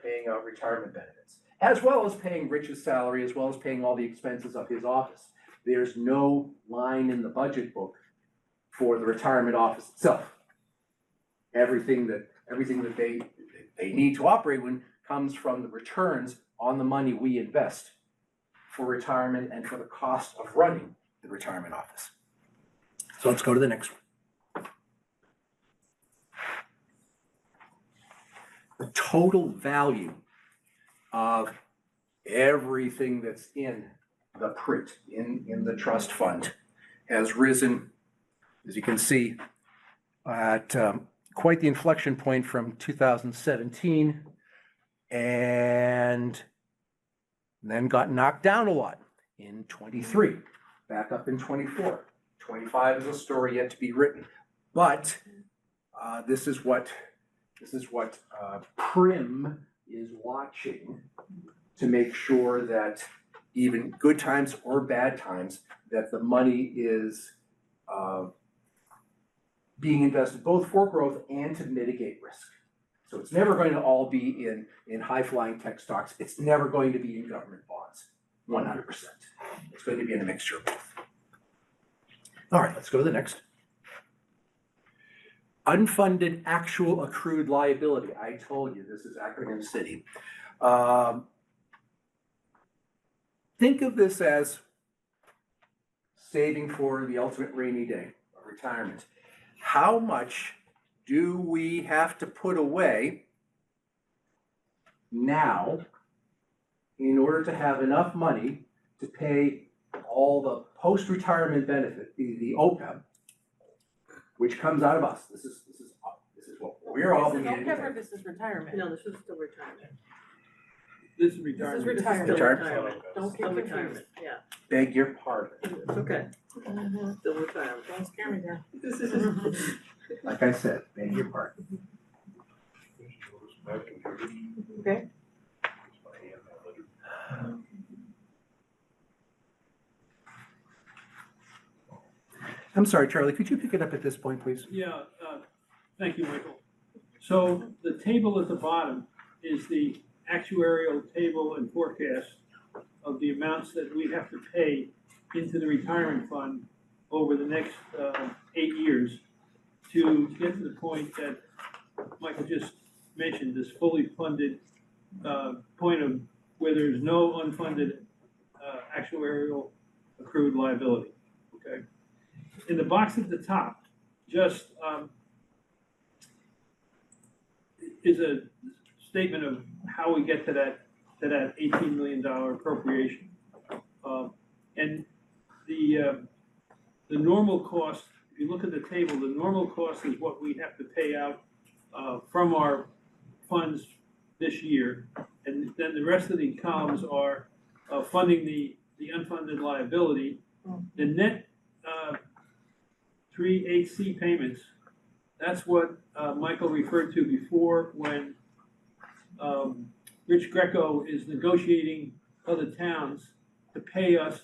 paying out retirement benefits, as well as paying Rich's salary, as well as paying all the expenses of his office. There's no line in the budget book for the retirement office itself. Everything that they need to operate when comes from the returns on the money we invest for retirement and for the cost of running the retirement office. So let's go to the next one. The total value of everything that's in the print, in the trust fund, has risen, as you can see, at quite the inflection point from 2017, and then got knocked down a lot in 23, back up in 24. 25 is a story yet to be written, but this is what Prim is watching to make sure that even good times or bad times, that the money is being invested both for growth and to mitigate risk. So it's never going to all be in high-flying tech stocks. It's never going to be in government bonds, 100%. It's going to be in a mixture of both. All right, let's go to the next. Unfunded actual accrued liability. I told you, this is acronym city. Think of this as saving for the ultimate rainy day of retirement. How much do we have to put away now in order to have enough money to pay all the post-retirement benefit, the OPEB, which comes out of us? This is what we're obligated to pay. This is retirement. No, this is still retirement. This is retirement. This is retirement. Still Retirement. Don't get Still confused. retirement, yeah. Beg your pardon. It's okay. Still retirement. Don't scare me there. Like I said, beg your pardon. Okay. I'm sorry, Charlie, could you pick it up at this point, please? Yeah, thank you, Michael. So the table at the bottom is the actuarial table and forecast of the amounts that we have to pay into the retirement fund over the next 8 years to get to the point that Michael just mentioned, this fully funded point of where there's no unfunded actuarial accrued liability, okay? In the box at the top, just is a statement of how we get to that $18 million appropriation. And the normal cost, if you look at the table, the normal cost is what we have to pay out from our funds this year. And then the rest of the columns are funding the unfunded liability. The net 3 AC payments, that's what Michael referred to before when Rich Greco is negotiating other towns to pay us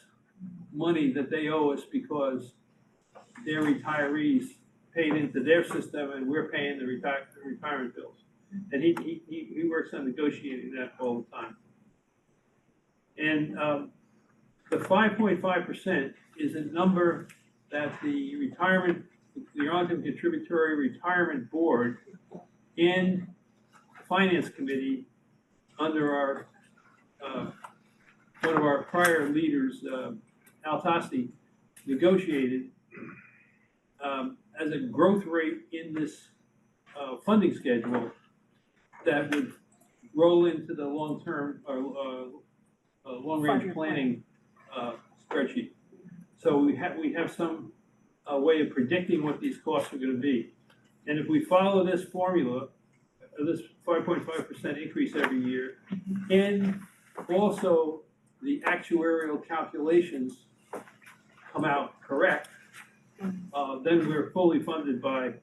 money that they owe us because their retirees paid into their system and we're paying the retirement bills. And he works on negotiating that all the time. And the 5.5% is a number that the Arlington Contributory Retirement Board and Finance Committee under our one of our prior leaders, Al Tosti, negotiated as a growth rate in this funding schedule that would roll into the long-term or long-range planning spreadsheet. So we have some way of predicting what these costs are going to be. And if we follow this formula, this 5.5% increase every year, and also the actuarial calculations come out correct, then we're fully funded by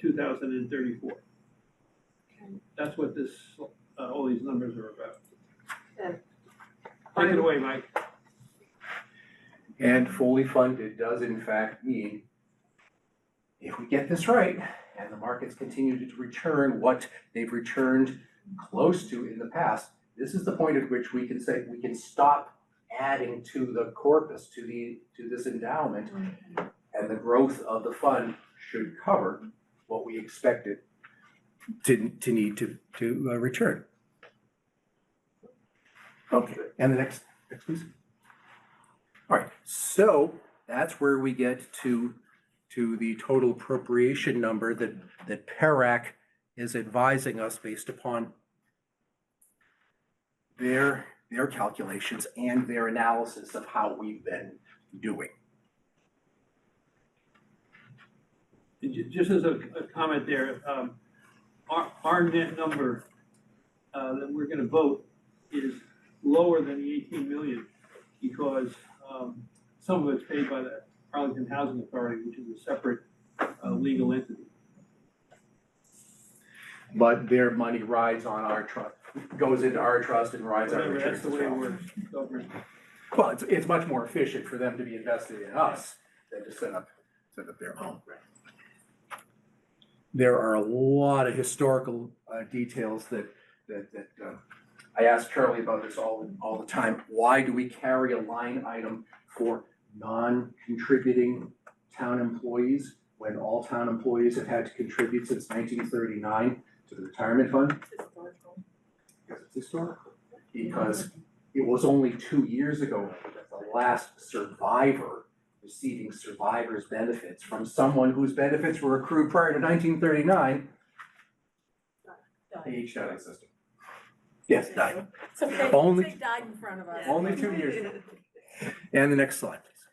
2034. That's what this, all these numbers are about. Take it away, Mike. And fully funded does in fact mean, if we get this right, and the markets continue to return what they've returned close to in the past, this is the point at which we can say we can stop adding to the corpus, to this endowment, and the growth of the fund should cover what we expected to need to return. Okay, and the next please. All right, so that's where we get to the total appropriation number that PERAC is advising us based upon their calculations and their analysis of how we've been doing. Just as a comment there, our net number that we're going to vote is lower than the 18 million because some of it's paid by the Arlington Housing Authority, which is a separate legal entity. But their money rides on our trust, goes into our trust and rides on our Whatever, returns that's the as way well. it works. Government. Well, it's much more efficient for them to be invested in us than to set up their own. There are a lot of historical details that I ask Charlie about this all the time. Why do we carry a line item for non-contributing town employees when all town employees have had to contribute since 1939 to the retirement fund? Because it's historical. Because it was only 2 years ago that the last survivor receiving survivor's benefits from someone whose benefits were accrued prior to 1939 aged out of the system. Yes, died. It's okay, Only- they died in front of us. Only 2 years ago. And the next slide, please.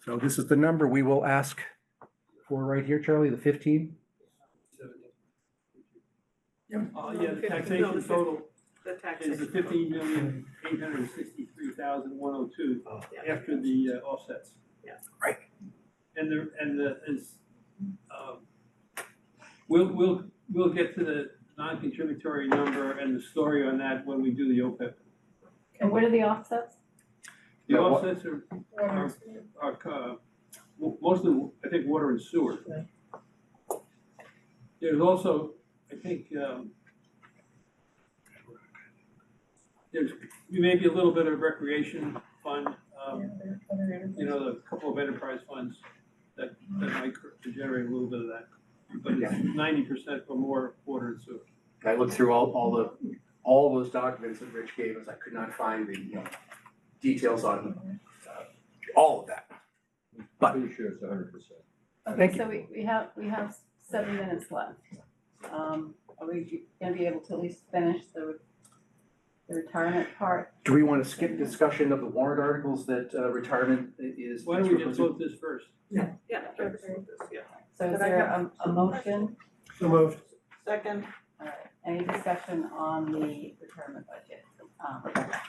So this is the number we will ask for right here, Charlie, the 15? Yeah, the taxation total is the 15,863,102 after the offsets. Yeah. Right. We'll get to the non-contributory number and the story on that when we do the OPEB. And what are the offsets? The offsets are mostly, I think, water and sewer. There's also, I think, there's maybe a little bit of recreation fund, the couple of enterprise funds that might generate a little bit of that. But it's 90% or more water and sewer. I looked through all those documents that Rich gave us. I could not find the details on all of that. But I'm pretty sure it's 100%. Thank you. So we have 7 minutes left. Are we gonna be able to at least finish the retirement part? Do we want to skip discussion of the warrant articles that retirement is? Why don't we just vote this first? Yeah. So is there a motion? So moved. Second. All right, any discussion on the retirement budget? Rebecca?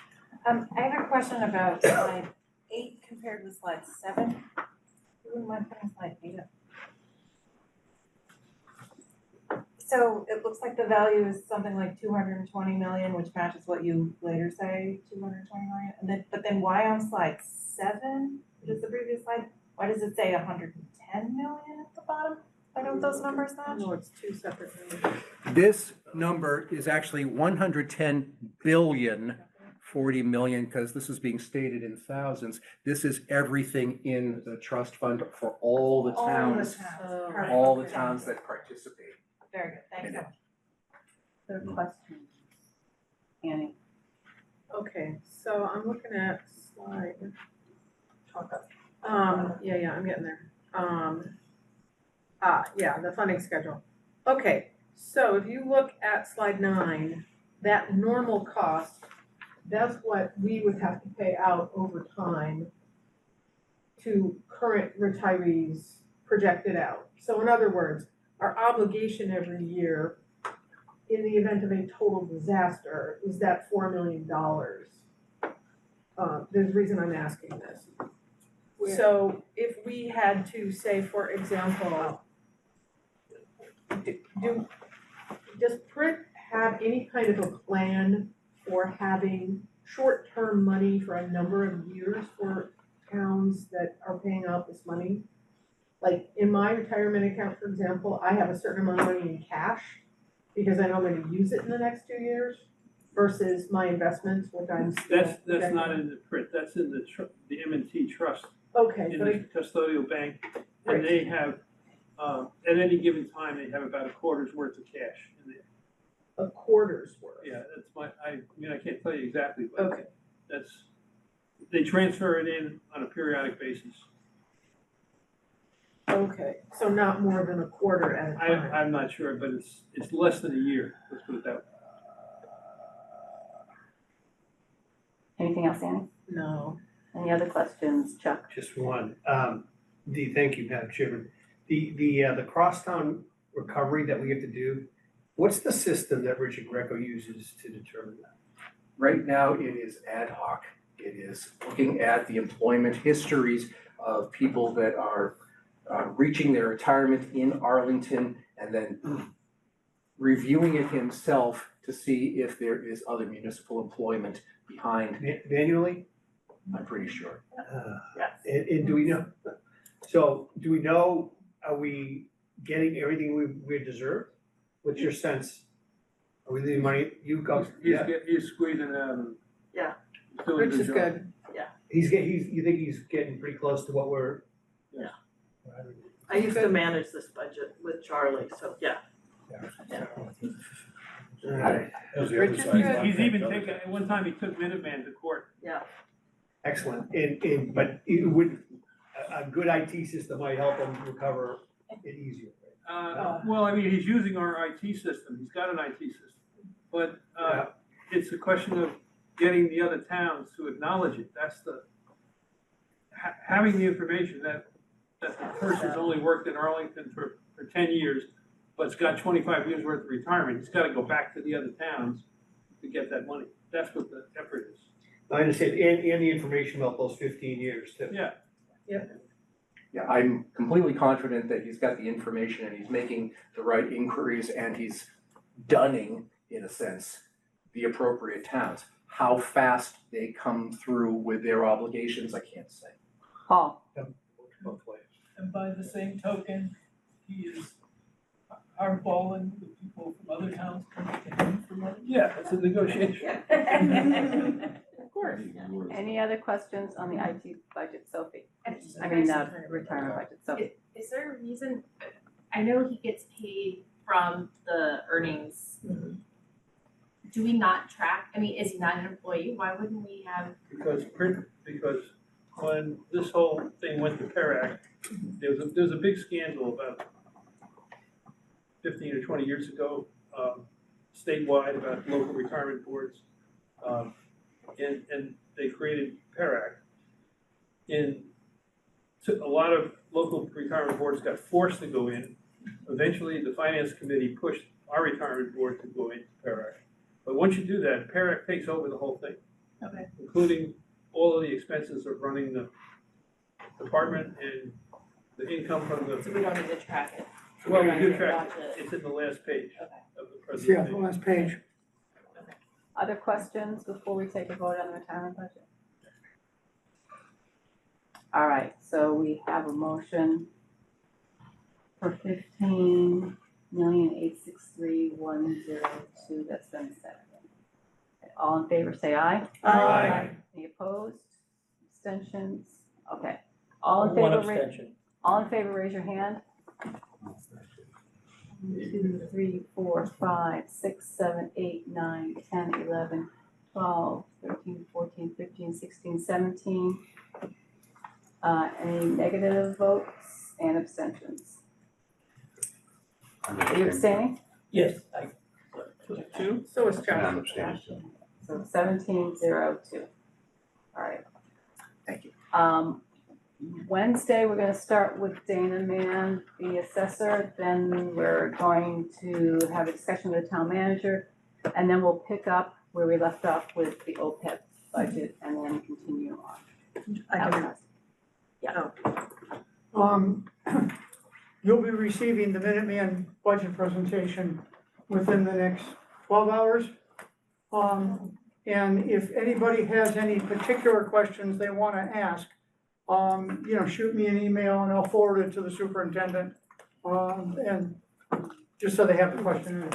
I have a question about slide 8 compared with slide 7. Who wouldn't mind putting slide 8 up? So it looks like the value is something like 220 million, which matches what you later say, 220 million. And then, but then why on slide 7, which is the previous slide, why does it say 110 million at the bottom? Why don't those numbers match? No, it's two separate numbers. This number is actually 110 billion 40 million, because this is being stated in thousands. This is everything in the trust fund for all the towns, all the towns that participate. Very good, thanks so much. Other questions? Annie? Okay, so I'm looking at slide, yeah, I'm getting there. Yeah, the funding schedule. Okay, so if you look at slide 9, that normal cost, that's what we would have to pay out over time to current retirees projected out. So in other words, our obligation every year in the event of a total disaster is that $4 million. There's a reason I'm asking this. So if we had to say, for example, does Print have any kind of a plan for having short-term money for a number of years for towns that are paying out this money? Like in my retirement account, for example, I have a certain amount of money in cash because I know I'm gonna use it in the next 2 years versus my investments, which I'm still. That's not in the Print, that's in the M&T Trust. Okay, In but the custodial bank, and they have, at any given time, they have about a quarter's worth of cash in there. a quarter's worth. Yeah, that's I mean, I can't tell you exactly, but Okay. they transfer it in on a periodic basis. Okay, so not more than a quarter at a time. I'm not sure, but it's less than a year, let's put it that way. Anything else, Annie? No. Any other questions, Chuck? Just one. Thank you, Madam Chairman. The crosstown recovery that we have to do, what's the system that Richard Greco uses to determine that? Right now, it is ad hoc. It is looking at the employment histories of people that are reaching their retirement in Arlington and then reviewing it himself to see if there is other municipal employment behind. Manually? I'm pretty sure. Yes. And do we know, are we getting everything we deserve? What's your sense? Are we leaving money, He's squeezing, Yeah. he's doing a Which is job. good. you think he's getting pretty close to what we're? Yeah. I used to manage this budget with Charlie, so yeah. Alright, He's even taken, at one time he took Minuteman to court. Yeah. excellent, but it would, a good IT system might help him recover it easier. Well, I mean, he's using our IT system, he's got an IT system, but, it's a question of getting the other towns to acknowledge it, that's having the information that the person's only worked in Arlington for 10 years, but's got 25 years worth of retirement, he's gotta go back to the other towns to get that money, that's what the effort is. I understand, and the information about those 15 years too. Yeah. Yeah, I'm completely confident that he's got the information and he's making the right inquiries and he's dunning, in a sense, the appropriate towns. How fast they come through with their obligations, I can't say. Paul? Both ways. And by the same token, he is hardballing the people from other towns coming to him for money. Yeah, it's a negotiation. Of course. Any other questions on the IT budget, Sophie? Retirement budget, Sophie. Is there a reason, I know he gets paid from the earnings. Do we not track, I mean, is he not an employee? Why wouldn't we have? Because when this whole thing went to PERAC, there was a big scandal about 15 or 20 years ago, statewide about local retirement boards. And they created PERAC. And a lot of local retirement boards got forced to go in. Eventually, the finance committee pushed our retirement board to go into PERAC. But once you do that, PERAC takes over the whole thing. Okay. Including all of the expenses of running the department and the income from the. So we don't need to track it. Well, we do Yeah. track, it's in the last page Okay. of the Yeah, presentation. the last page. Other questions before we take a vote on the retirement budget? All right, so we have a motion for 15,863,102, that's been seconded. All in favor, say aye. Aye. Any opposed? Abstentions? Okay. All in One favor, abstention. all in favor, raise your hand. 1, 2, 3, 4, 5, 6, 7, 8, 9, 10, 11, 12, 13, 14, 15, 16, 17. Any negative votes and abstentions? Are you abstaining? Yes, Two? So is And Josh. I'm abstaining. So 17-0-2. All right. Thank you. Wednesday, we're gonna start with Dana Mann, the assessor, then we're going to have a discussion with the town manager, and then we'll pick up where we left off with the OPEB budget and then continue on. I can, You'll be receiving the Minuteman budget presentation within the next 12 hours. And if anybody has any particular questions they want to ask, shoot me an email and I'll forward it to the superintendent. And just so they have the question.